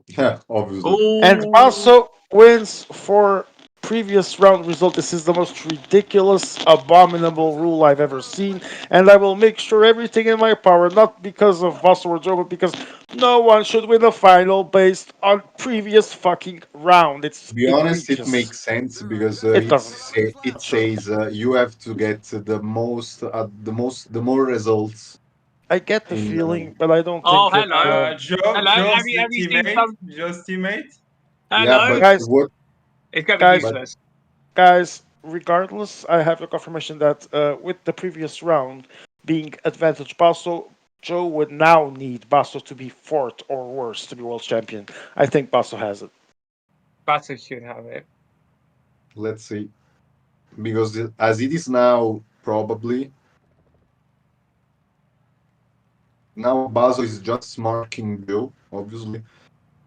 Yeah, obviously. And Oh, also wins for previous round result. This is the most ridiculous, abominable rule I've ever seen, and I will make sure everything in my power, not because of Vassal or Joe, but because no one should win a final based on previous fucking round. To It's be honest, it egregious. makes sense There are because 10 It doesn't. it Sure. says you have to get the more results I get the in. feeling, but I don't oh, think it. hello, hello. Joe's the Have you seen teammate. some? Joe's teammate. Yeah, Hello. but Guys, what? It's gonna be guys, But useless. guys, regardless, I have the confirmation that with the previous round being advantage Basso, Joe would now need Basso to be fourth or worse to be world champion. I think Basso has it. Batter should have it. let's see, because as it is now, probably now Bazo is just marking Joe, obviously,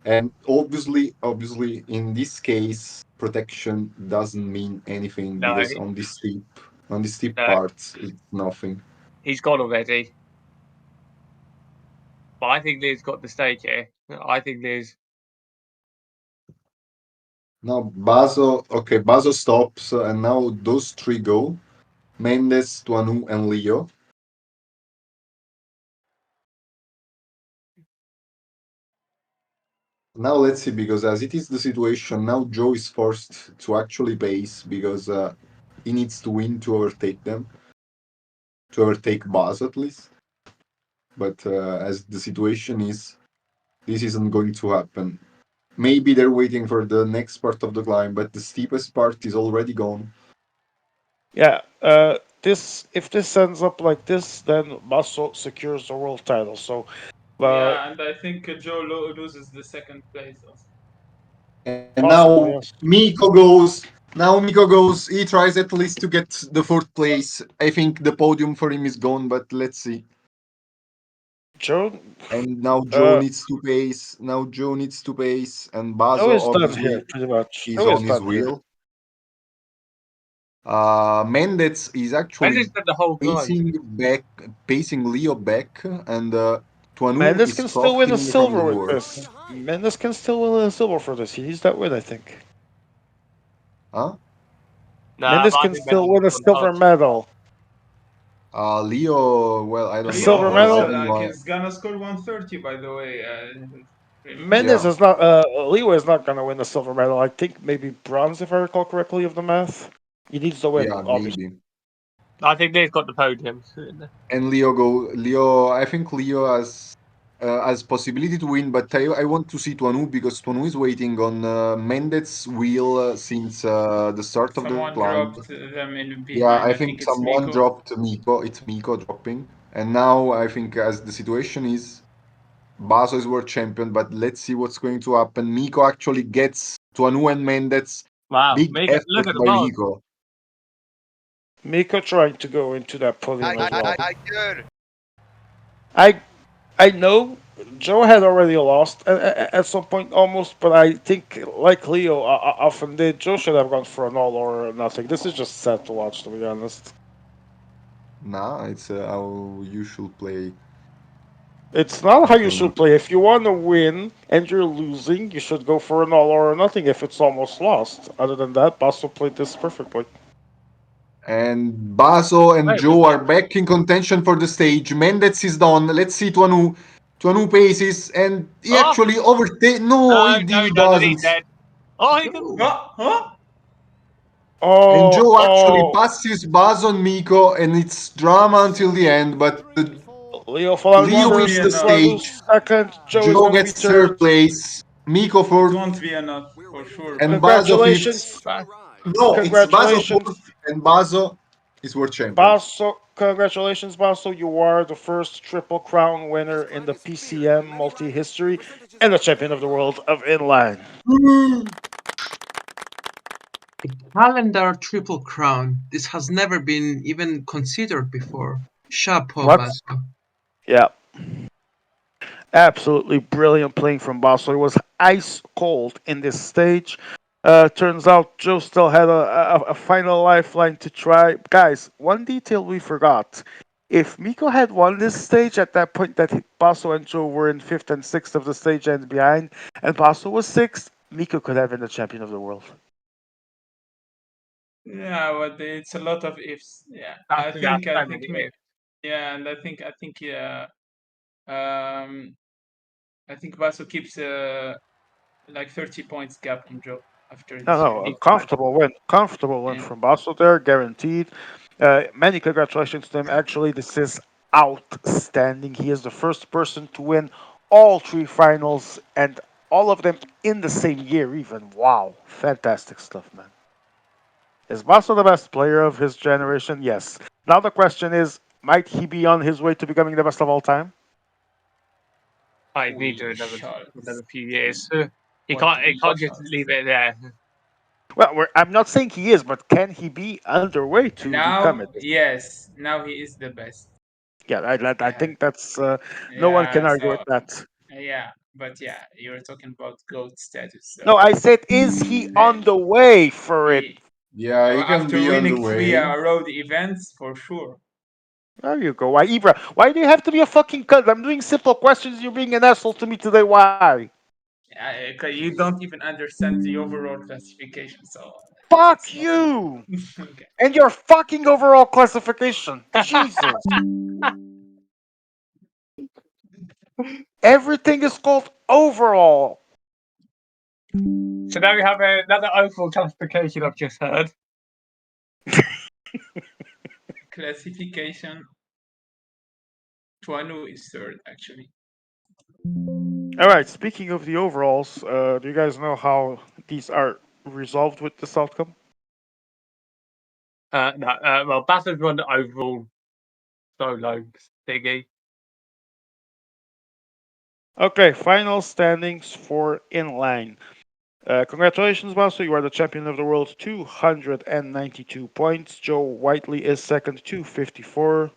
and obviously, in this case, protection doesn't mean anything No, because on the steep no, parts, it's nothing. he's gone already. But I think Leo's got the stake here. I think Leo's. Now Bazo stops, and now those three go: Mendes, Tuanu, and Leo. Now let's see, because as it is the situation, now Joe is forced to actually pace because he needs to win to overtake them, to overtake Baz at least. But as the situation is, this isn't going to happen. Maybe they're waiting for the next part of the climb, but the steepest part is already gone. Yeah, this if this ends up like this, then Basso secures the world title. So, uh, Yeah, and I think Joe loses the second place also. And possibly now yes. Miko goes. Now Miko goes. He tries at least to get the fourth place. I think the podium for him is gone, but let's see. Joe, And now Joe uh, needs to pace. Now Joe needs to pace, and Joe Bazo is done here obviously pretty much. is Joe is on his done here. wheel. Mendez is And actually it's the whole time. pacing Leo back, and Tuanu Mendes is can still win a crossing from the silver with board. this. Mendes can still win a silver for this. He needs that win, I think. Huh? Nah, Mendes but I can think still Mendes win a is on silver top. medal. Leo, well, I A don't Leo silver know. I medal? also mean, like my is gonna score 130 by the way. Remember? Mendes yeah, is not. Leo is not going to win the silver medal. I think maybe bronze, if I recall correctly, of the math. He needs to win, yeah, obviously. maybe. I think they've got the podium. And Leo. I think Leo has possibility to win, but I want to see Tuanu because Tuanu is waiting on Mendez wheel since the start of the Someone round. dropped them in Yeah, behind. I I think think it's someone Miko. dropped Miko. It's Miko dropping, and now I think as the situation is, Baso is world champion. But let's see what's going to happen. Miko actually gets Tuanu and Mendez. Wow, Big look effort at the by bars. Miko. Miko trying to go into that podium as well. Good. I I know Joe had already lost at some point almost, but I think like Leo often did, Joe should have gone for an all or nothing. This is just sad to watch, to be honest. Nah, it's how you should play. It's not I how you think. should play. If you want to win and you're losing, you should go for an all or nothing if it's almost lost. Other than that, Basso played this perfectly. And Baso and Wait, was Joe that? are back in contention for the stage. Mendez is done. Let's see Tuanu. Tuanu paces, and he Oh, actually overtake. No, no, he no, he doesn't. He's doesn't. dead. Oh, he can. No. Huh? Huh? And Oh, Joe actually oh, passes Baso and Miko, and it's drama until the end. But Leo It Falandri Leo won't be wins the first, enough. Tuanu stage. second, Joe is Joe going to be gets third third. place. Miko It fourth, won't be enough We're for waiting for sure. the and next Baso stage fifth. Congratulations, to arrive. No, it's Baso congratulations, fourth, and Baso is world champion. Basso. Congratulations, Basso. You are the first Triple Crown winner This in grind the is clear PCM and many multi riders. history Percentages and the are champion of the very world high. of Inline. Calendar Triple Crown. This has never been even considered before. Chapeau, What? Basso. Yeah, absolutely brilliant playing from Basso. It was ice cold in this stage. Turns out Joe still had a final lifeline to try. Guys, one detail we forgot. If Miko had won this stage at that point that Basso and Joe were in fifth and sixth of the stage and behind, and Basso was sixth, Miko could have been the champion of the world. Yeah, but it's a lot of ifs. Yeah, That's I so think many me. ifs. Yeah, and yeah. Um, I think Basso keeps like 30 points gap on Joe after No, this no, year. a He can't. comfortable win Yeah. from Basso there, guaranteed. Many congratulations to him. Actually, this is outstanding. He is the first person to win all three finals and all of them in the same year, even. Wow, fantastic stuff, man. Is Basso the best player of his generation? Yes. Now the question is, might he be on his way to becoming the best of all time? I need to We shall another few years. what He we can't just shall leave see. it there. Well, I'm not saying he is, but can he be underway to become Now, it? yes, now he is the best. Yeah, I Yeah, think that's no one can yeah. argue with So that. yeah, but yeah, you're talking about goat status. No, So I said, is he eh, on the way for it? he, Yeah, he can after be on the winning three way. road events, for sure. There you go. Why, Ibra? Why do you have to be a fucking cunt? I'm doing simple questions. You're being an asshole to me today. Why? You don't even understand the overall classification, so it's Fuck not you okay. and your fucking overall classification. Jesus. Everything is called overall. So now we have another overall classification I've just heard. Classification. Tuanu is third, actually. All right. Speaking of the overalls, do you guys know how these are resolved with this outcome? No, well, Bassett won the overall solo thingy. Okay. Final standings for inline. Congratulations, Basso. You are the champion of the world, 292 points. Joe Whiteley is second, 254.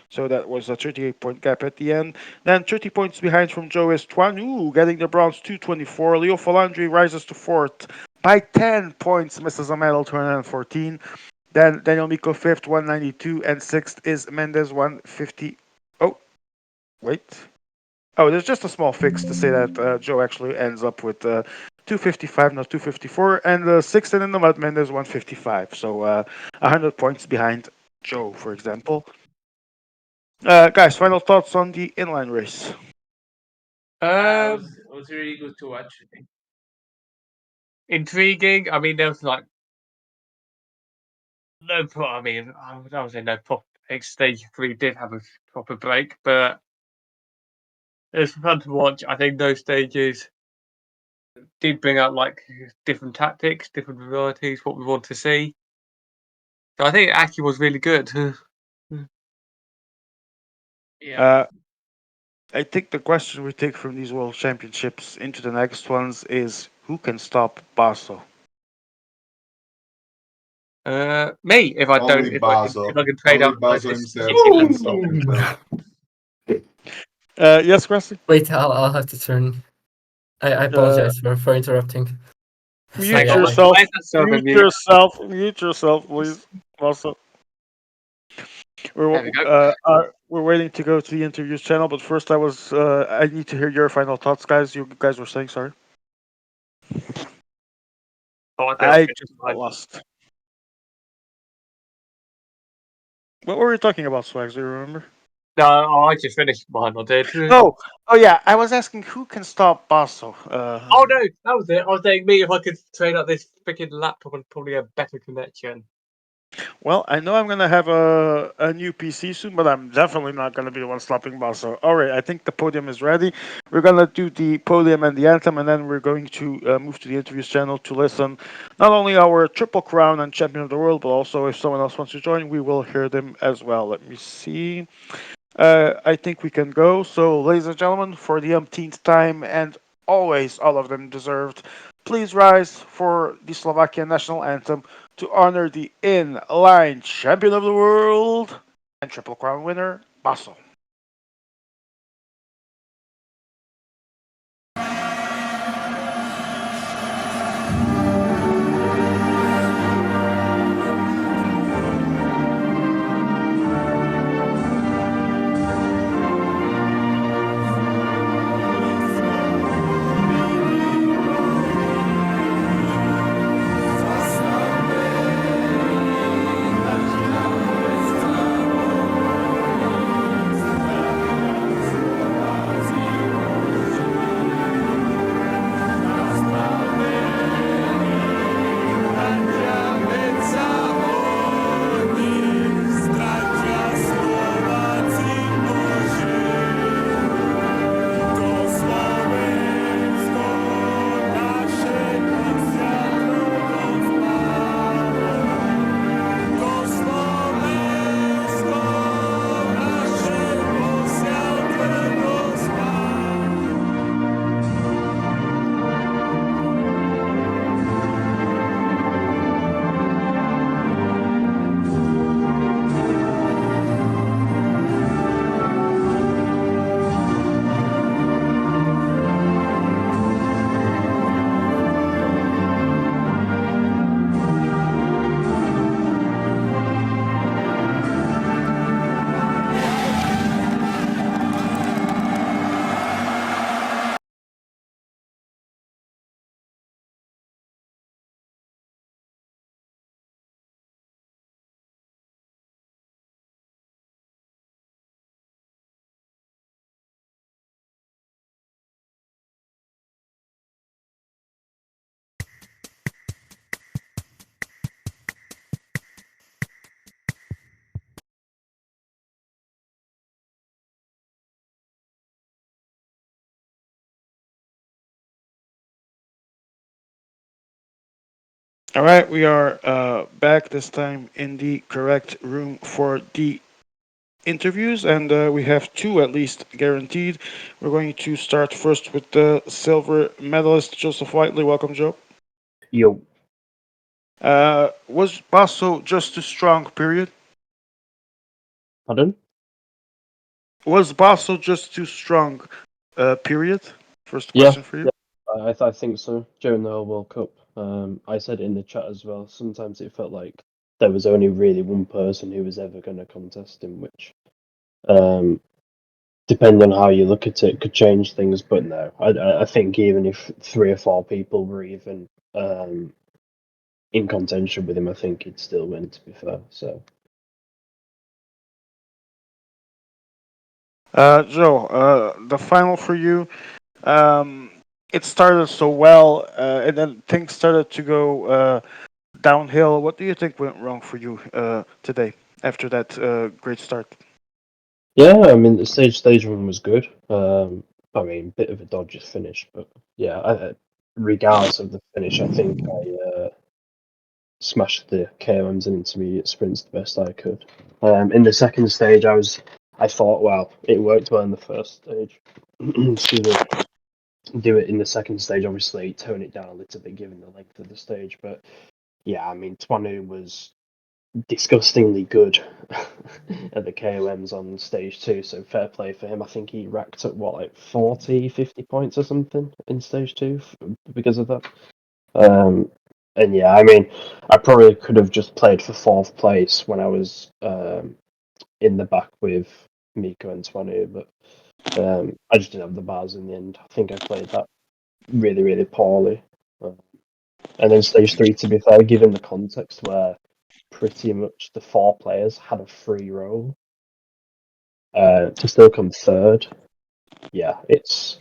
So that was a 38-point gap at the end. Then 30 points behind from Joe is Tuanu, getting the bronze, 224. Leo Falandri rises to fourth by 10 points, misses a medal, 214. Then Daniel Miko fifth, 192, and sixth is Mendez, 150. Oh, wait. Oh, there's just a small fix to say that Joe actually ends up with 255, not 254, and sixth in the mud, Mendez 155. So 100 points behind Joe, for example. Guys, final thoughts on the inline race. It was really good to watch. I think. Intriguing. I mean, there was like no. I mean, I would say no proper. Stage 3 did have a proper break, but it was fun to watch. I think those stages did bring out like different tactics, different varieties, what we want to see. So I think it actually was really good. Yeah. I think the question we take from these World Championships into the next ones is who can stop Basso? Me, if I don't, Only if I Baso. can trade Only out my Baso list. himself can stop himself. Yes, Cressy? Wait, I'll have to turn. I apologize for interrupting. Mute Hang on, yourself. why is that still Mute mute? yourself. Mute yourself, please. Also, There we go. we're waiting to go to the interviews channel, but first I need to hear your final thoughts, guys. You guys were saying, sorry. Oh, I think I I'll just got lost. What were we talking about, Swags? Do you remember? No, I just finished mine. I did. Oh yeah. I was asking who can stop Basso. Oh no, that was it. I was saying me if I could trade out this freaking laptop and probably a better connection. Well, I know I'm gonna have a new PC soon, but I'm definitely not gonna be the one stopping Basso. All right, I think the podium is ready. We're gonna do the podium and the anthem, and then we're going to move to the interviews channel to listen not only our triple crown and champion of the world, but also if someone else wants to join, we will hear them as well. Let me see. I think we can go. So, ladies and gentlemen, for the umpteenth time, and always all of them deserved, please rise for the Slovakian national anthem to honor the inline champion of the world and Triple Crown winner, Basso. All right, we are back this time in the correct room for the interviews, and we have two at least guaranteed. We're going to start first with the silver medalist, Joseph Whiteley. Welcome, Joe. Yo. Was Basso just too strong, period? Pardon? Was Basso just too strong, period? First Yeah, question for you. yeah, I think so. During the World Cup, I said it in the chat as well. Sometimes it felt like there was only really one person who was ever going to contest him, which, depending on how you look at it, could change things. But no, I think even if 3 or 4 people were even in contention with him, I think he'd still win, to be fair. So. Joe, the final for you. It started so well, and then things started to go downhill. What do you think went wrong for you today after that great start? Yeah, I mean the stage one was good. I mean, bit of a dodgy finish, but yeah, regardless of the finish, I think I smashed the KOMs and intermediate sprints the best I could. In the second stage, I thought, well, it worked well in the first stage. Excuse me. Do it in the second stage, obviously, tone it down a little bit given the length of the stage. But yeah, I mean, Twanu was disgustingly good at the KOMs on stage 2, so fair play for him. I think he racked up what, like 40, 50 points or something in stage 2 because of that. And yeah, I mean, I probably could have just played for 4th place when I was in the back with Miko and Twanu, but I just didn't have the bars in the end. I think I played that really, really poorly. And then stage 3, to be fair, given the context where pretty much the 4 players had a free roll to still come third. Yeah, it's.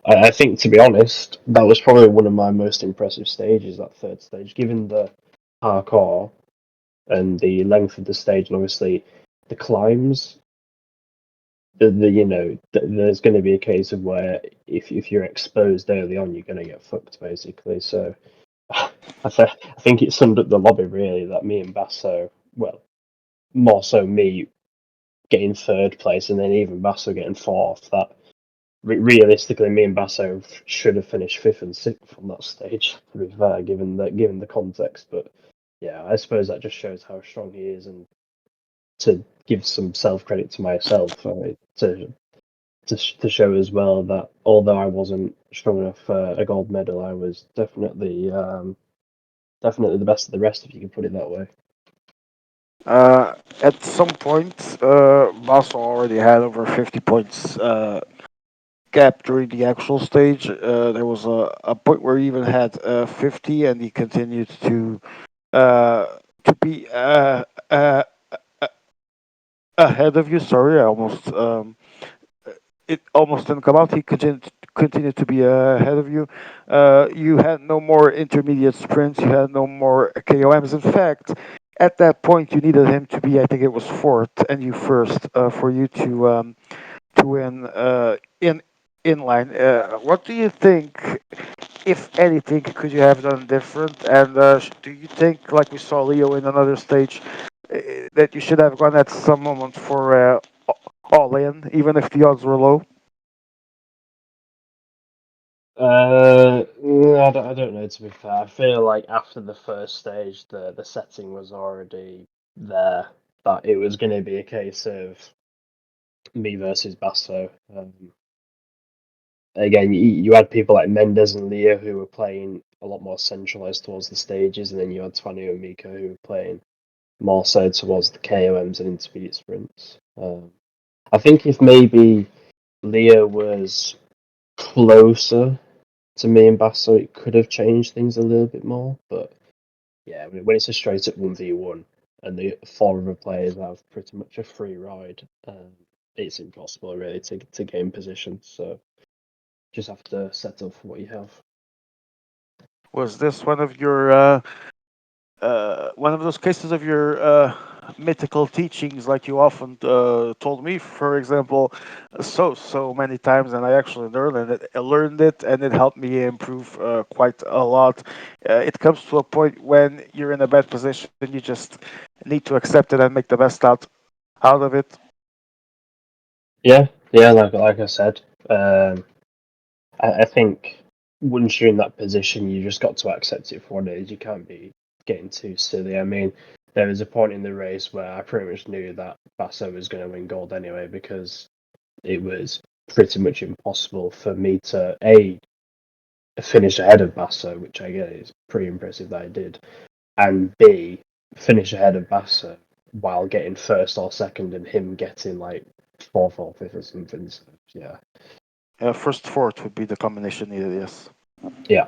I think, to be honest, that was probably one of my most impressive stages. That third stage, given the parkour and the length of the stage, and obviously the climbs. There's going to be a case of where if you're exposed early on, you're going to get fucked basically. So I think it summed up the lobby really that me and Basso, well, more so me getting 3rd place and then even Basso getting 4th. That realistically, me and Basso should have finished 5th and 6th on that stage. To be fair, given the context, but yeah, I suppose that just shows how strong he is, and to give some self credit to myself, to show as well that although I wasn't strong enough for a gold medal, I was definitely the best of the rest, if you can put it that way. At some point, Basso already had over 50 points gap during the actual stage. There was a point where he even had 50, and he continued uh, to be ahead of you. Sorry, I almost it almost didn't come out. He continued to be ahead of you. You had no more intermediate sprints. You had no more KOMs. In fact, at that point, you needed him to be, I think it was 4th, and you first, for you to win in inline. What do you think, if anything, could you have done different? And do you think, like we saw Leo in another stage, that you should have gone at some moment for all in, even if the odds were low? I don't know, to be fair. I feel like after the first stage, the setting was already there, that it was going to be a case of me versus Basso. Again, you had people like Mendes and Leo who were playing a lot more centralized towards the stages, and then you had Twanny and Miko who were playing more so towards the KOMs and intermediate sprints. I think if maybe Leo was closer to me and Basso, it could have changed things a little bit more. But yeah, when it's a straight up 1v1 and the 4 other players have pretty much a free ride, it's impossible really to gain position. So just have to settle for what you have. Was this one of your one of those cases of your mythical teachings, like you often told me, for example, so many times, and I actually learned it, and it helped me improve quite a lot. It comes to a point when you're in a bad position, you just need to accept it and make the best out of it. Yeah, like I said, I think once you're in that position, you just got to accept it for what it is. You can't be getting too silly. I mean, there was a point in the race where I pretty much knew that Basso was going to win gold anyway, because it was pretty much impossible for me to finish ahead of Basso, which I get is pretty impressive that I did, and B, finish ahead of Basso while getting first or second, and him getting like fourth or fifth or something. So, yeah. First fourth would be the combination needed. Yes. Yeah,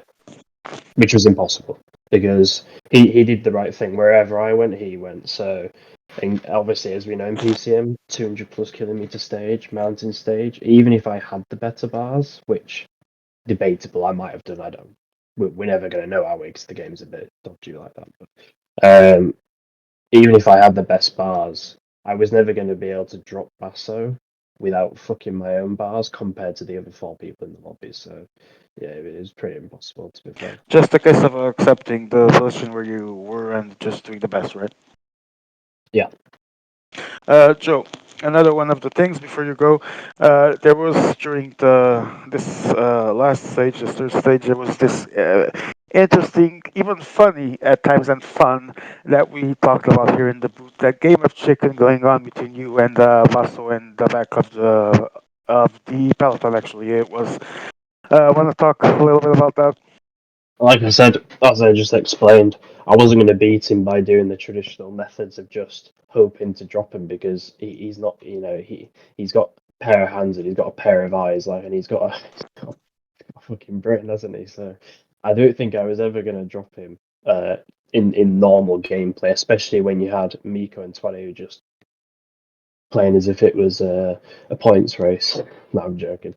which was impossible because he did the right thing. Wherever I went, he went. So, and obviously, as we know in PCM, 200 plus kilometer stage, mountain stage, even if I had the better bars, which debatable, I might have done. I don't. We're never going to know our way because the game's a bit dodgy like that. But even if I had the best bars, I was never going to be able to drop Basso without fucking my own bars compared to the other four people in the lobby. So, yeah, it was pretty impossible to be fair. Just a case of accepting the position where you were and just doing the best, right? Yeah. Joe, another one of the things before you go, there was during this last stage, this third stage, there was this interesting, even funny at times and fun that we talked about here in the booth. That game of chicken going on between you and Vaso and the back of the peloton. Actually, it was. Want to talk a little bit about that? Like I said, as I just explained, I wasn't going to beat him by doing the traditional methods of just hoping to drop him because he's not, he's got a pair of hands and he's got a pair of eyes, like, and he's got a fucking brain, hasn't he? So I don't think I was ever going to drop him in normal gameplay, especially when you had Miko and 20 who just playing as if it was a points race. No, I'm joking.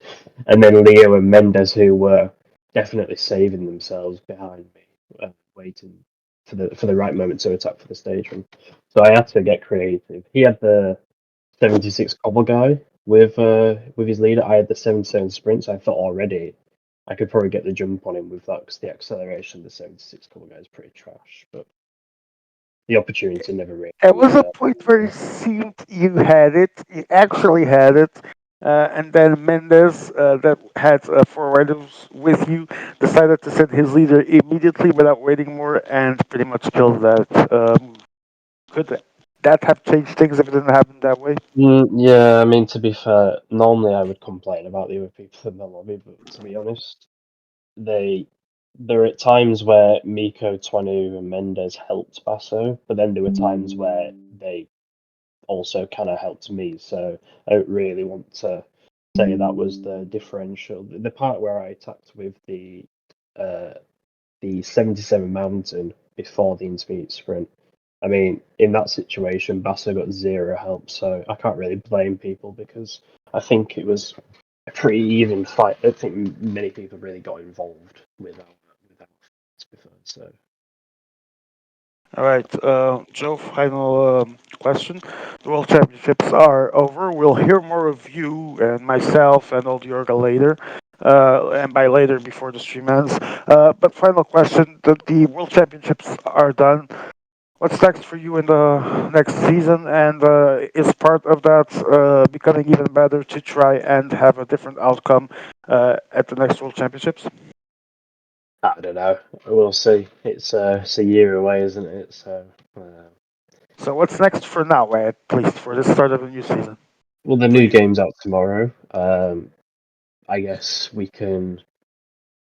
And then Leo and Mendes, who were definitely saving themselves behind me, waiting for the right moment to attack for the stage run. So I had to get creative. He had the 76 cobble guy with his leader. I had the 77 sprint, so I thought already I could probably get the jump on him with that because the acceleration of the 76 cobble guy is pretty trash. But the opportunity never really It was a point where it seemed you had it, you actually had it, and then Mendes, that had forwarders with you, decided to send his leader immediately without waiting more and pretty much killed that move. Could that have changed things if it didn't happen that way? Yeah, I mean, to be fair, normally I would complain about the other people in the lobby, but to be honest, they there are times where Miko, Twanu, and Mendes helped Basso, but then there were times where they also kind of helped me. So I don't really want to say that was the differential. The part where I attacked with uh, the 77 mountain before the intermediate sprint. I mean, in that situation, Basso got zero help, so I can't really blame people because I think it was a pretty even fight. I don't think many people really got involved without so. All right, Joe, final question. The World Championships are over. We'll hear more of you and myself and old Yorga later, and by later, before the stream ends. But final question, the World Championships are done. What's next for you in the next season? And is part of that becoming even better to try and have a different outcome at the next World Championships? I don't know. We'll see. It's a year away, isn't it? So. So what's next for now, at least for the start of a new season? Well, the For new you. game's out tomorrow. I guess we can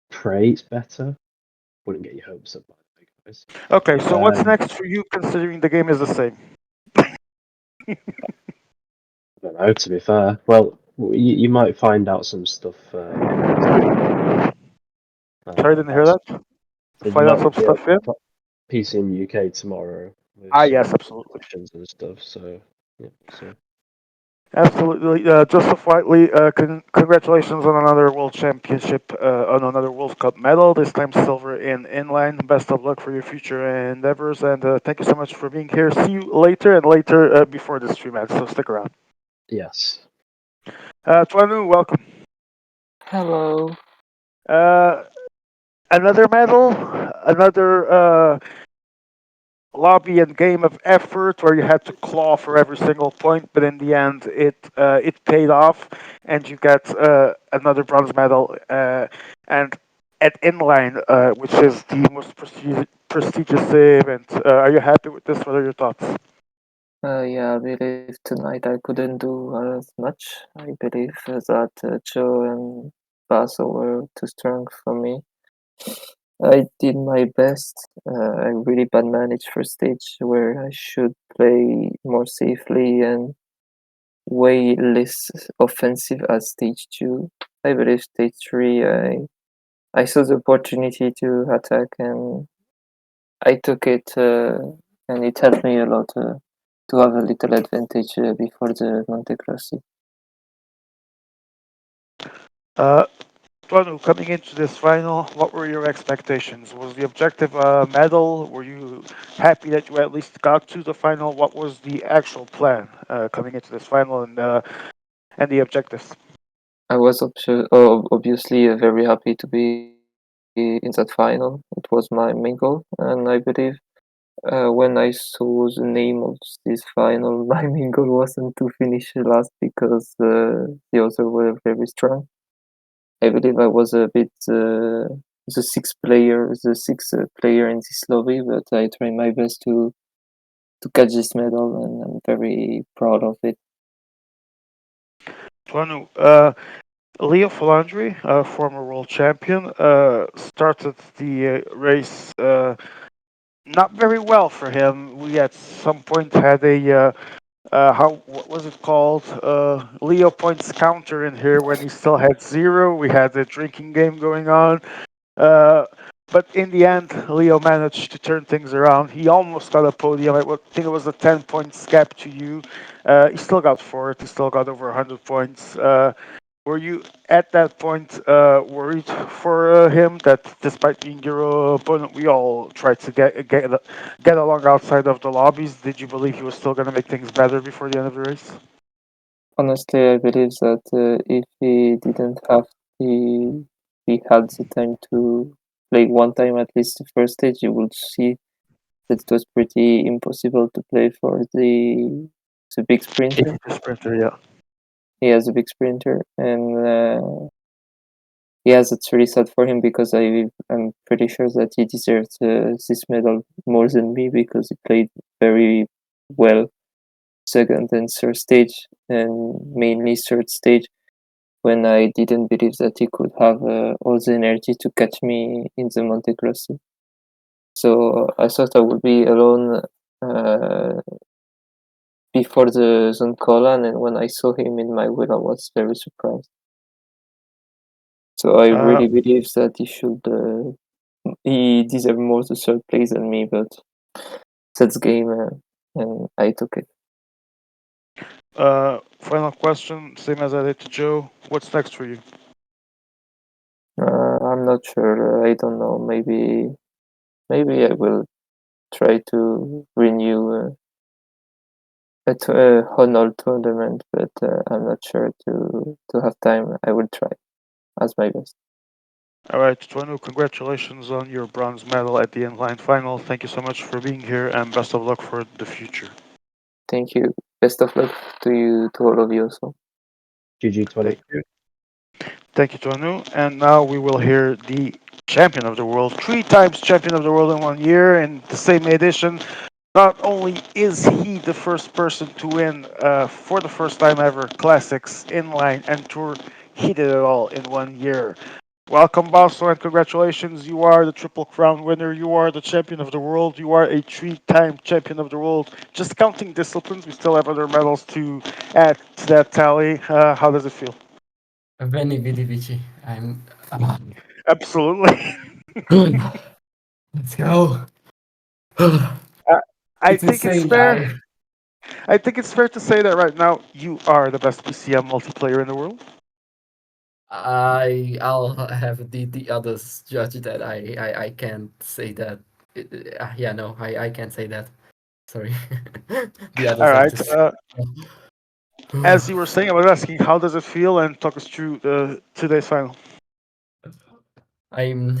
pray it's better. Wouldn't get your hopes up, by the way, guys. Okay, so what's Um, next for you, considering the game is the same? I don't know, to be fair. Well, you might find out some stuff in Sorry, didn't hear that's that. you Find out some might be able stuff to in. PC in UK tomorrow with Ah, some yes, absolutely. questions and stuff. So yeah, so Absolutely. Joseph Whiteley, congratulations on another World Championship, on another World Cup medal, this time silver in inline. Best of luck for your future endeavors, and thank you so much for being here. See you later and later before the stream ends, so stick around. yes. Tuanu, welcome. Hello. Uh, another medal, another lobby and game of effort where you had to claw for every single point, but in the end it paid off, and you got another bronze medal. And at Inline, which is the most prestigious event, are you happy with this? What are your thoughts? Yeah, I believe tonight I couldn't do as much. I believe that Joe and Basil were too strong for me. I did my best. I really bad managed first stage where I should play more safely and way less offensive as stage 2. I believe stage 3 I saw the opportunity to attack and I took it and it helped me a lot to have a little advantage before the Monte Grossi. Tuanu, coming into this final, what were your expectations? Was the objective a medal? Were you happy that you at least got to the final? What was the actual plan coming into this final and the objectives? I was obviously very happy to be in that final. It was my main goal, and I believe when I saw the name of this final, my main goal wasn't to finish last because the others were very strong. I believe I was a bit the sixth player in this lobby, but I tried my best to catch this medal, and I'm very proud of it. Tuanu, Leo Falandri, former world champion, started the race not very well for him. We at some point had a what was it called? Leo points counter in here when he still had zero. We had a drinking game going on. Uh, but in the end, Leo managed to turn things around. He almost got a podium. Think it was a 10 points gap to you. He still got fourth. He still got over 100 points. Were you at that point worried for him that despite being your opponent, we all tried to get along outside of the lobbies? Did you believe he was still going to make things better before the end of the race? Honestly, I believe that if he didn't have he had the time to play one time at least the first stage, you would see that it was pretty impossible to play for the big sprinter. Sprinter, yeah. He has a big sprinter, and yes, it's really sad for him because I'm pretty sure that he deserved this medal more than me because he played very well second and third stage, and mainly third stage when I didn't believe that he could have all the energy to catch me in the Monte Grossi. So I thought I would be alone before the Zone Colan, and when I saw him in my wheel, I was very surprised. So I really believe that he deserved more the third place than me, but that's game, and I took it. Final question, same as I did to Joe. What's next for you? I'm not sure. I don't know. Maybe I will try to renew a Honor tournament, but I'm not sure to have time. I will try as my best. All right, Tuanu, congratulations on your bronze medal at the inline final. Thank you so much for being here, and best of luck for the future. Thank you. Best of luck to you, to all of you also. GG 20. Thank you. Thank you, Tuanu. And now we will hear the champion of the world, 3 times champion of the world in 1 year in the same edition. Not only is he the first person to win for the first time ever classics, inline, and tour, he did it all in 1 year. Welcome, Basso, and congratulations. You are the Triple Crown winner. You are the champion of the world. You are a 3 time champion of the world. Just counting disciplines, we still have other medals to add to that tally. How does it feel? Veni Vidi Vici. I'm. Absolutely. Let's go. Uh, I It's think it's insane. fair. I think it's fair to say that right now you are the best PCM multiplayer in the world. I'll have the others judge that. I can't say that. Yeah, no, I can't say that. Sorry. The All others have right. to say. As you were saying, I was asking, how does it feel, and talk us through today's final. I'm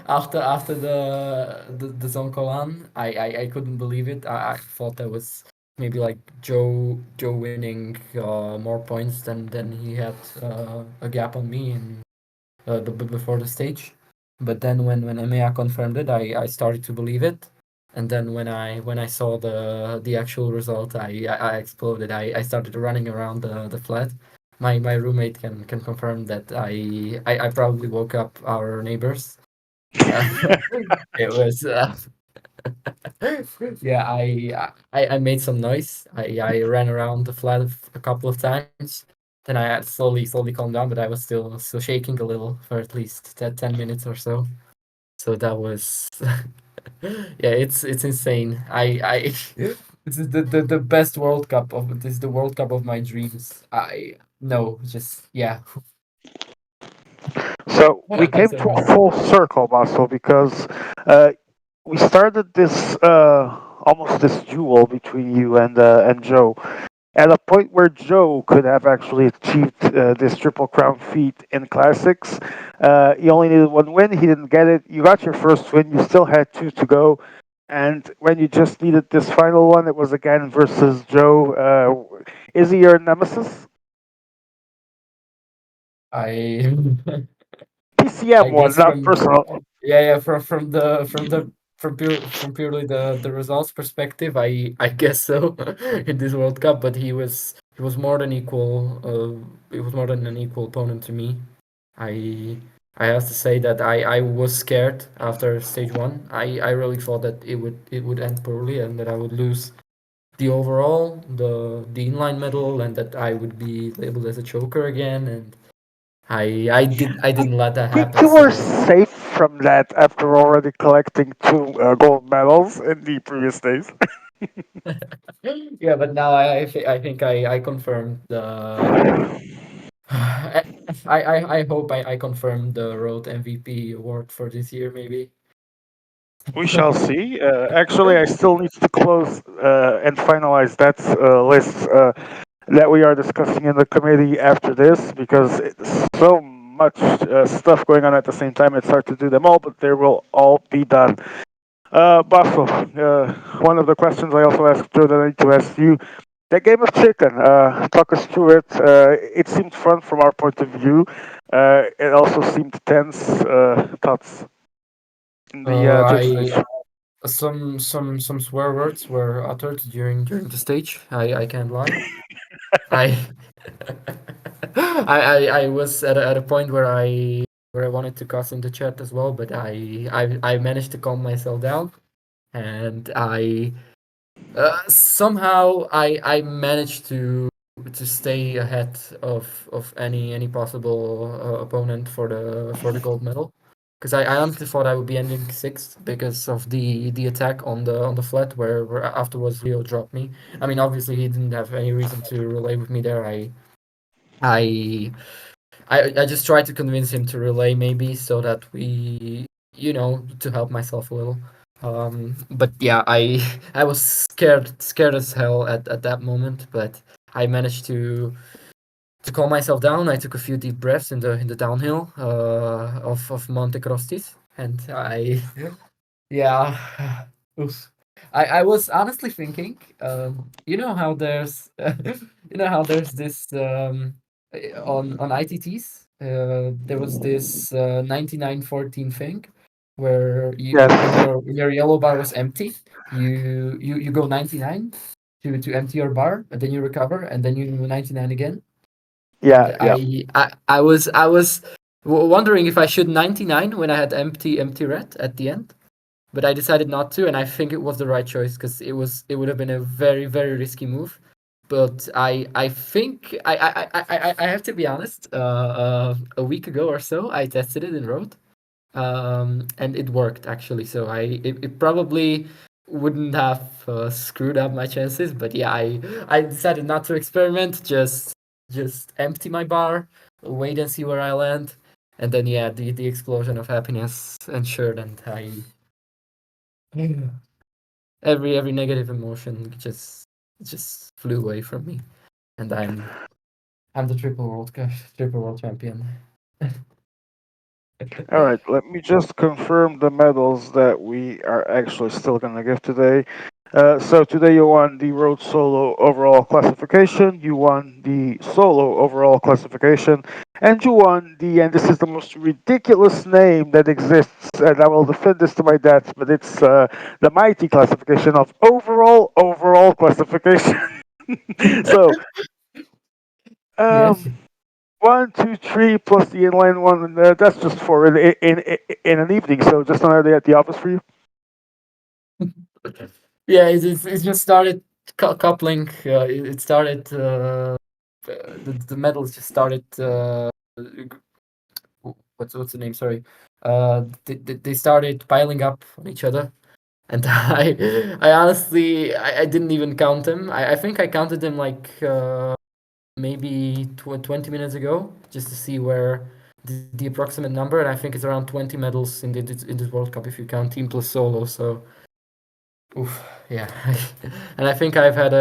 after the Zonkolan, I couldn't believe it. I thought that was maybe like Joe winning more points than he had a gap on me in before the stage. But then when EMEA confirmed it, I started to believe it. And then when I saw the actual result, I exploded. I started running around the flat. my roommate can confirm that I probably woke up our neighbors. Uh, it was yeah, I made some noise. I ran around the flat a couple of times. Then I had slowly calmed down, but I was still shaking a little for at least 10 minutes or so. So that was yeah, it's insane. I this is the best World Cup of this is the World Cup of my dreams. I no, just yeah. So we I'm came so to a happy. full circle, Marcel, because we started this almost this duel between you and Joe at a point where Joe could have actually achieved this triple crown feat in classics. He only needed one win. He didn't get it. You got your first win. You still had two to go. And when you just needed this final one, it was again versus Joe. Is he your nemesis? I PCM I one, guess not from personal. yeah from purely the results perspective, I guess so in this World Cup. But he was more than equal. He was more than an equal opponent to me. I I have to say that I was scared after stage one. I really thought that it would end poorly and that I would lose the overall, the inline medal, and that I would be labeled as a choker again. And I didn't let that Think happen. you were So safe from that after already collecting two gold medals in the previous days? yeah, but now I think I confirmed the. I hope I confirmed the road MVP award for this year maybe. We shall see. Actually, I still need to close and finalize that list that we are discussing in the committee after this because it's so much stuff going on at the same time. It's hard to do them all, but they will all be done. Basso, one of the questions I also asked Joe that I need to ask you. That game of chicken, talk us through it. It seemed fun from our point of view. It also seemed tense. Thoughts in the judge I stage. some swear words were uttered during the stage. I can't lie. I I was at a point where I wanted to cuss in the chat as well, but I managed to calm myself down, and somehow I managed to stay ahead of any possible opponent for the gold medal. Because I honestly thought I would be ending sixth because of the attack on the flat where afterwards Leo dropped me. I mean, obviously he didn't have any reason to relay with me there. I I just tried to convince him to relay maybe so that to help myself a little. But yeah, I was scared as hell at that moment, but I managed to calm myself down. I took a few deep breaths in the downhill of Monte Crostis, and yeah. Oof. I was honestly thinking, how there's this on ITTs. There was this 9914 thing where Yes. when your yellow bar was empty, you go 99 to empty your bar, and then you recover, and then you do 99 again. Yeah. And Yeah. I was wondering if I should 99 when I had empty red at the end, but I decided not to, and I think it was the right choice because it would have been a very very risky move. But I think I have to be honest. A week ago or so, I tested it in road, and it worked actually. So it probably wouldn't have screwed up my chances, but yeah, I decided not to experiment. Just empty my bar, wait and see where I land, and then yeah, the explosion of happiness ensured, and I every negative emotion just flew away from me, and I'm the triple world champion. All right. Let me just confirm the medals that we are actually still going to give today. So today you won the road solo overall classification, you won the solo overall classification, and you won and this is the most ridiculous name that exists, and I will defend this to my death, but it's the mighty classification of overall classification. So, um, Yes. One, two, three plus the inline one. That's just four in an evening. So just another day at the office for you. Yeah, it just started coupling. It started. The medals just started. What's the name? Sorry. They started piling up on each other, and I honestly I didn't even count them. I think I counted them like maybe 20 minutes ago, just to see where the approximate number, and I think it's around 20 medals in this World Cup if you count team plus solo. So, oof, yeah, and I think I've had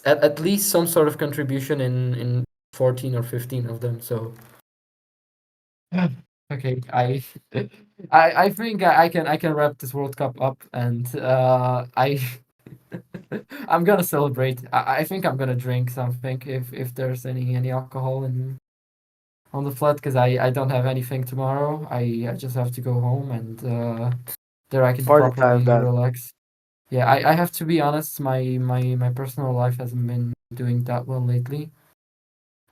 at least some sort of contribution in 14 or 15 of them. So, okay, I think I can wrap this World Cup up, and I'm gonna celebrate. I think I'm gonna drink something if there's any alcohol in on the flat, because I don't have anything tomorrow. I just have to go home, and there I can Party time, properly then. relax. Yeah, I have to be honest. My personal life hasn't been doing that well lately.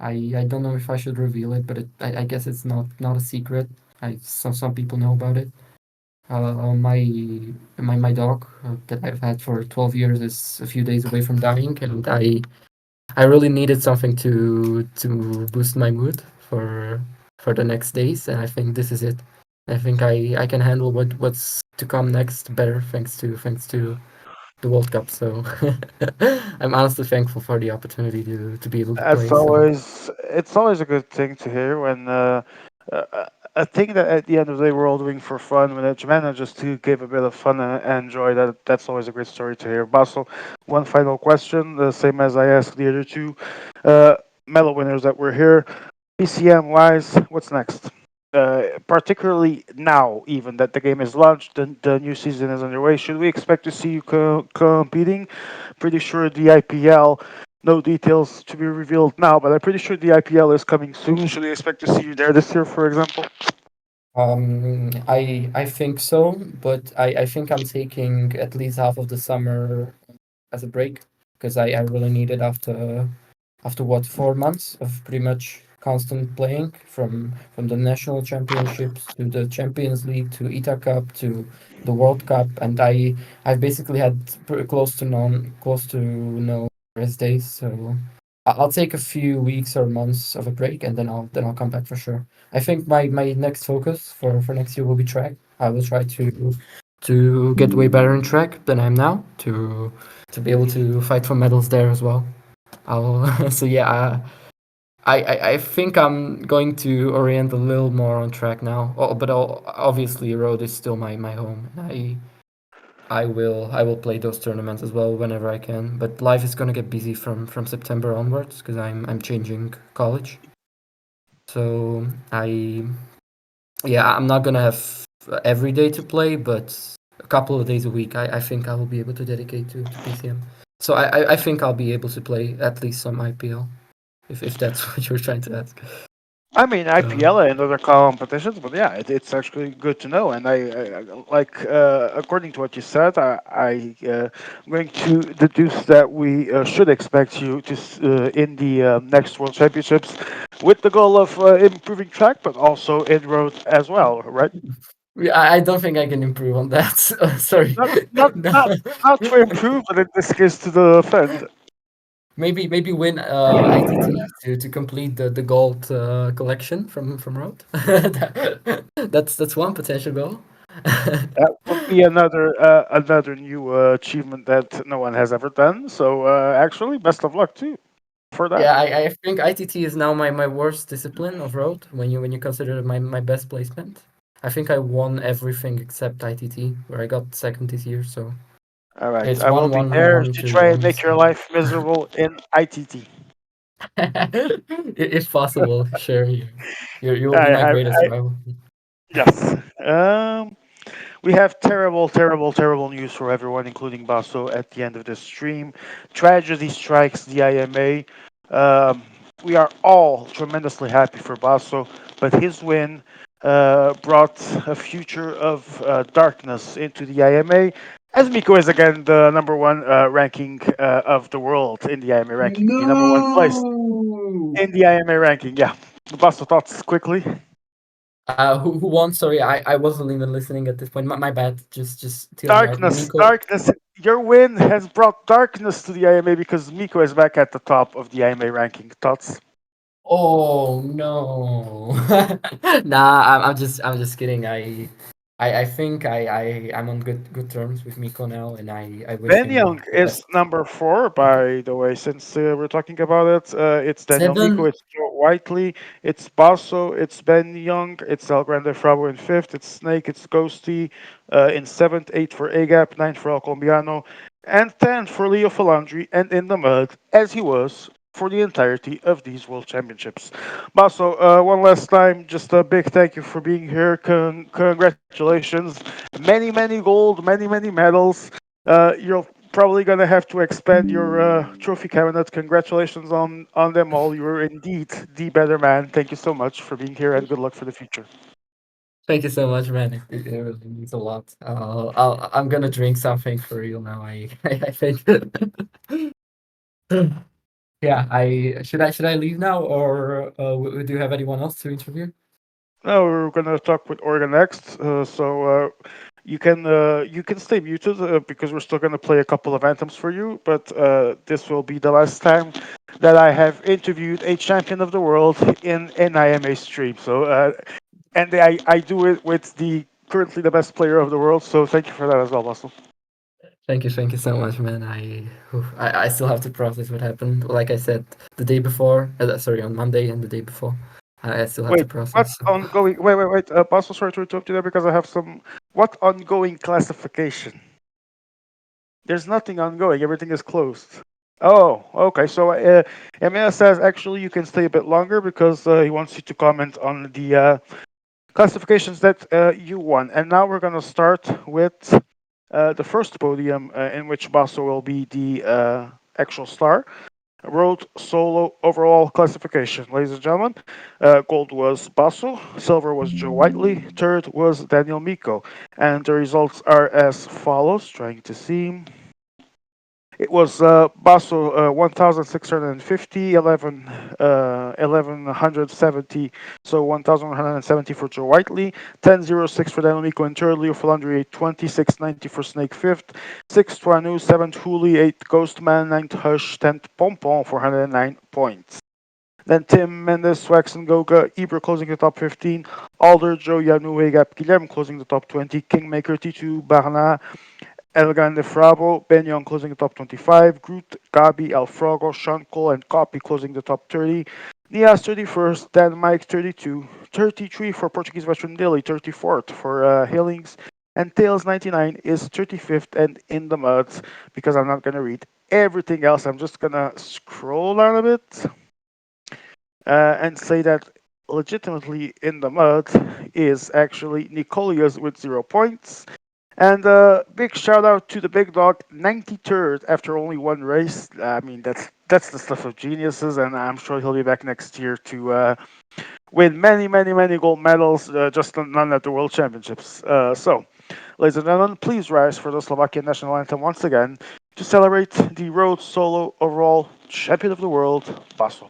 I don't know if I should reveal it, but I guess it's not a secret. Some people know about it. My dog that I've had for 12 years is a few days away from dying, and I really needed something to boost my mood for the next days, and I think this is it. I think I can handle what's to come next better thanks to the World Cup. So I'm honestly thankful for the opportunity to be able to That's play. So always it's always a good thing to hear when a thing that at the end of the day we're all doing for fun. When it's manages to give a bit of fun and joy, that's always a great story to hear. Basil, one final question, the same as I asked the other two medal winners that were here. PCM wise, what's next? Particularly now, even that the game is launched, the new season is underway. Should we expect to see you competing? Pretty sure the IPL, no details to be revealed now, but I'm pretty sure the IPL is coming soon. Should we expect to see you there this year, for example? I think so, but I think I'm taking at least half of the summer as a break, because I really need it after what 4 months of pretty much constant playing from the national championships to the Champions League to ITA Cup to the World Cup, and I've basically had close to no rest days. So I'll take a few weeks or months of a break, and then I'll come back for sure. I think my next focus for next year will be track. I will try to get way better in track than I am now, to be able to fight for medals there as well. I'll so yeah, I think I'm going to orient a little more on track now. But obviously road is still my home. I will play those tournaments as well whenever I can. But life is gonna get busy from September onwards, because I'm changing college. So I'm not gonna have every day to play, but a couple of days a week I think I will be able to dedicate to PCM. So I think I'll be able to play at least some IPL, if that's what you're trying to ask. I mean Uh, IPL and other competitions, but yeah, it's actually good to know. And I like according to what you said, I'm going to deduce that we should expect you to in the next World Championships with the goal of improving track, but also in road as well, right? yeah, I don't think I can improve on that. Sorry. Not not No. not not to improve, but in this case to defend. Maybe win ITT to complete the gold collection from Road. That's one potential goal. That would be another new achievement that no one has ever done. So actually, best of luck too for that. Yeah, I think ITT is now my worst discipline of road when you consider my best placement. I think I won everything except ITT, where I got second this year. So All right, it's I will one be one there one to two try and one. make your So life miserable in ITT. if possible, sure, you will be my I, I, greatest I rival. yes. We have terrible, terrible, terrible news for everyone, including Basso, at the end of this stream. Tragedy strikes the IMA. Um, we are all tremendously happy for Basso, but his win brought a future of darkness into the IMA, as Miko is again the number one ranking of the world in the IMA ranking, the number one place. No! in the IMA ranking. Yeah, Basso, thoughts quickly. Who won? Sorry, I wasn't even listening at this point. My bad. Just to me out. Darkness, Miko. darkness. Your win has brought darkness to the IMA because Miko is back at the top of the IMA ranking. Thoughts? Oh no. Nah, I'm just kidding. I think I'm on good terms with Miko now, and I wish Ben him Young the is best. number 4, Thank you. by the way, since we're talking about it. It's Daniel Miko, Seven. it's Joe Whiteley, it's Basso, it's Ben Young, it's El Grande Frabo in 5th, it's Snake, it's Ghosty in 7th, 8 for AGAP, 9 for El Colombiano, and 10 for Leo Falandri, and in the mud, as he was for the entirety of these World Championships. Basso, one last time, just a big thank you for being here. Congratulations. Many, many gold, many, many medals. You're probably gonna have to expand your trophy cabinet. Congratulations on them all. You were indeed the better man. Thank you so much for being here, and good luck for the future. Thank you so much, man. It really means a lot. I'm gonna drink something for real now. I think. Yeah. I should I leave now, or do you have anyone else to interview? Now we're gonna talk with Orga next. So you can stay muted because we're still gonna play a couple of anthems for you. But this will be the last time that I have interviewed a champion of the world in an IMA stream. So and I do it with the currently the best player of the world. So thank you for that as well, Russell. Thank you so much, man. I still have to process what happened. Like I said, the day before, sorry, on Monday and the day before, I still have to Wait, process. what's ongoing? Wait. Russell, sorry to interrupt you there because I have some. What ongoing classification? There's nothing ongoing. Everything is closed. Oh, okay. So Emil says actually you can stay a bit longer because he wants you to comment on the classifications that you won. And now we're gonna start with the first podium in which Basso will be the actual star. World solo overall classification, ladies and gentlemen. Gold was Basso, silver was Joe Whiteley, third was Daniel Miko, and the results are as follows. Trying to see. It was Basso 1,650, 1,170, so 1,170 for Joe Whiteley, 10,06 for Daniel Miko in third, Leo Falandri 2690 for Snake fifth, 6th Twanu, 7th Hooli, 8th Ghostman, 9th Hush, 10th Pompon for 109 points. Then Tim Mendes, Swax and Goga, Ibra closing the top 15, Alder, Joe Yanu, Hegap, Guilherme closing the top 20, Kingmaker, T2, Barna, El Grande Frabo, Ben Young closing the top 25, Groot, Gabi, Alfrogo, Sean Cole, and Copy closing the top 30, Nias 31st, Dan Mike 32, 33 for Portuguese Western Daily, 34th for Hillings, and Tails 99 is 35th and in the muds because I'm not going to read everything else. I'm just going to scroll down a bit and say that legitimately in the mud is actually Nicolias with 0 points. And big shout out to the big dog, 93rd after only one race. I mean, that's the stuff of geniuses, and I'm sure he'll be back next year to win many, many, many gold medals, just none at the World Championships. So, ladies and gentlemen, please rise for the Slovakian national anthem once again to celebrate the road solo overall champion of the world, Vaso.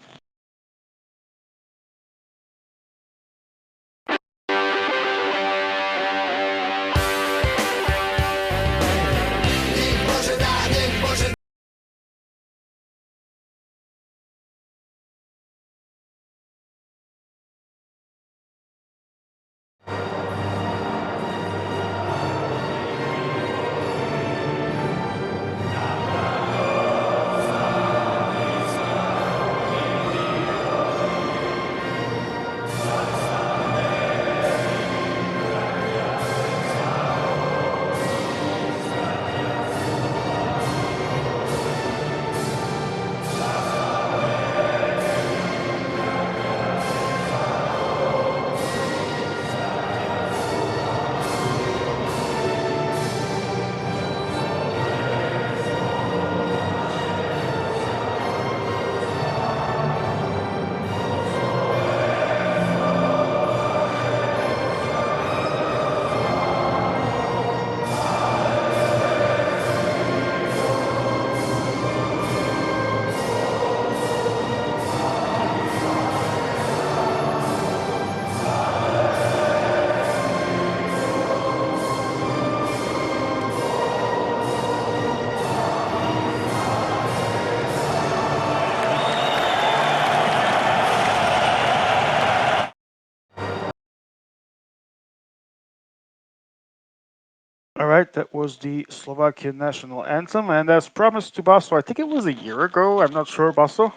All right, that was the Slovakian national anthem, and as promised to Basso, I think it was a year ago. I'm not sure, Basso.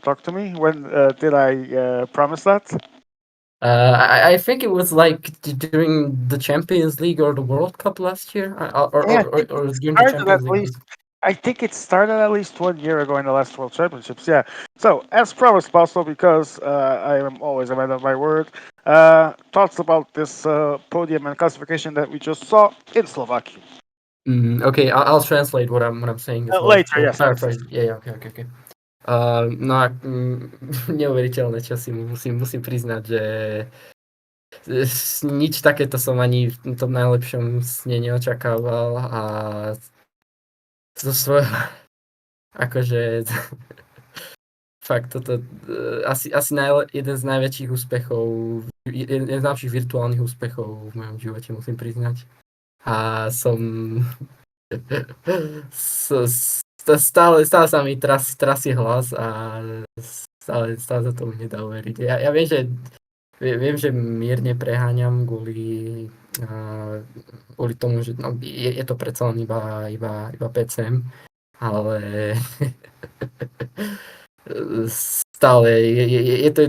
Talk to me. When did I promise that? I think it was like during the Champions League or the World Cup last year, Yeah, I think it or during the started at Champions League. least. I think it started at least 1 year ago in the last World Championships. Yeah. So, as promised, Basso, because I am always a man of my word. Thoughts about this podium and classification that we just saw in Slovakia. Okay, I'll translate what I'm saying as well. Later, Or yes, yes, yes. paraphrase. Yeah, okay. No, neuveriteľné, čo si musím priznať, že nič takéto som ani v tom najlepšom sne neočakával a zo svojho akože fakt toto asi jeden z najväčších úspechov, jeden z najlepších virtuálnych úspechov v mojom živote, musím priznať. A som stále sa mi trasie hlas a stále sa tomu nedá uveriť. Ja viem, že mierne preháňam kvôli tomu, že no, je to predsa len iba PCM, ale stále je to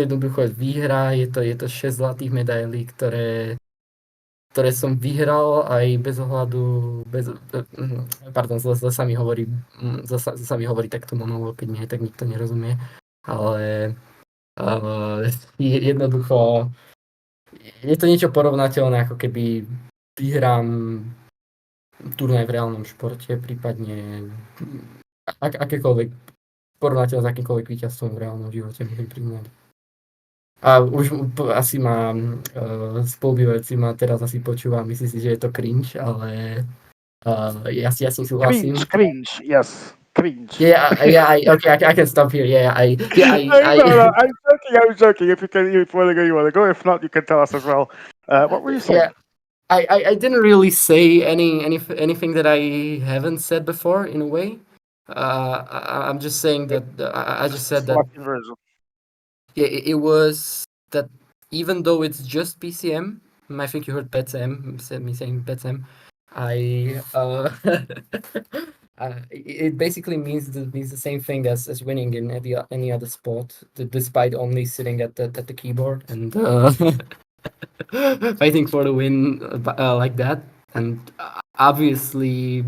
jednoducho výhra, je to 6 zlatých medailí, ktoré som vyhral aj bez ohľadu, pardon, zle sa mi hovorí takto monológ, keď mi aj tak nikto nerozumie, ale jednoducho je to niečo porovnateľné, ako keby vyhrám turnaj v reálnom športe, prípadne akékoľvek porovnateľné s akýmkoľvek víťazstvom v reálnom živote, musím priznať. A už asi spolubývajúci ma teraz asi počúva, myslí si, že je to cringe, ale ja s ním súhlasím. Cringe, yes. Cringe. Yeah, okay, I can stop here. Yeah, No, I'm joking. If you want to go, you want to go. If not, you can tell us as well. What were you saying? Yeah, I didn't really say anything that I haven't said before in a way. I'm just saying that I just said that. Yeah, it was that even though it's just PCM, I think you heard PCM, me saying PCM. It basically means the same thing as winning in any other sport, despite only sitting at the keyboard and fighting for the win like that. And obviously,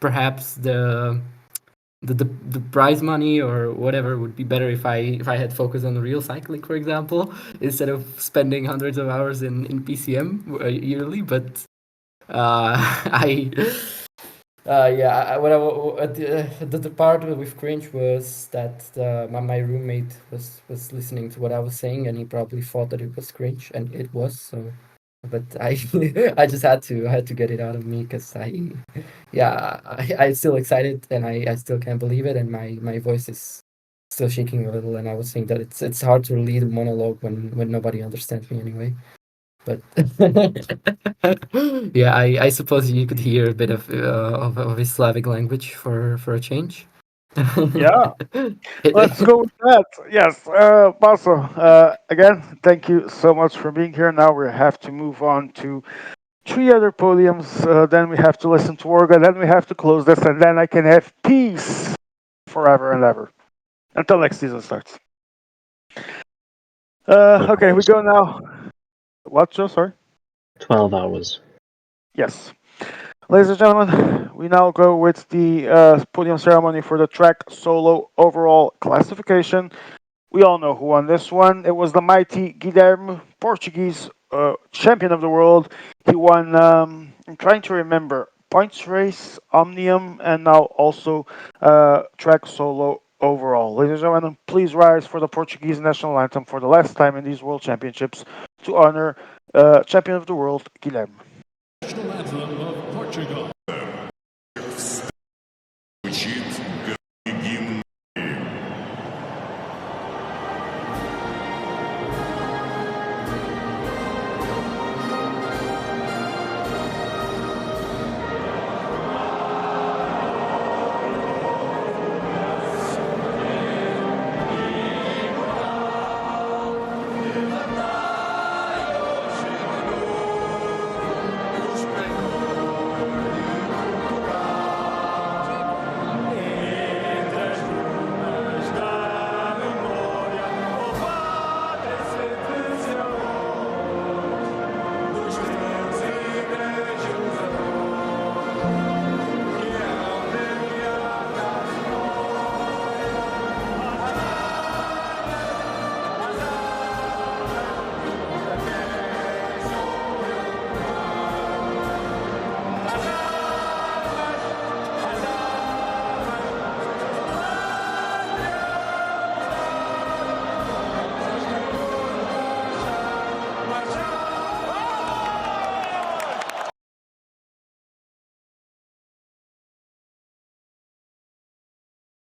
perhaps the prize money or whatever would be better if I had focused on real cycling, for example, instead of spending hundreds of hours in PCM yearly. But the part with cringe was that my roommate was listening to what I was saying, and he probably thought that it was cringe, and it was. So, but I just had to get it out of me because I'm still excited and I still can't believe it, and my voice is still shaking a little, and I was saying that it's hard to lead a monologue when nobody understands me anyway. But yeah, I suppose you could hear a bit of his Slavic language for a change. Yeah, let's go with that. Yes, Basso, again, thank you so much for being here. Now we have to move on to 3 other podiums. Then we have to listen to Orga. Then we have to close this, and then I can have peace forever and ever until next season starts. Okay, we go now. What, Joe? Sorry? 12 hours. Yes. Ladies and gentlemen, we now go with the podium ceremony for the track solo overall classification. We all know who won this one. It was the mighty Guilherme, Portuguese champion of the world. He won, I'm trying to remember, points race, Omnium, and now also track solo overall. Ladies and gentlemen, please rise for the Portuguese national anthem for the last time in these World Championships to honor champion of the world, Guilherme. National anthem of Portugal.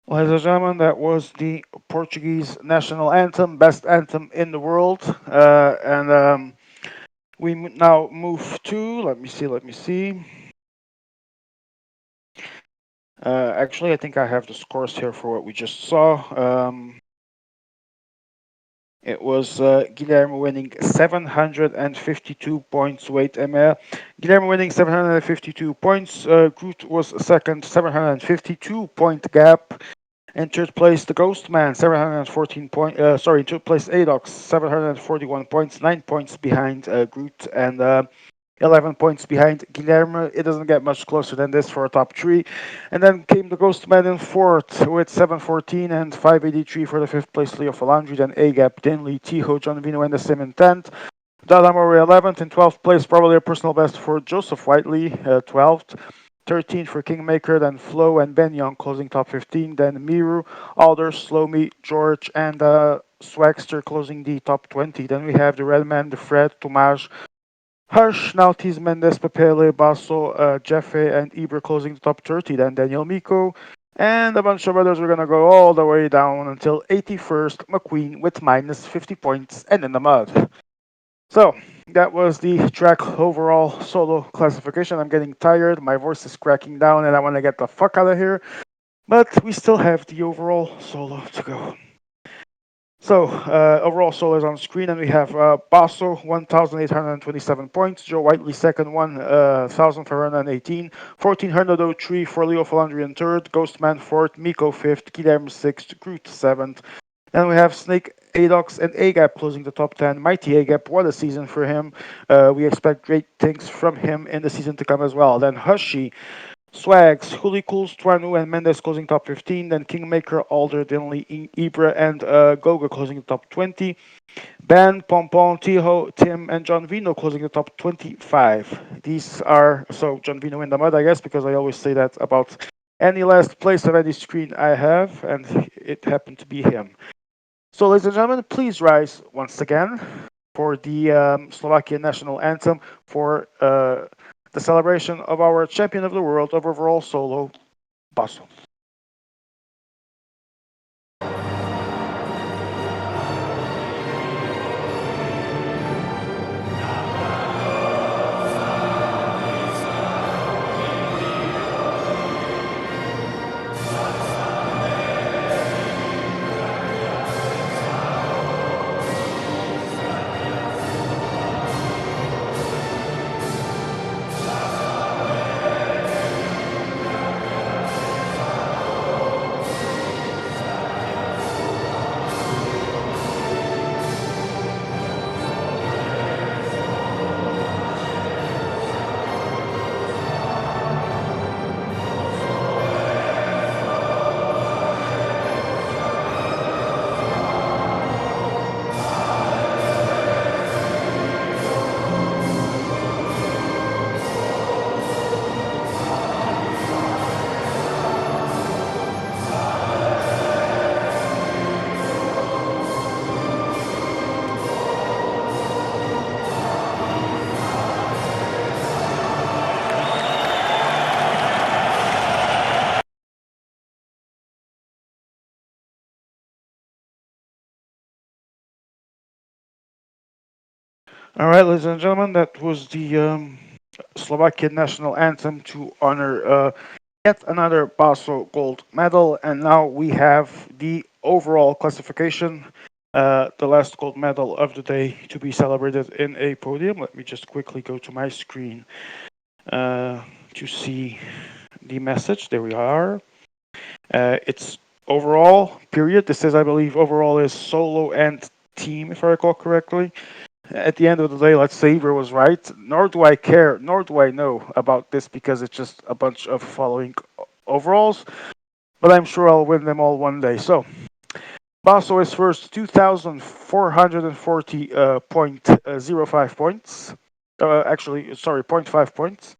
Ladies and gentlemen, that was the Portuguese national anthem, best anthem in the world. And we now move to, let me see. Actually, I think I have the scores here for what we just saw. It was Guilherme winning 752 points. Wait, Emma. Guilherme winning 752 points. Groot was second, 752-point gap. In third place, the Ghost Man, 714 points. Sorry, in third place, Adox, 741 points, 9 points behind Groot, and 11 points behind Guilherme. It doesn't get much closer than this for a top three. And then came the Ghost Man in fourth with 714 and 583 for the fifth place, Leo Falandri, then Agap, Dinley, Tiho, John Vino, and the Sim in 10th. Dalamori 11th. In 12th place, probably a personal best for Joseph Whiteley, 12th. 13th for Kingmaker, then Flo and Ben Young closing top 15, then Miru, Alder, Slomy, George, and Swagster closing the top 20. Then we have the Redman, the Fred, Tomaj, Harsh, Naltis, Mendes, Pepele, Basso, Jeffe, and Ibra closing the top 30. Then Daniel Miko, and a bunch of others are going to go all the way down until 81st, McQueen with minus 50 points and in the mud. So, that was the track overall solo classification. I'm getting tired, my voice is cracking down, and I want to get the fuck out of here. But we still have the overall solo to go. So, overall solo is on screen, and we have Basso, 1,827 points. Joe Whiteley, second, 1,518. 1,403 for Leo Falandri in third. Ghostman, fourth. Miko, fifth. Guilherme, sixth. Groot, seventh. Then we have Snake, Adox, and Agap closing the top 10. Mighty Agap, what a season for him. We expect great things from him in the season to come as well. Then Hushy, Swags, Huli Cools, Twanu, and Mendes closing top 15. Then Kingmaker, Alder, Dinley, Ibra, and Goga closing the top 20. Ben, Pompon, Tiho, Tim, and John Vino closing the top 25. These are, so John Vino in the mud, I guess, because I always say that about any last place of any screen I have, and it happened to be him. So, ladies and gentlemen, please rise once again for the Slovakian national anthem for the celebration of our champion of the world of overall solo, Basso. All right, ladies and gentlemen, that was the Slovakian national anthem to honor yet another Basso gold medal. And now we have the overall classification, the last gold medal of the day to be celebrated in a podium. Let me just quickly go to my screen to see the message. There we are. It's overall, period. This is, I believe, overall is solo and team, if I recall correctly. At the end of the day, let's say Ibra was right. Nor do I care, nor do I know about this because it's just a bunch of following overalls. But I'm sure I'll win them all one day. So, Basso is first, 2,440.05 points. Actually, sorry, zero point 0.5 points.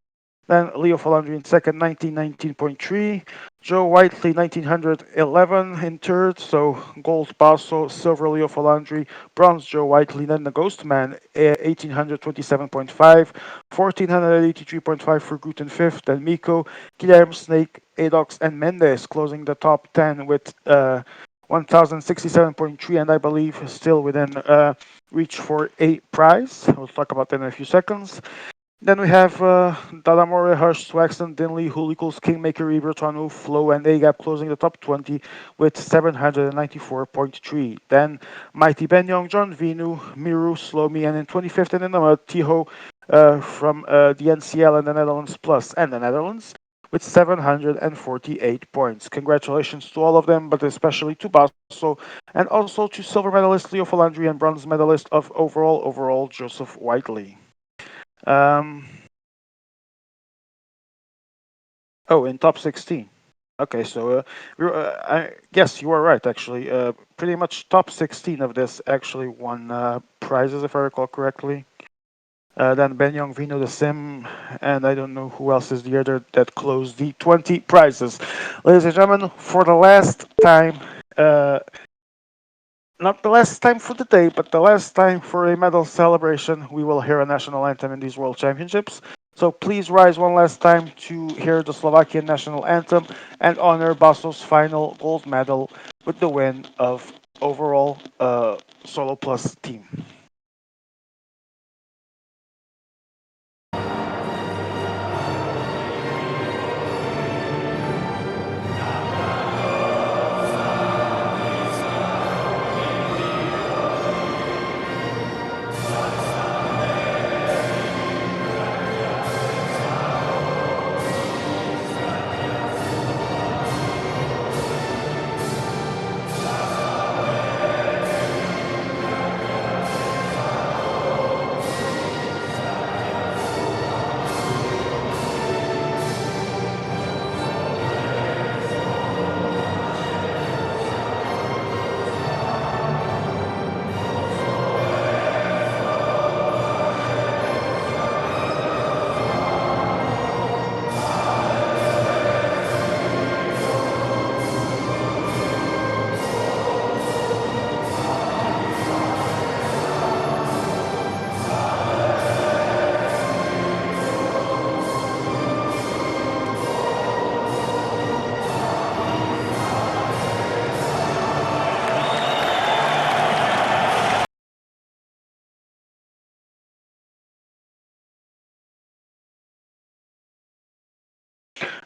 Then Leo Falandri in second, 1919.3. Joe Whiteley, 1911 in third. So gold Basso, silver Leo Falandri, bronze Joe Whiteley. Then the Ghost Man, 1827.5. 1483.5 for Groot in fifth. Then Miko, Guilherme Snake, Adox, and Mendes closing the top 10 with 1067.3, and I believe still within reach for a prize. We'll talk about that in a few seconds. Then we have Dalamore, Hush, Swaxton, Dinley, Hulicles, Kingmaker, Ibertonu, Flow, and Agap closing the top 20 with 794.3. Then Mighty Ben Young, John Vinu, Miru, Slomi, and in 25th and in the mud, Tiho from the NCL and the Netherlands Plus and the Netherlands with 748 points. Congratulations to all of them, but especially to Basso, and also to silver medalist Leo Falandri and bronze medalist of overall Joseph Whiteley. In top 16. Okay, so I guess you are right. Actually, pretty much top 16 of this actually won prizes, if I recall correctly. Then Ben Young, Vino, the Sim, and I don't know who else is the other that closed the 20 prizes. Ladies and gentlemen, for the last time, not the last time for the day, but the last time for a medal celebration, we will hear a national anthem in these World Championships. So please rise one last time to hear the Slovakian national anthem and honor Basso's final gold medal with the win of overall solo plus team.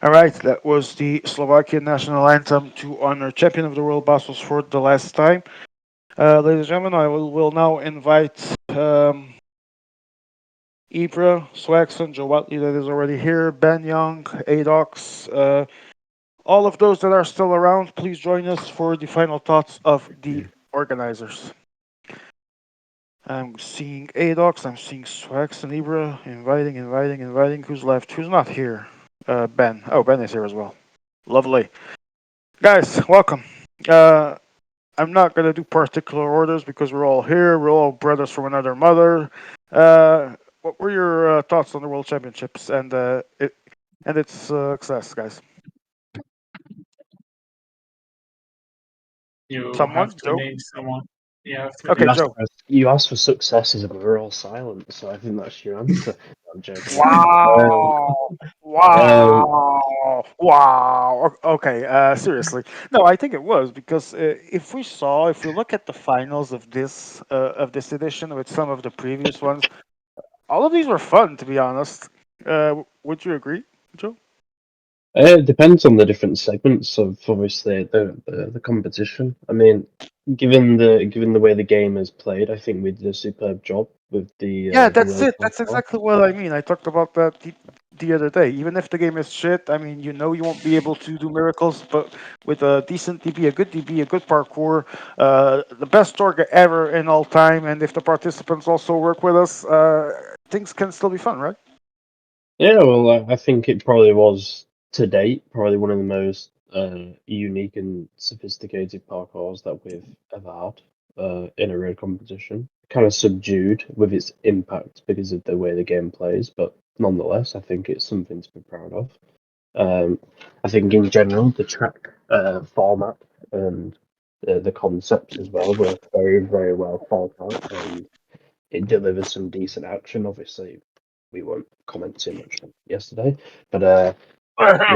All right, that was the Slovakian national anthem to honor champion of the world Bassos for the last time. Ladies and gentlemen, I will now invite Ibra, Swaxon, Joe Watley that is already here, Ben Young, Adox, all of those that are still around. Please join us for the final thoughts of the organizers. I'm seeing Adox, I'm seeing Swaxon, Ibra, inviting. Who's left? Who's not here? Ben. Oh, Ben is here as well. Lovely. Guys, welcome. I'm not going to do particular orders because we're all here. We're all brothers from another mother. What were your thoughts on the World Championships and its success, guys? You Someone? have to Joe? name someone. You have to Okay, name. Joe. You asked for successes, and we're all silent. So I think that's your answer. I'm joking. Wow. Um, Wow. Okay, seriously. No, I think it was because if we look at the finals of this edition with some of the previous ones, all of these were fun, to be honest. Would you agree, Joe? it depends on the different segments of obviously the competition. I mean, given the way the game is played, I think we did a superb job with Yeah, the that's way it. so That's far. exactly what I mean. I talked about that the other day. Even if the game is shit, I mean, you won't be able to do miracles, but with a decent DB, a good parkour, the best target ever in all time, and if the participants also work with us, things can still be fun, right? Yeah, well, I think it probably was to date probably one of the most unique and sophisticated parkours that we've ever had in a real competition. Kind of subdued with its impact because of the way the game plays, but nonetheless, I think it's something to be proud of. Um, I think in general, the track format and the concepts as well were very well thought out, and it delivers some decent action. Obviously, we won't comment too much on yesterday, but I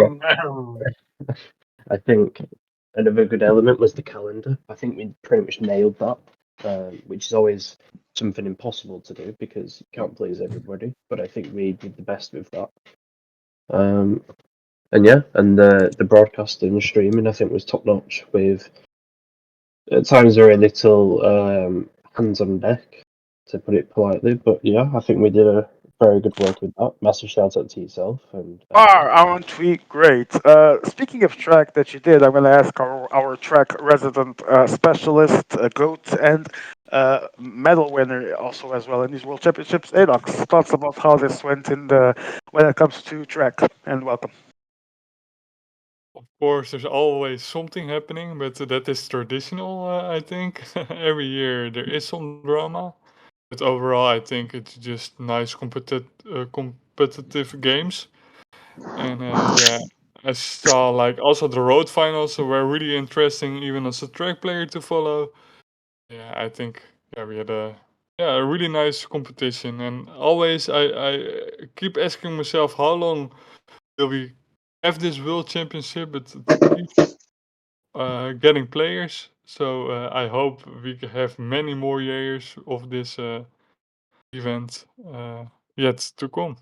think another good element was the calendar. I think we pretty much nailed that, which is always something impossible to do because you can't please everybody. But I think we did the best with that. And yeah, and the broadcasting and streaming I think was top notch. With at times very little hands on deck, to put it politely. But yeah, I think we did a very good work with that. Massive shout out to yourself and I'm on tweet. Great. Speaking of track that you did, I'm going to ask our track resident specialist, GOAT, and medal winner also as well in these World Championships. Enox, thoughts about how this went in the when it comes to track, and welcome. Of course, there's always something happening, but that is traditional, I think. Every year there is some drama, but overall, I think it's just nice competitive games. And yeah, I saw like also the road finals were really interesting, even as a track player to follow. Yeah, I think yeah we had a really nice competition, and always I keep asking myself how long will we have this world championship, but it keeps getting players. So I hope we can have many more years of this event yet to come.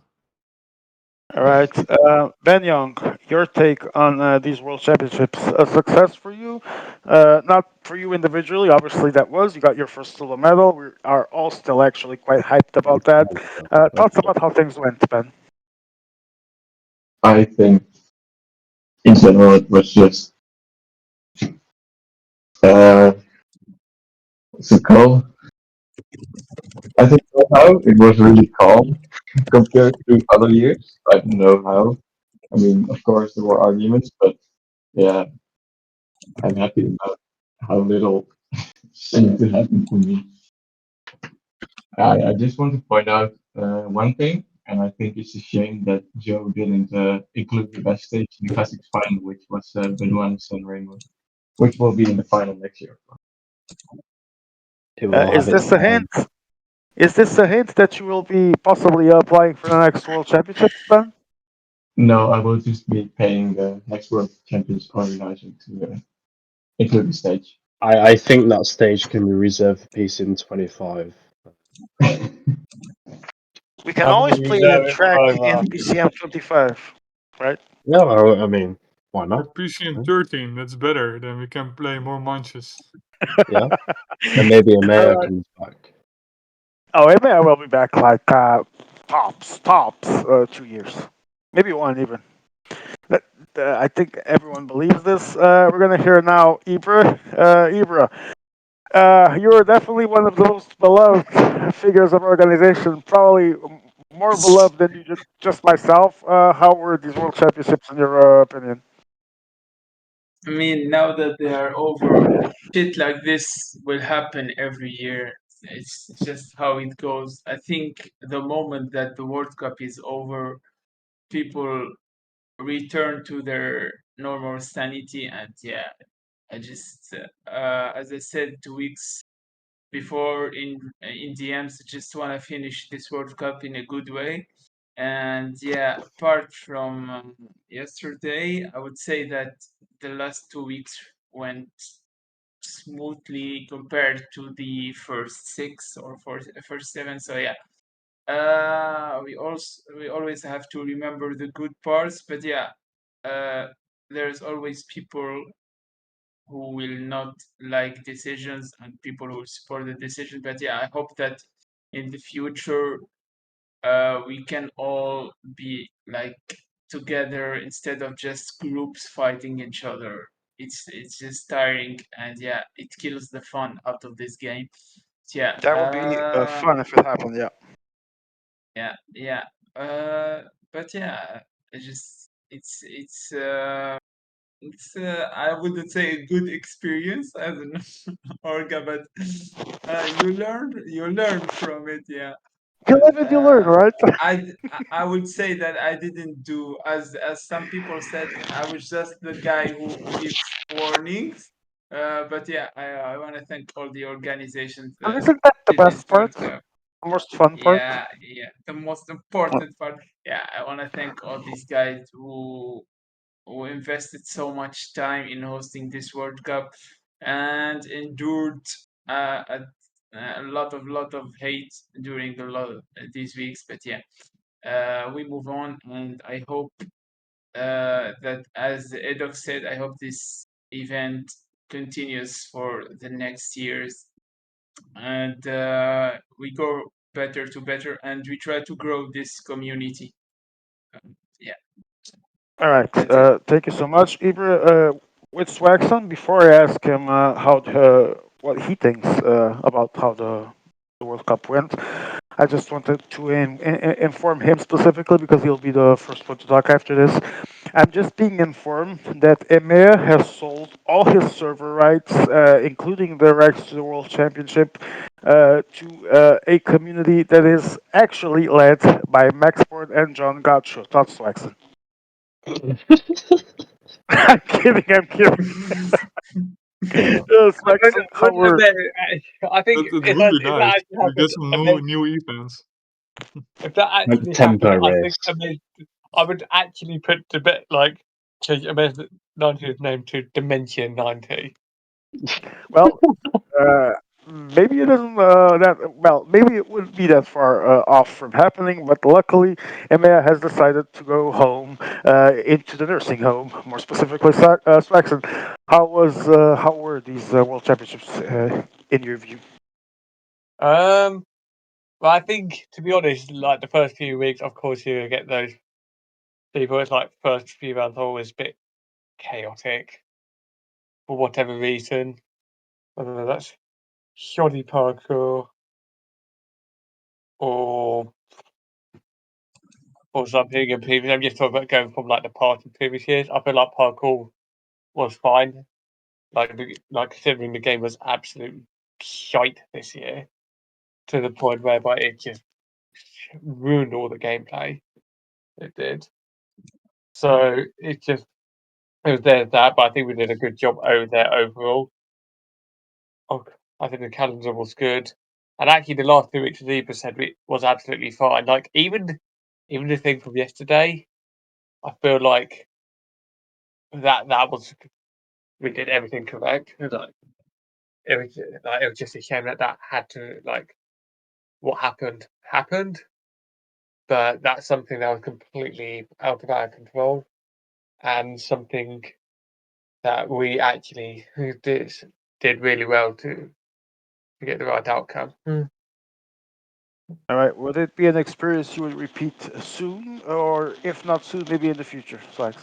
All right, Ben Young, your take on these World Championships? A success for you? Not for you individually. Obviously, that was you got your first solo medal. We are all still actually quite hyped about that. Thoughts about how things went, Ben? I think in general it was just uh, so calm. I think somehow it was really calm compared to other years. I don't know how. I mean, of course there were arguments, but yeah, I'm happy about how little seemed to happen for me. I just want to point out one thing, and I think it's a shame that Joe didn't include the best stage in the classics final, which was Benoit and San Remo, which will be in the final next year. it will all Is have its this a time. hint? Is this a hint that you will be possibly applying for the next World Championships, Ben? No, I will just be paying the next World Champions organizer to include the stage. I think that stage can be reserved for PCM 25. We can I always will play a reserve it track in for PCM 25, right? Yeah, I mean, why not? PCM 13. That's better. Then we can play more matches. Yeah, and maybe All Amaya right. comes back. Oh, maybe I will be back like tops 2 years, maybe one even. That, I think everyone believes this. We're gonna hear now Ibra. Ibra, you're definitely one of the most beloved figures of organization. Probably more beloved than you just myself. How were these World Championships in your opinion? I mean, now that they are over, shit like this will happen every year. It's just how it goes. I think the moment that the World Cup is over, people return to their normal sanity, and yeah, I just, as I said 2 weeks before in DMs, just want to finish this World Cup in a good way. And yeah, apart from yesterday, I would say that the last 2 weeks went smoothly compared to the first six or first seven. So yeah, we always have to remember the good parts, but yeah, there's always people who will not like decisions and people who support the decision. But yeah, I hope that in the future we can all be like together instead of just groups fighting each other. It's just tiring, and yeah, it kills the fun out of this game. So yeah, That would be fun if it happened. Yeah. yeah. Uh, but yeah, it's I wouldn't say a good experience as an orga, but you learn from it, yeah. You But live and you learn, right? I would say that I didn't do as some people said. I was just the guy who gives warnings. But yeah, I want to thank all the organizations And that isn't that the did this best World part? Cup. the most fun part. yeah, the most important part. Yeah, I want to thank all these guys who invested so much time in hosting this World Cup and endured uh, a, a lot of hate during a lot of these weeks. But yeah, we move on, and I hope that, as Edok said, I hope this event continues for the next years, and we go better to better, and we try to grow this community. Yeah, All right. that's it. Thank you so much, Ibra. With Swaxon, before I ask him what he thinks about how the World Cup went, I just wanted to inform him specifically because he'll be the first one to talk after this. I'm just being informed that EMEA has sold all his server rights, including the rights to the World Championship, to a community that is actually led by Maxport and John Gottschalk, not Swaxon. I'm kidding. I'm kidding. Swaxon, how were I think That's really if that nice. actually We get happened, some I mean, new events. if that Like the actually tempo happened, I think race. I would actually put to bit like change Amazing 90's name to Dementia 90. well? Uh, Maybe it isn't that well. Maybe it wouldn't be that far off from happening, but luckily, EMEA has decided to go home into the nursing home. More specifically, Swaxon. How were these World Championships in your view? Well, I think to be honest, like the first few weeks, of course, you get those people. It's like first few rounds are always a bit chaotic for whatever reason, whether that's shoddy parkour or something. And previous, I'm just talking about going from like the past and previous years. I feel like parkour was fine. Like considering the game was absolute shite this year to the point whereby it just ruined all the gameplay. It did. So it was there that, but I think we did a good job over there overall. Oh, I think the calendar was good, and actually the last 2 weeks, as Eva said, was absolutely fine. Like even the thing from yesterday, I feel like that was we did everything correct. It was just a shame that had to like what happened, but that's something that was completely out of our control and something that we actually did really well to get the right outcome. All right. Would it be an experience you would repeat soon, or if not soon, maybe in the future, Swax?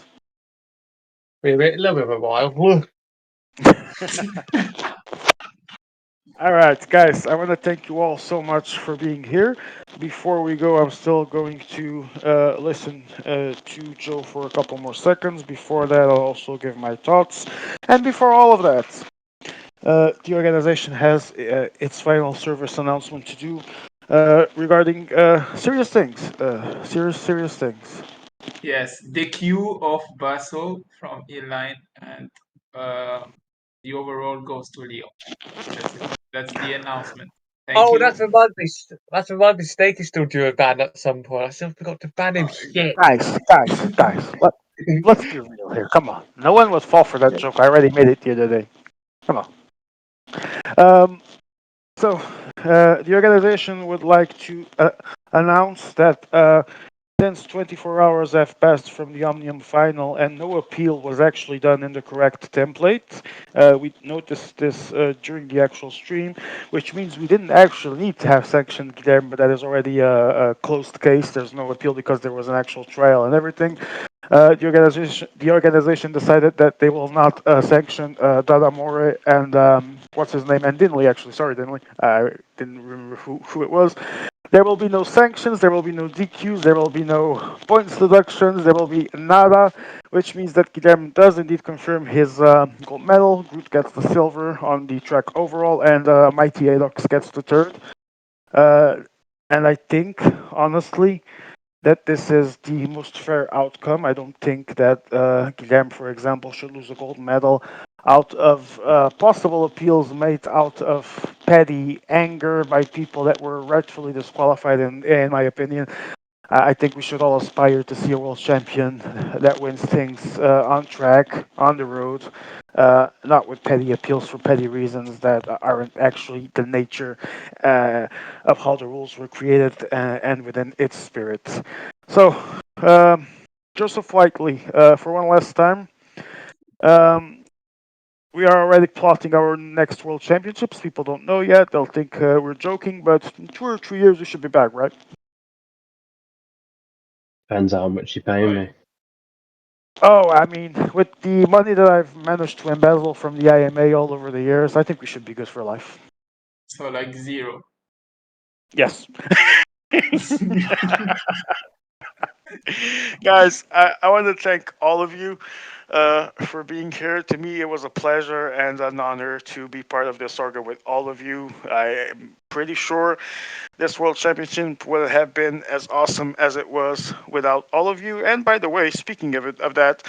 We were a little bit of a while. All right, guys, I want to thank you all so much for being here. Before we go, I'm still going to listen to Joe for a couple more seconds. Before that, I'll also give my thoughts. And before all of that, the organization has its final service announcement to do regarding serious things. Serious things. Yes, the queue of Basel from Inline, and uh, the overall goes to Leo. That's it. That's the announcement. Thank Oh, you. That's reminds me. Snake is still due a ban at some point. I still forgot to ban him. Shit. Guys, let's be real here. Come on. No one would fall for that joke. I already made it the other day. Come on. Um, So, the organization would like to announce that since 24 hours have passed from the Omnium final and no appeal was actually done in the correct template, we noticed this during the actual stream, which means we didn't actually need to have sanctioned Guilherme, but that is already a closed case. There's no appeal because there was an actual trial and everything. The organization decided that they will not sanction Dada More and what's his name and Dinley. Actually, sorry, Dinley. I didn't remember who it was. There will be no sanctions. There will be no DQs. There will be no points deductions. There will be nada, which means that Guilherme does indeed confirm his gold medal. Groot gets the silver on the track overall, and Mighty Adox gets the third. Uh, and I think, honestly, that this is the most fair outcome. I don't think that Guilherme, for example, should lose a gold medal out of possible appeals made out of petty anger by people that were rightfully disqualified, in my opinion. I think we should all aspire to see a world champion that wins things on track, on the road, not with petty appeals for petty reasons that aren't actually the nature of how the rules were created and within its spirit. So, um, Joseph Whiteley, for one last time, um, we are already plotting our next world championships. People don't know yet. They'll think we're joking, but in 2 or 3 years we should be back, right? Depends how much you're paying me. Oh, I mean, with the money that I've managed to embezzle from the IMA all over the years, I think we should be good for life. So like 0. Yes. Guys, I want to thank all of you for being here. To me, it was a pleasure and an honor to be part of this orga with all of you. I am pretty sure this World Championship would have been as awesome as it was without all of you. And by the way, speaking of that,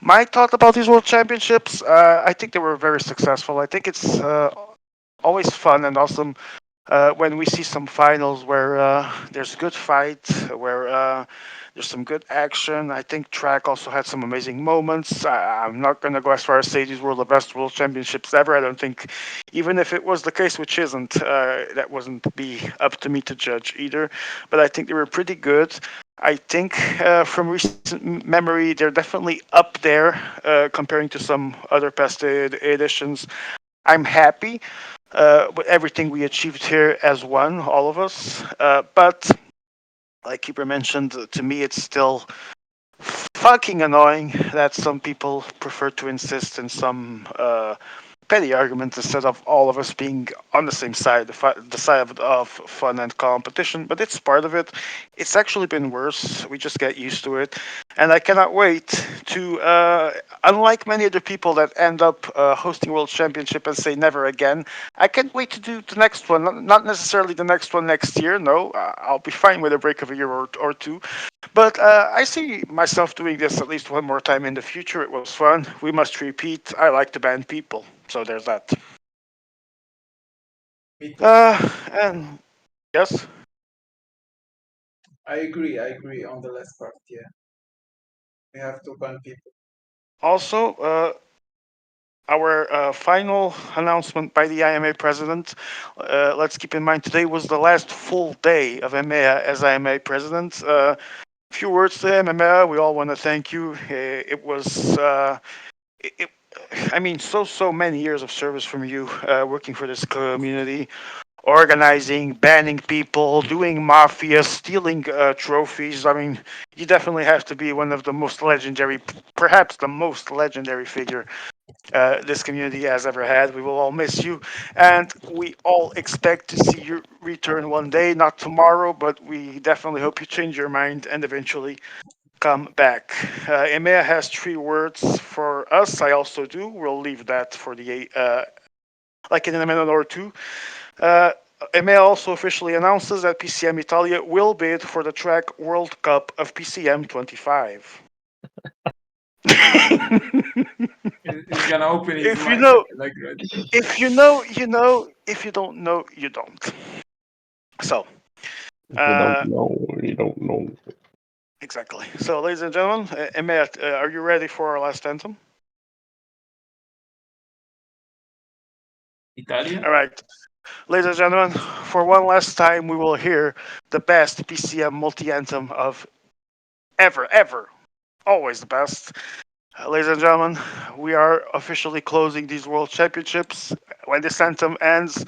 my thought about these World Championships, I think they were very successful. I think it's always fun and awesome when we see some finals where there's good fight, where there's some good action. I think track also had some amazing moments. I'm not going to go as far as say these were the best world championships ever. I don't think, even if it was the case, which isn't, that wasn't be up to me to judge either. But I think they were pretty good. I think from recent memory, they're definitely up there comparing to some other past editions. I'm happy with everything we achieved here as one, all of us. But like Keeper mentioned, to me it's still fucking annoying that some people prefer to insist in some petty arguments instead of all of us being on the same side, the side of fun and competition. But it's part of it. It's actually been worse. We just get used to it, and I cannot wait to. Unlike many other people that end up hosting World Championship and say never again, I can't wait to do the next one. Not necessarily the next one next year. No, I'll be fine with a break of a year or two. But I see myself doing this at least one more time in the future. It was fun. We must repeat. I like to ban people. So there's that. Me too. And yes, I agree on the last part. Yeah, we have to ban people. also, our final announcement by the IMA president. Let's keep in mind today was the last full day of EMEA as IMA president. Few words to him, EMEA. We all want to thank you. It was. It, I mean, so many years of service from you, working for this community, organizing, banning people, doing mafia, stealing trophies. I mean, you definitely have to be one of the most legendary, perhaps the most legendary figure this community has ever had. We will all miss you, and we all expect to see you return one day, not tomorrow, but we definitely hope you change your mind and eventually come back. EMEA has 3 words for us. I also do. We'll leave that for the like in a minute or two. Uh, EMEA also officially announces that PCM Italia will bid for the track World Cup of PCM 25. He's gonna open his If you mic know, like that. if you know, you know. If you don't know, you don't. So, If you don't uh, know, you don't know. exactly. So, ladies and gentlemen, EMEA, are you ready for our last anthem? Italia. All right. Ladies and gentlemen, for one last time, we will hear the best PCM multi anthem of ever. Always the best. Ladies and gentlemen, we are officially closing these World Championships. When this anthem ends,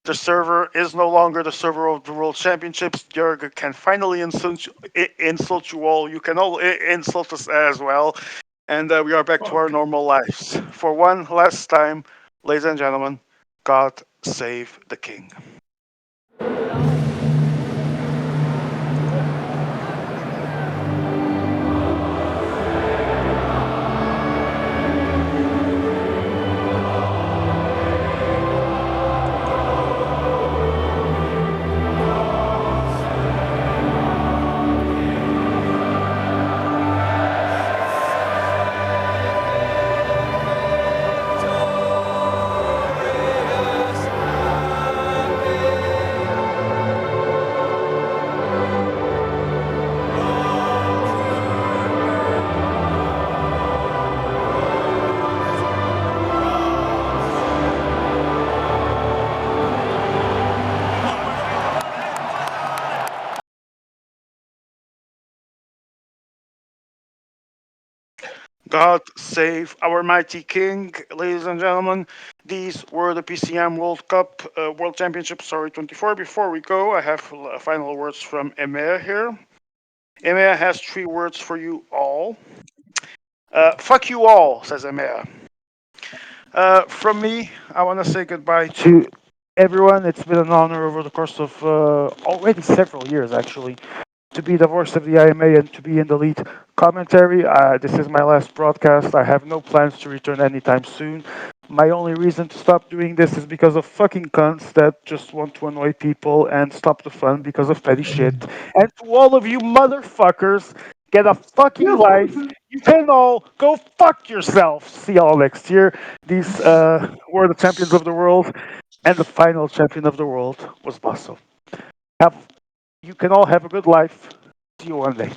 the server is no longer the server of the World Championships. Jörg can finally insult you all. You can all insult us as well. And we are back to our Fuck. normal lives. For one last time, ladies and gentlemen, God save the King. God save our mighty king, ladies and gentlemen. These were the PCM World Cup, World Championship, 24. Before we go, I have final words from Emea here. Emea has 3 words for you all. Fuck you all, says Emea. From me, I want to say goodbye to everyone. It's been an honor over the course of already several years, actually, to be the voice of the IMA and to be in the lead commentary. This is my last broadcast. I have no plans to return anytime soon. My only reason to stop doing this is because of fucking cunts that just want to annoy people and stop the fun because of petty shit. And to all of you motherfuckers, get a fucking life. You can all go fuck yourself. See y'all next year. These were the champions of the world, and the final champion of the world was Basso. Have You can all have a good life. See you one day.